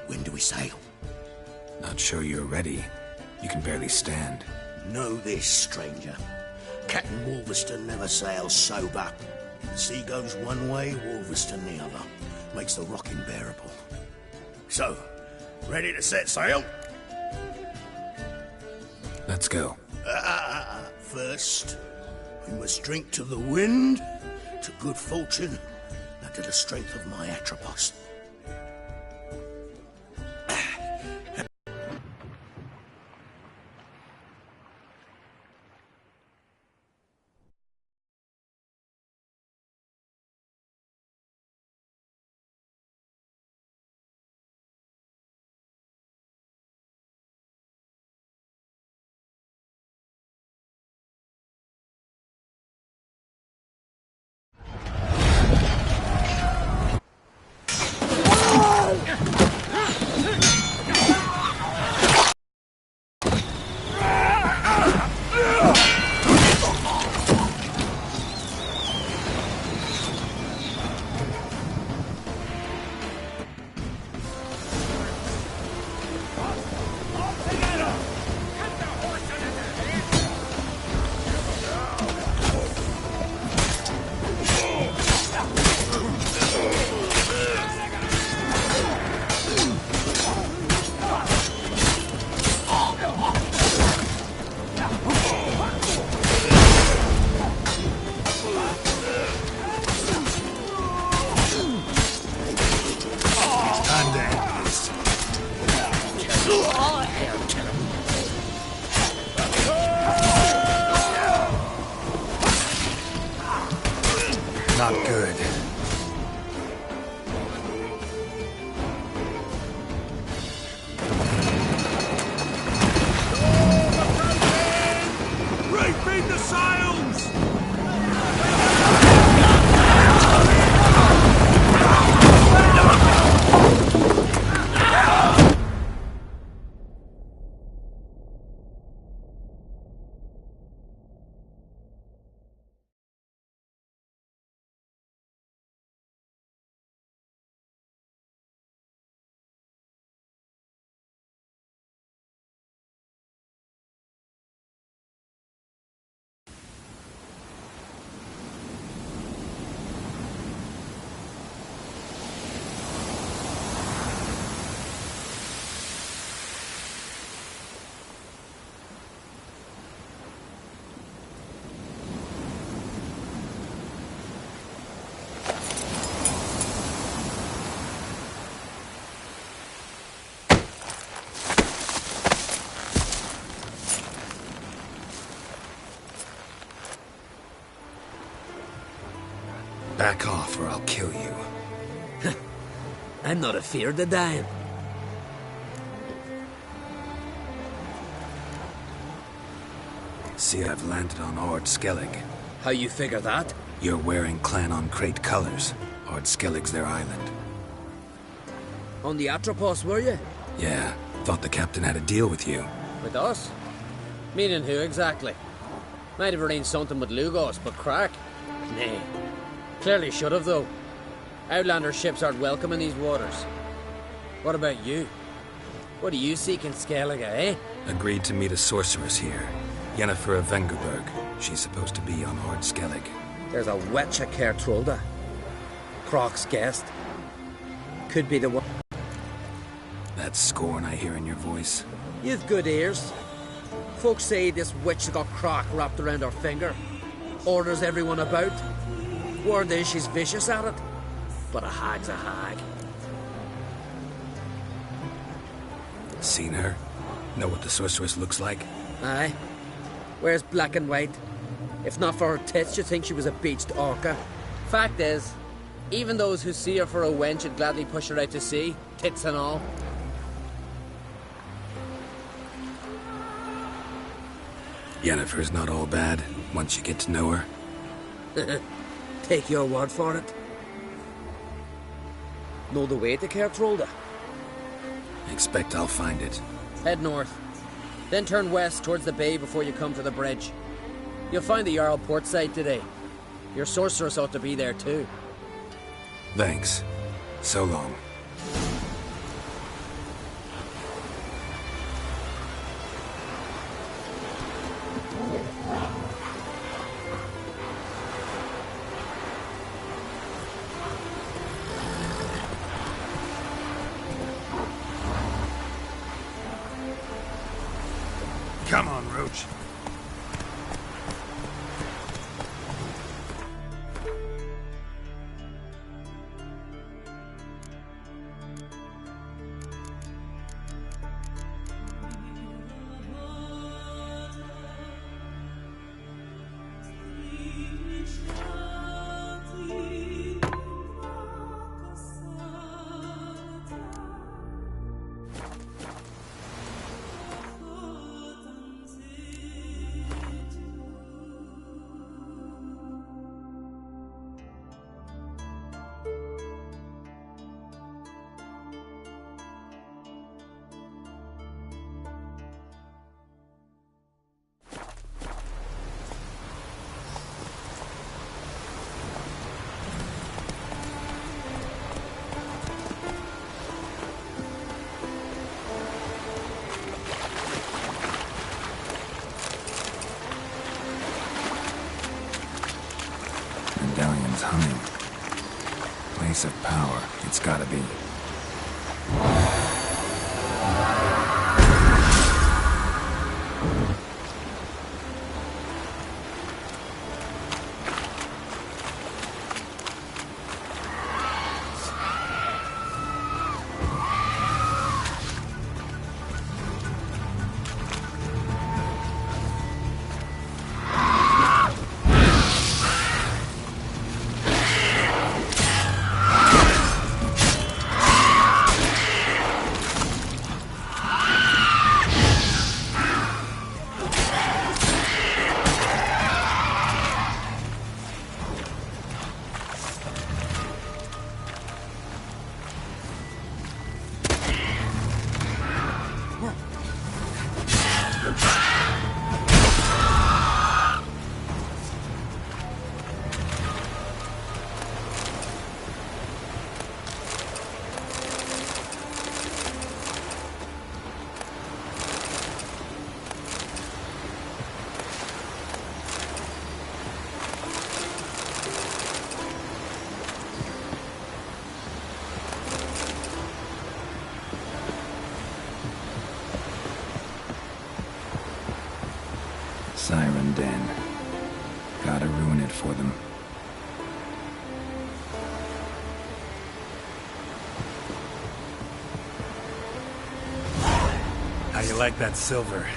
When do we sail? Not sure you're ready. You can barely stand. Know this, stranger. Captain Wolverston never sails sober. The sea goes one way, Wolverston the other. Makes the rocking bearable. So, ready to set sail? Let's go. First, we must drink to the wind, to good fortune, and to the strength of my Atropos. Not good. Back off or I'll kill you. I'm not afeard of dying. See, I've landed on Ord Skellig. How you figure that? You're wearing Clan on Crate colors. Ord Skellig's their island. On the Atropos, were you? Yeah, thought the captain had a deal with you. With us? Meaning who exactly? Might have arranged something with Lugos, but crack? Nay. Clearly should have, though. Outlander ships aren't welcome in these waters. What about you? What do you seek in Skellige, eh? Agreed to meet a sorceress here. Yennefer of Vengerberg. She's supposed to be on Ord Skellig. There's a witch at Kertrolda. Croc's guest. Could be the one. That scorn I hear in your voice. You've good ears. Folks say this witch has got Croc wrapped around her finger. Orders everyone about. Word is she's vicious at it. But a hag's a hag. Seen her? Know what the sorceress looks like? Aye. Wears black and white. If not for her tits, you'd think she was a beached orca. Fact is, even those who see her for a wench would gladly push her out to sea, tits and all. Yennefer's not all bad, once you get to know her. Take your word for it. Know the way to Kertrolda? Expect I'll find it. Head north. Then turn west towards the bay before you come to the bridge. You'll find the Jarl port site today. Your sorceress ought to be there too. Thanks. So long. Come on, Roach. Medallion's humming. Place of power, it's gotta be. Siren Den. Gotta ruin it for them. How you like that silver?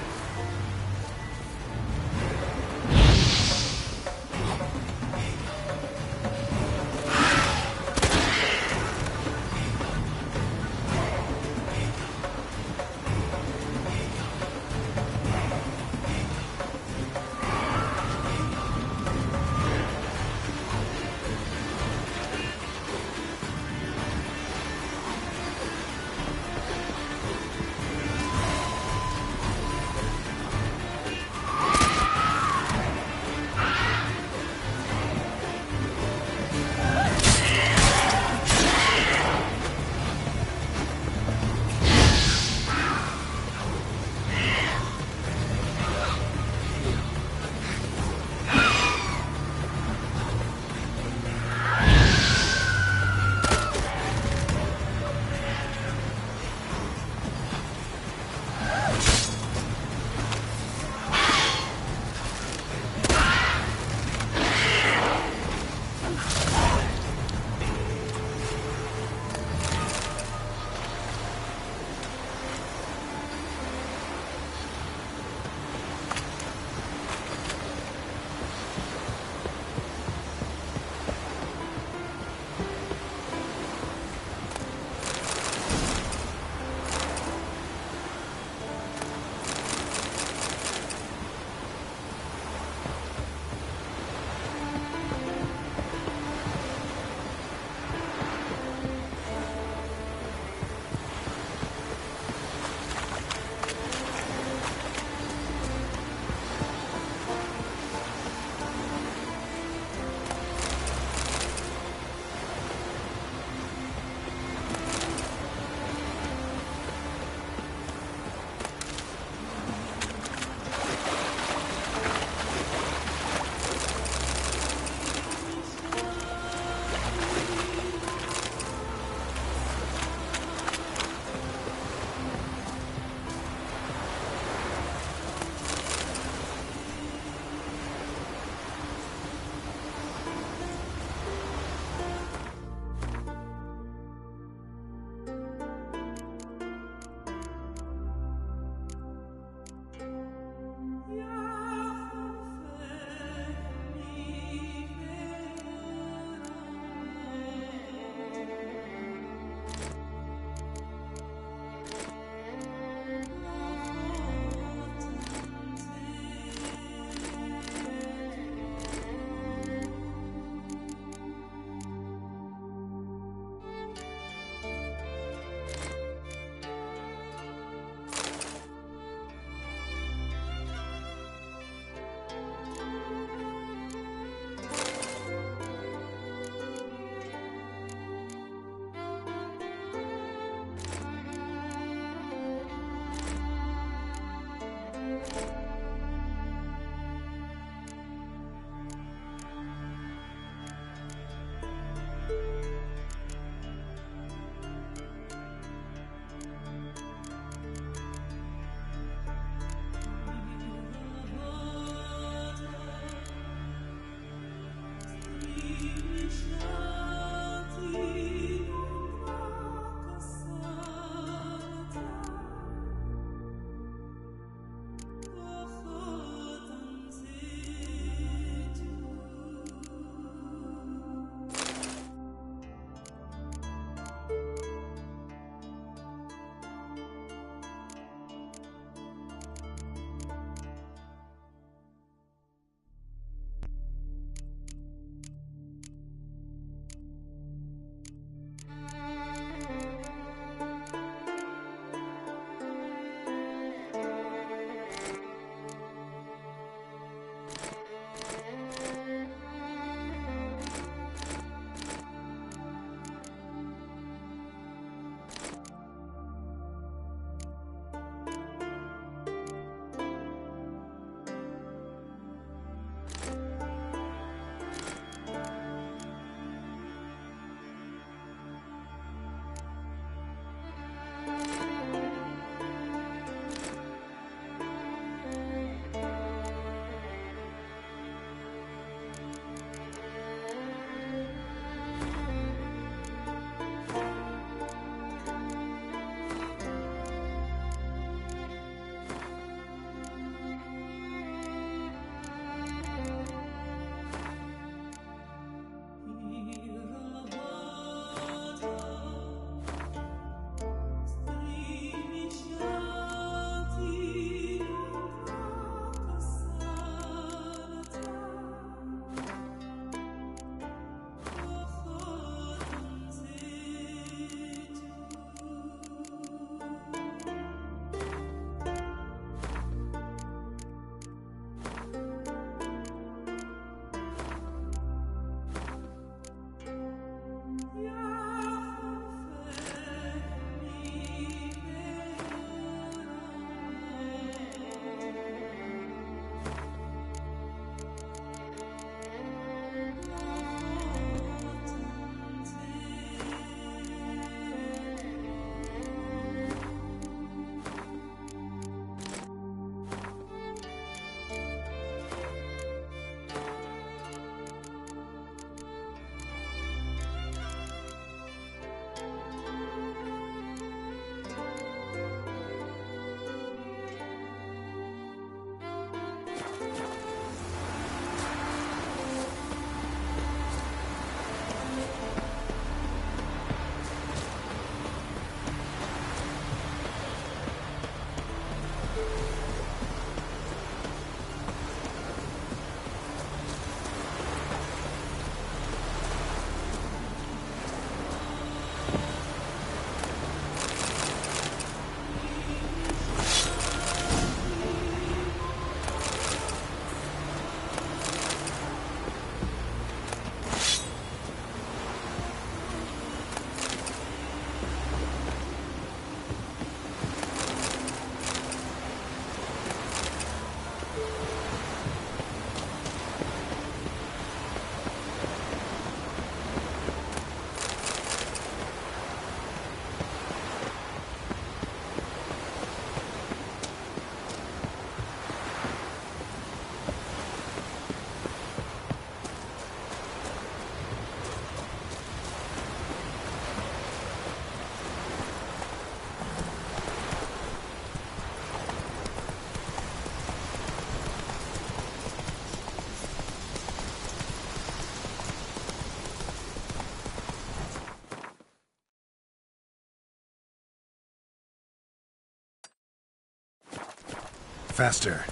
Faster.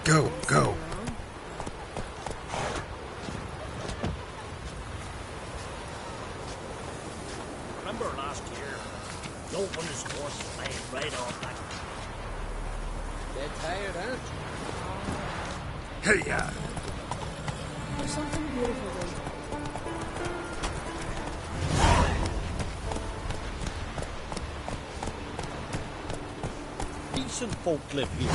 Go, go. Remember last year? No one is forced to lay right off that. Dead tired, huh? Hey, ya. There's something beautiful there. Decent folk live here.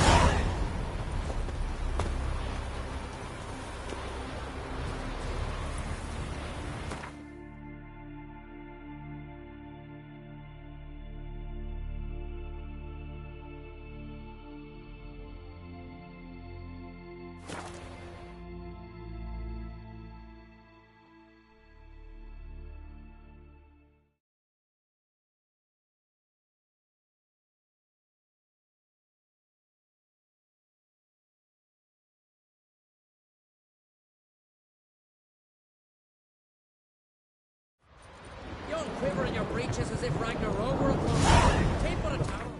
You all quiver in your breeches as if Ragnarok were upon you. Tape on a tower.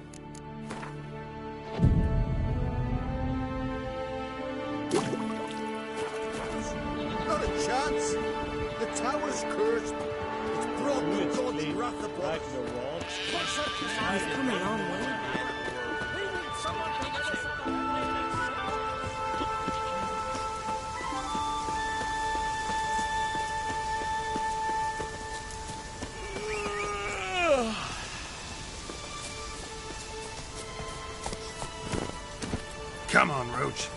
Not a chance. The tower's cursed. It's brought the godly wrath upon us. He's coming on, Will. Come on, Roach.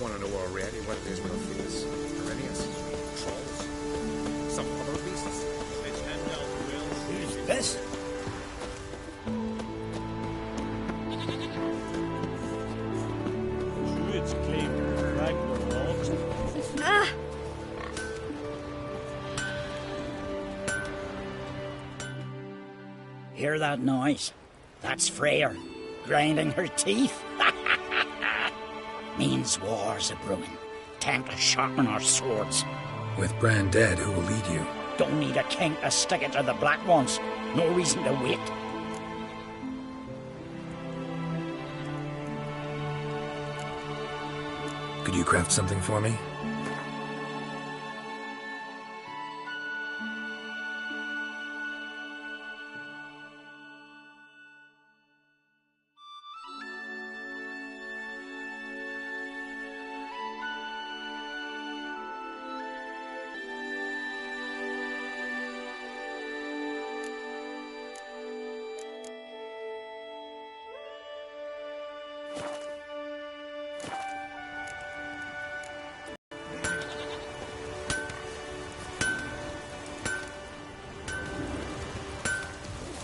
want to know already what it is we'll face. Arrhenius. Trolls. Some other beasts. Who's this? Druids claim Ragnar Lodge. Ah! Hear that noise? That's Freyr, grinding her teeth. Means war's a brewing. Time to sharpen our swords. With Bran dead, who will lead you? Don't need a king to stick it to the Black Ones. No reason to wait. Could you craft something for me?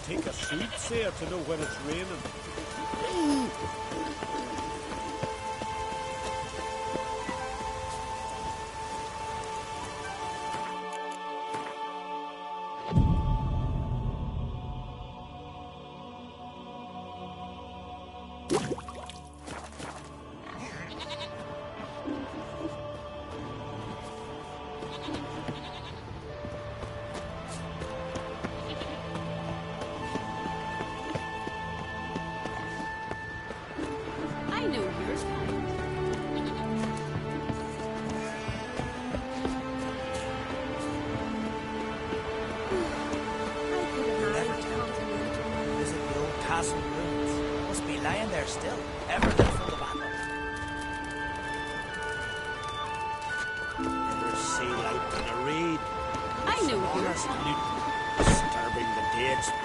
Take a soothsayer to know when it's raining. I know yours. Visit the old castle ruins. Must be lying there still, everything full of battle. Never sail out on a raid. I know Some yours. honest loot, disturbing the dead's peace.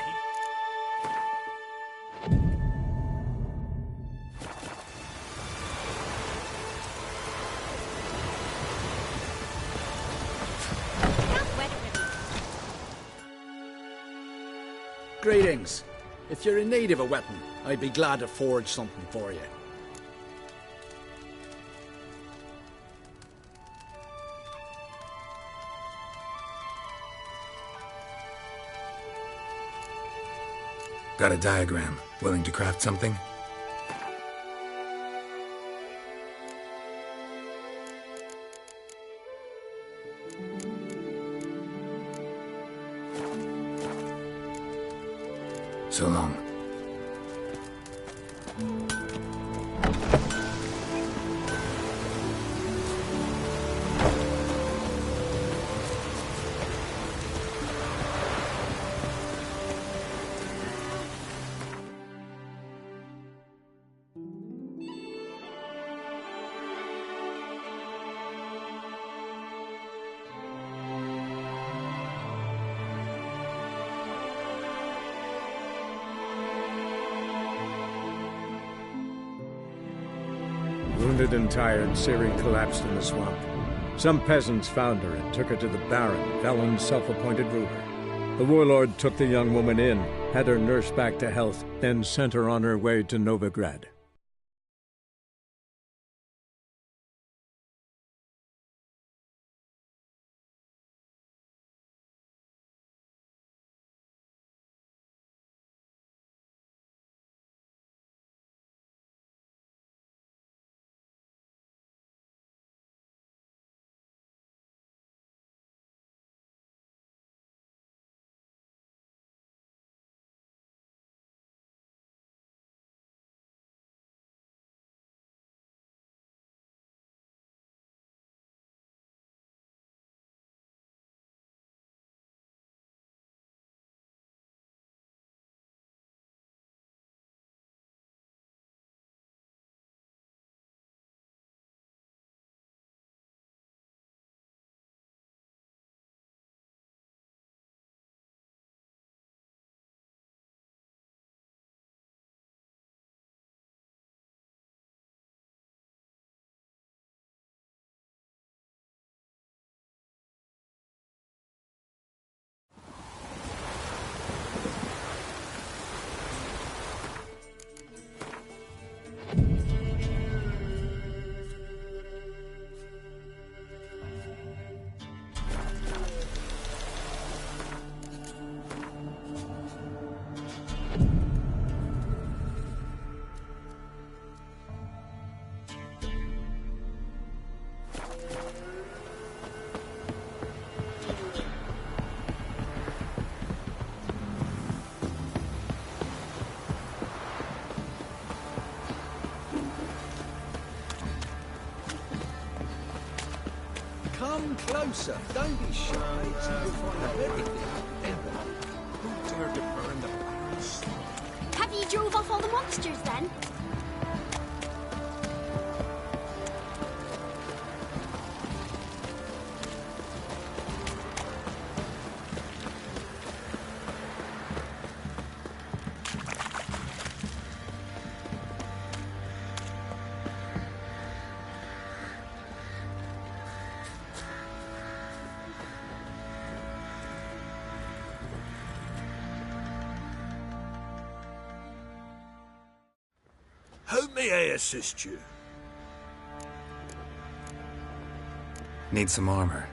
Greetings. If you're in need of a weapon, I'd be glad to forge something for you. Got a diagram. Willing to craft something? So long. Wounded and tired, Ciri collapsed in the swamp. Some peasants found her and took her to the Baron, Velen's self-appointed ruler. The warlord took the young woman in, had her nursed back to health, then sent her on her way to Novigrad. closer. Don't be shy. You'll find everything together. Who dared to burn the barrels? Have you drove off all the monsters then? How may I assist you? Need some armor.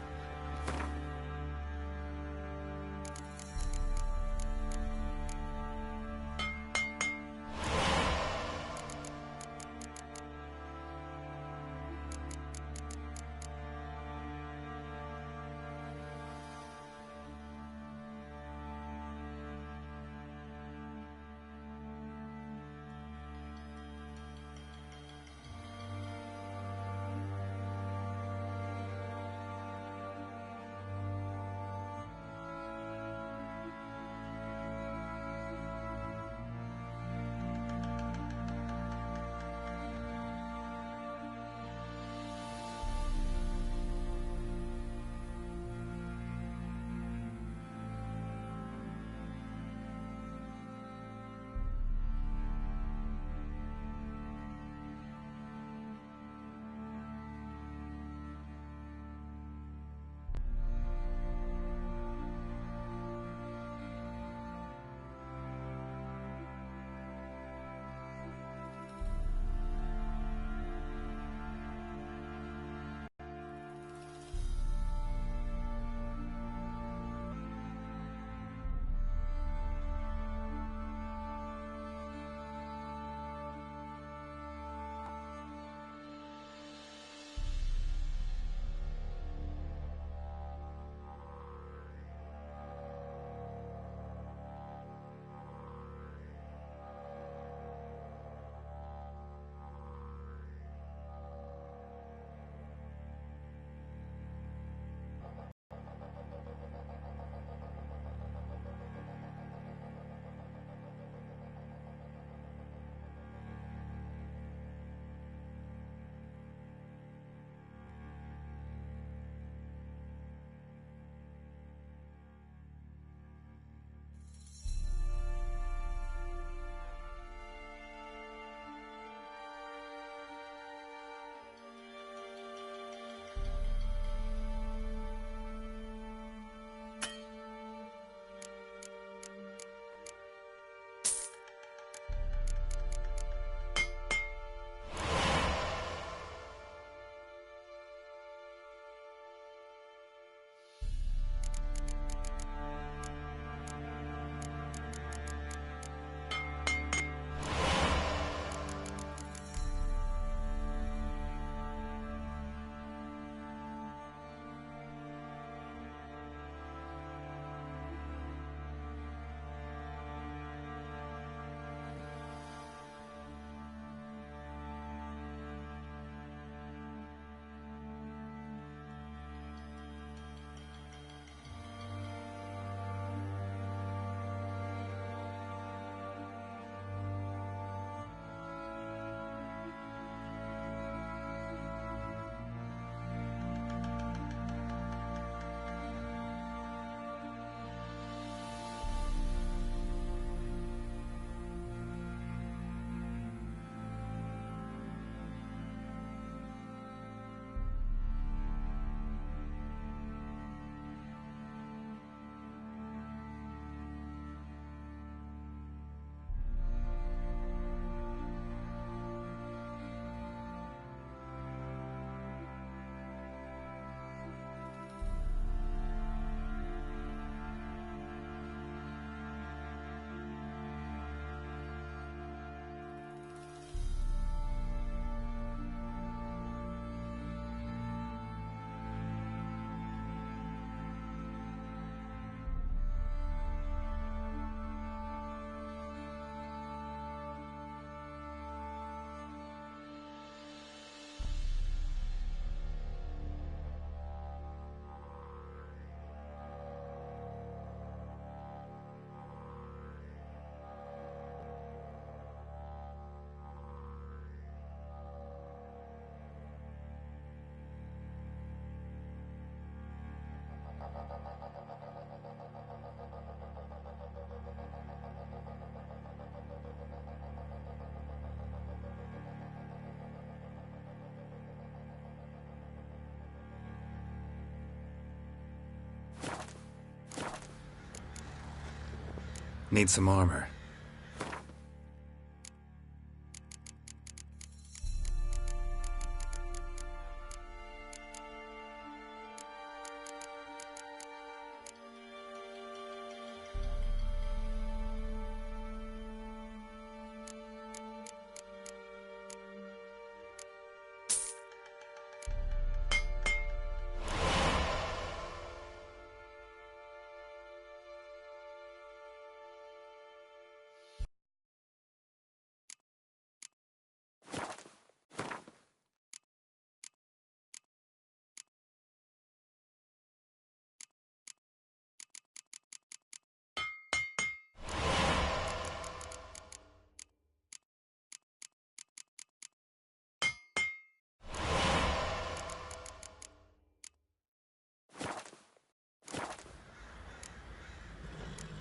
Need some armor.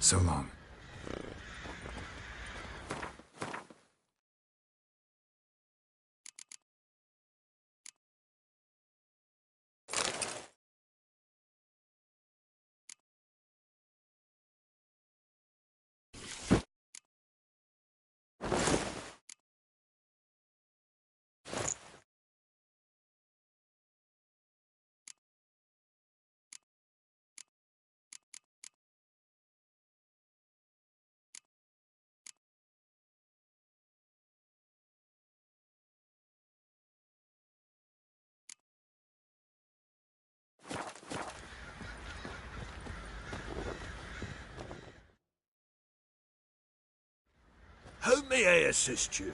So long. How may I assist you?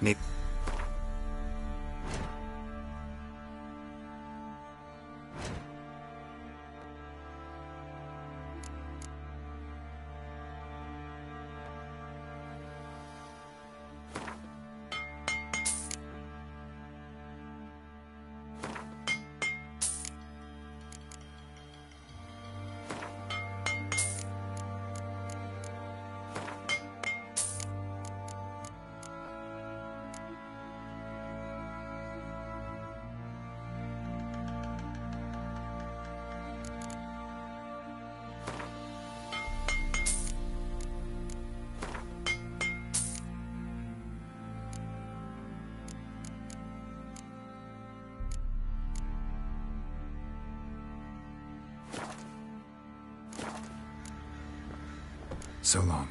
Need... So long.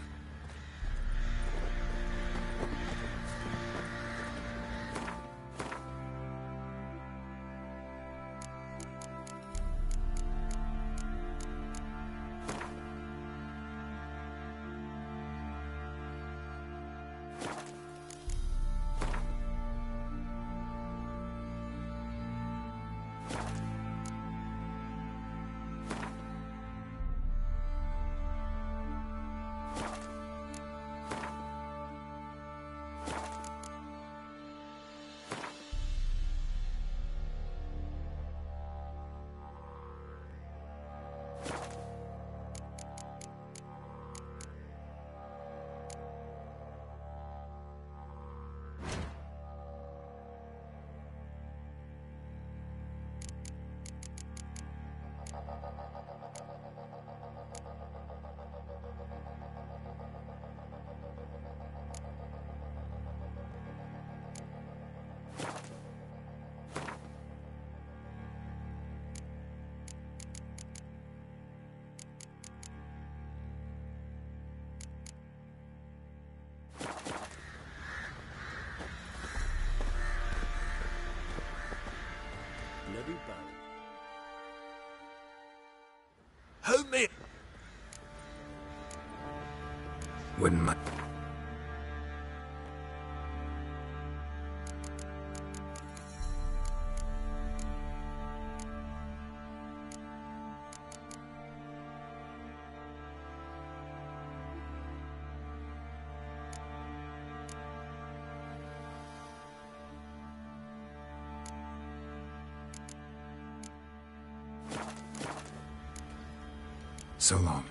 Bloody barrel. How may... Wouldn't mind. So long.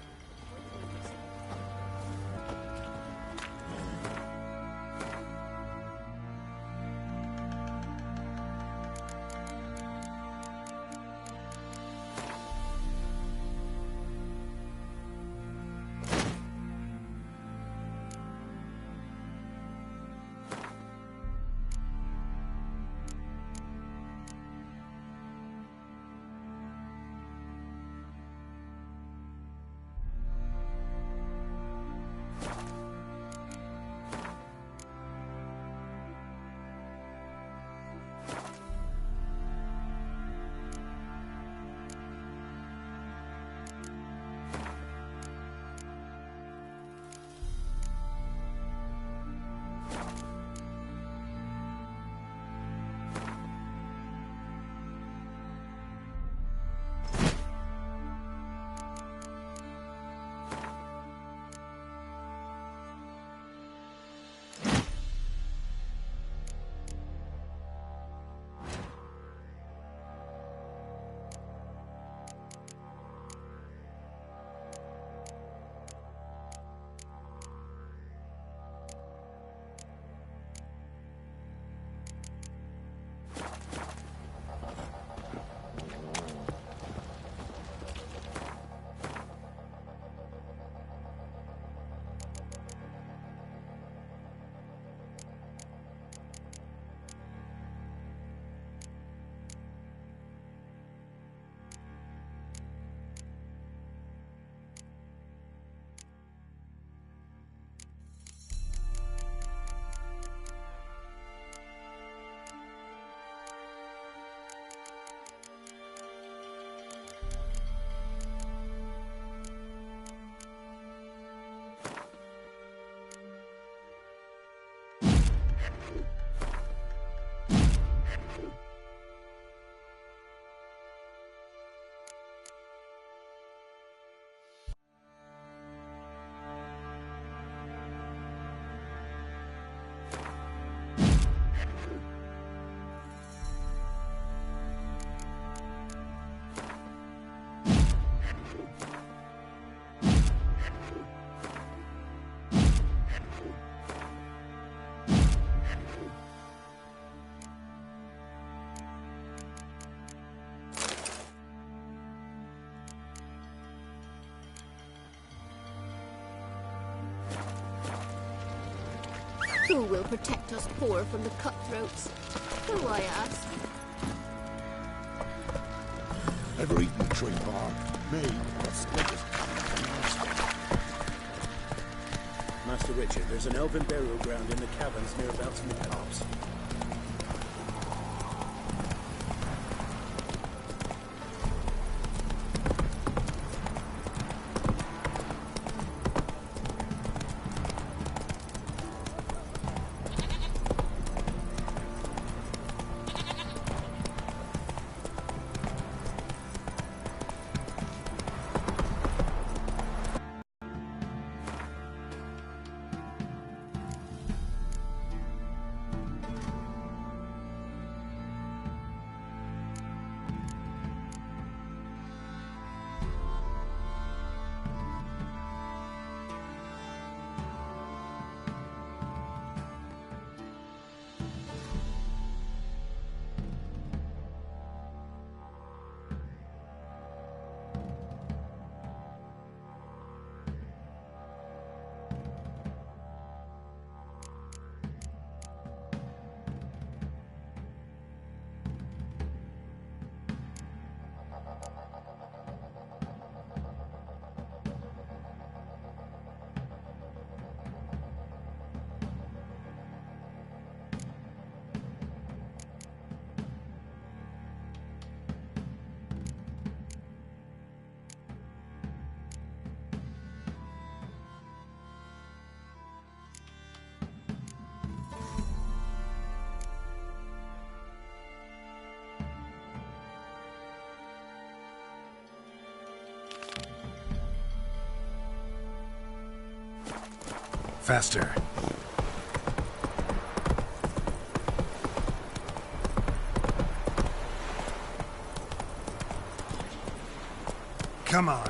Who will protect us poor from the cutthroats? Who, I ask? Ever eaten tree bark? Me, I'll split it. Master Richard, there's an elven burial ground in the caverns nearabouts in the copse. Faster. Come on.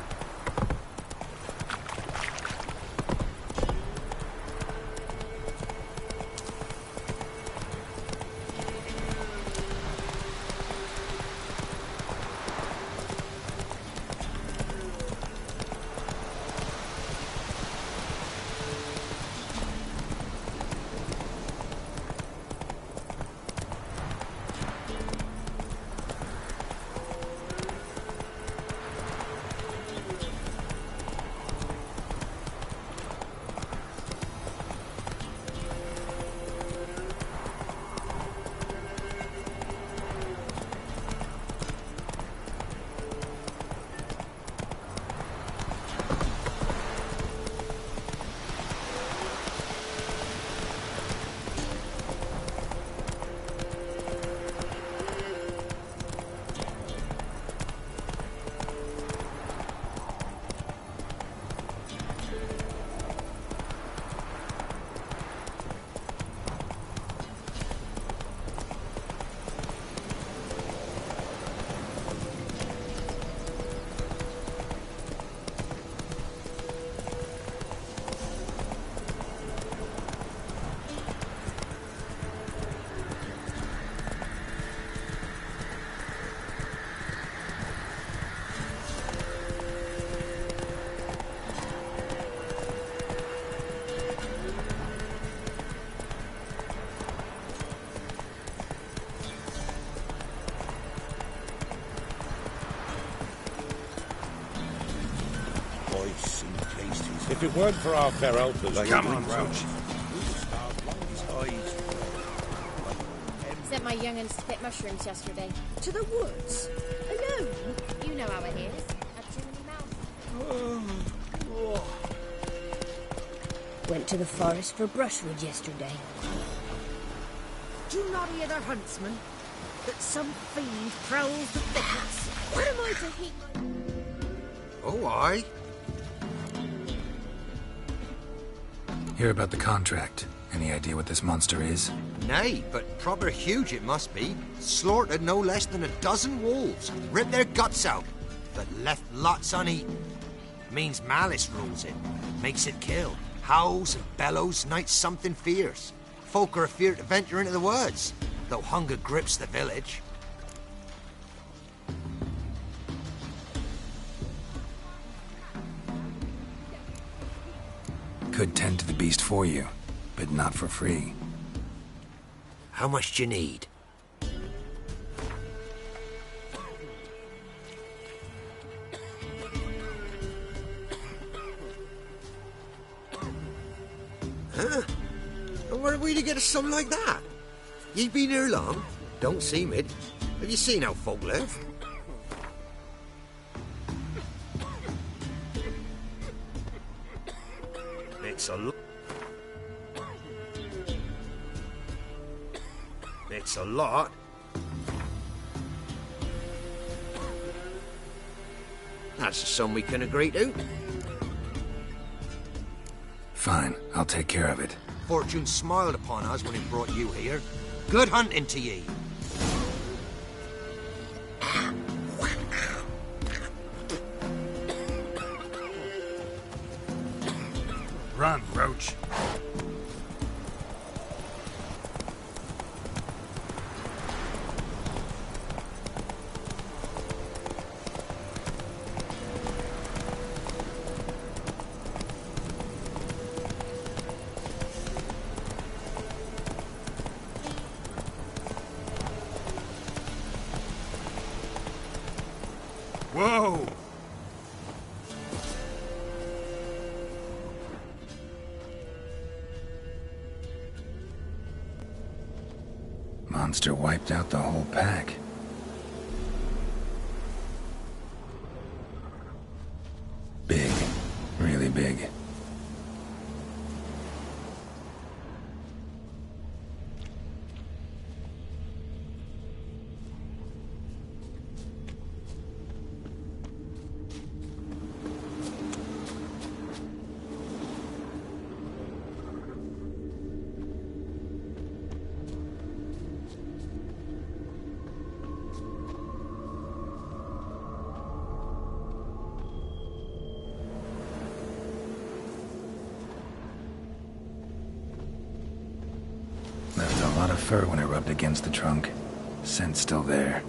If it weren't for our fair helpers, Come on, Roach. Sent my young'uns to pick mushrooms yesterday. To the woods? Alone? You know how it is. A chimney mouth. Went to the forest for brushwood yesterday. Do you not hear the huntsman? That some fiend prowls the thickets? Where am I to heat my... Oh, aye. Hear about the contract. Any idea what this monster is? Nay, but proper huge it must be. Slaughtered no less than a dozen wolves. Ripped their guts out, but left lots uneaten. Means malice rules it. Makes it kill. Howls and bellows, nights something fierce. Folk are afeard to venture into the woods, though hunger grips the village. Could tend to the beast for you, but not for free. How much do you need? Huh? And where are we to get a sum like that? Ye been here long? Don't seem it. Have you seen how folk live? It's a lot. It's a lot. That's a sum we can agree to. Fine, I'll take care of it. Fortune smiled upon us when he brought you here. Good hunting to ye. Run, Roach. Whoa! Monster wiped out the whole pack. Big. Really big. Left a lot of fur when I rubbed against the trunk. Scent's still there.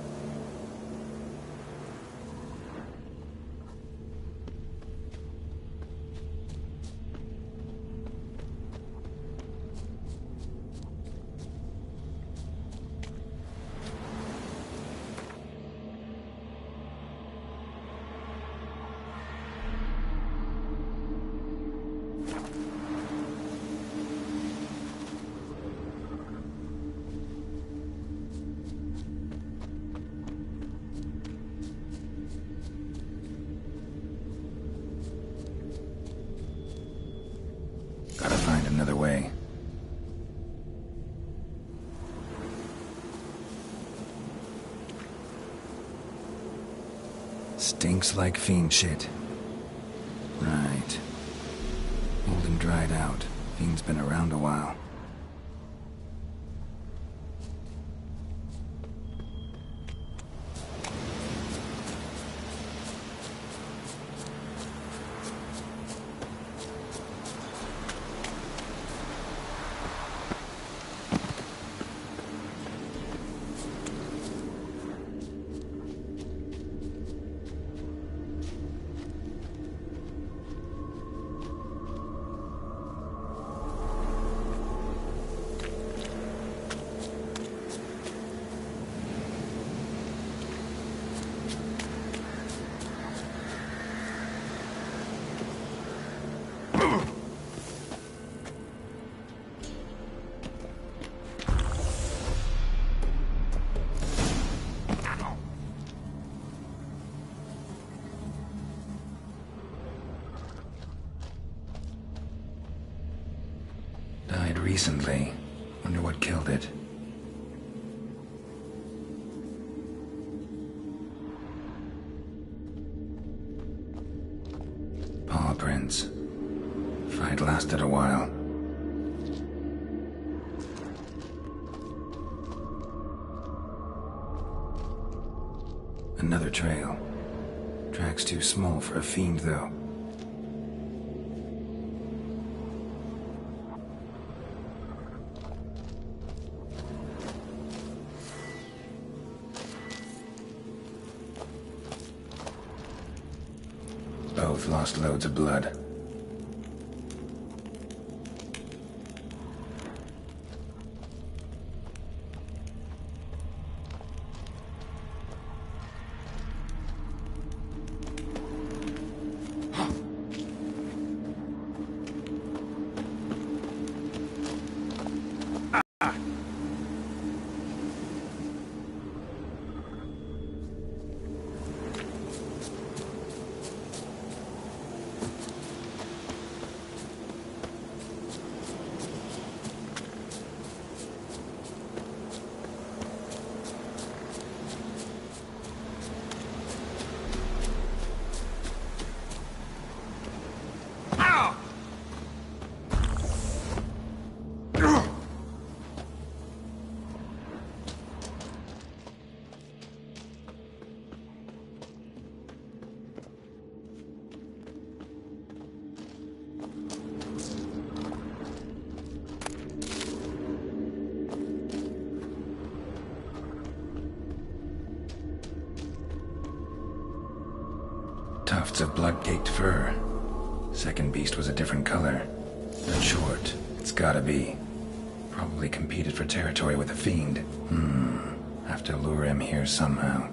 Gotta find another way. Stinks like fiend shit. Right. Old and dried out. Fiend's been around a while. Died recently. Wonder what killed it. Paw prints. Fight lasted a while. Another trail. Track's too small for a fiend, though. Both lost loads of blood. Tufts of blood-caked fur. Second beast was a different color. But short. It's gotta be. Probably competed for territory with a fiend. Have to lure him here somehow.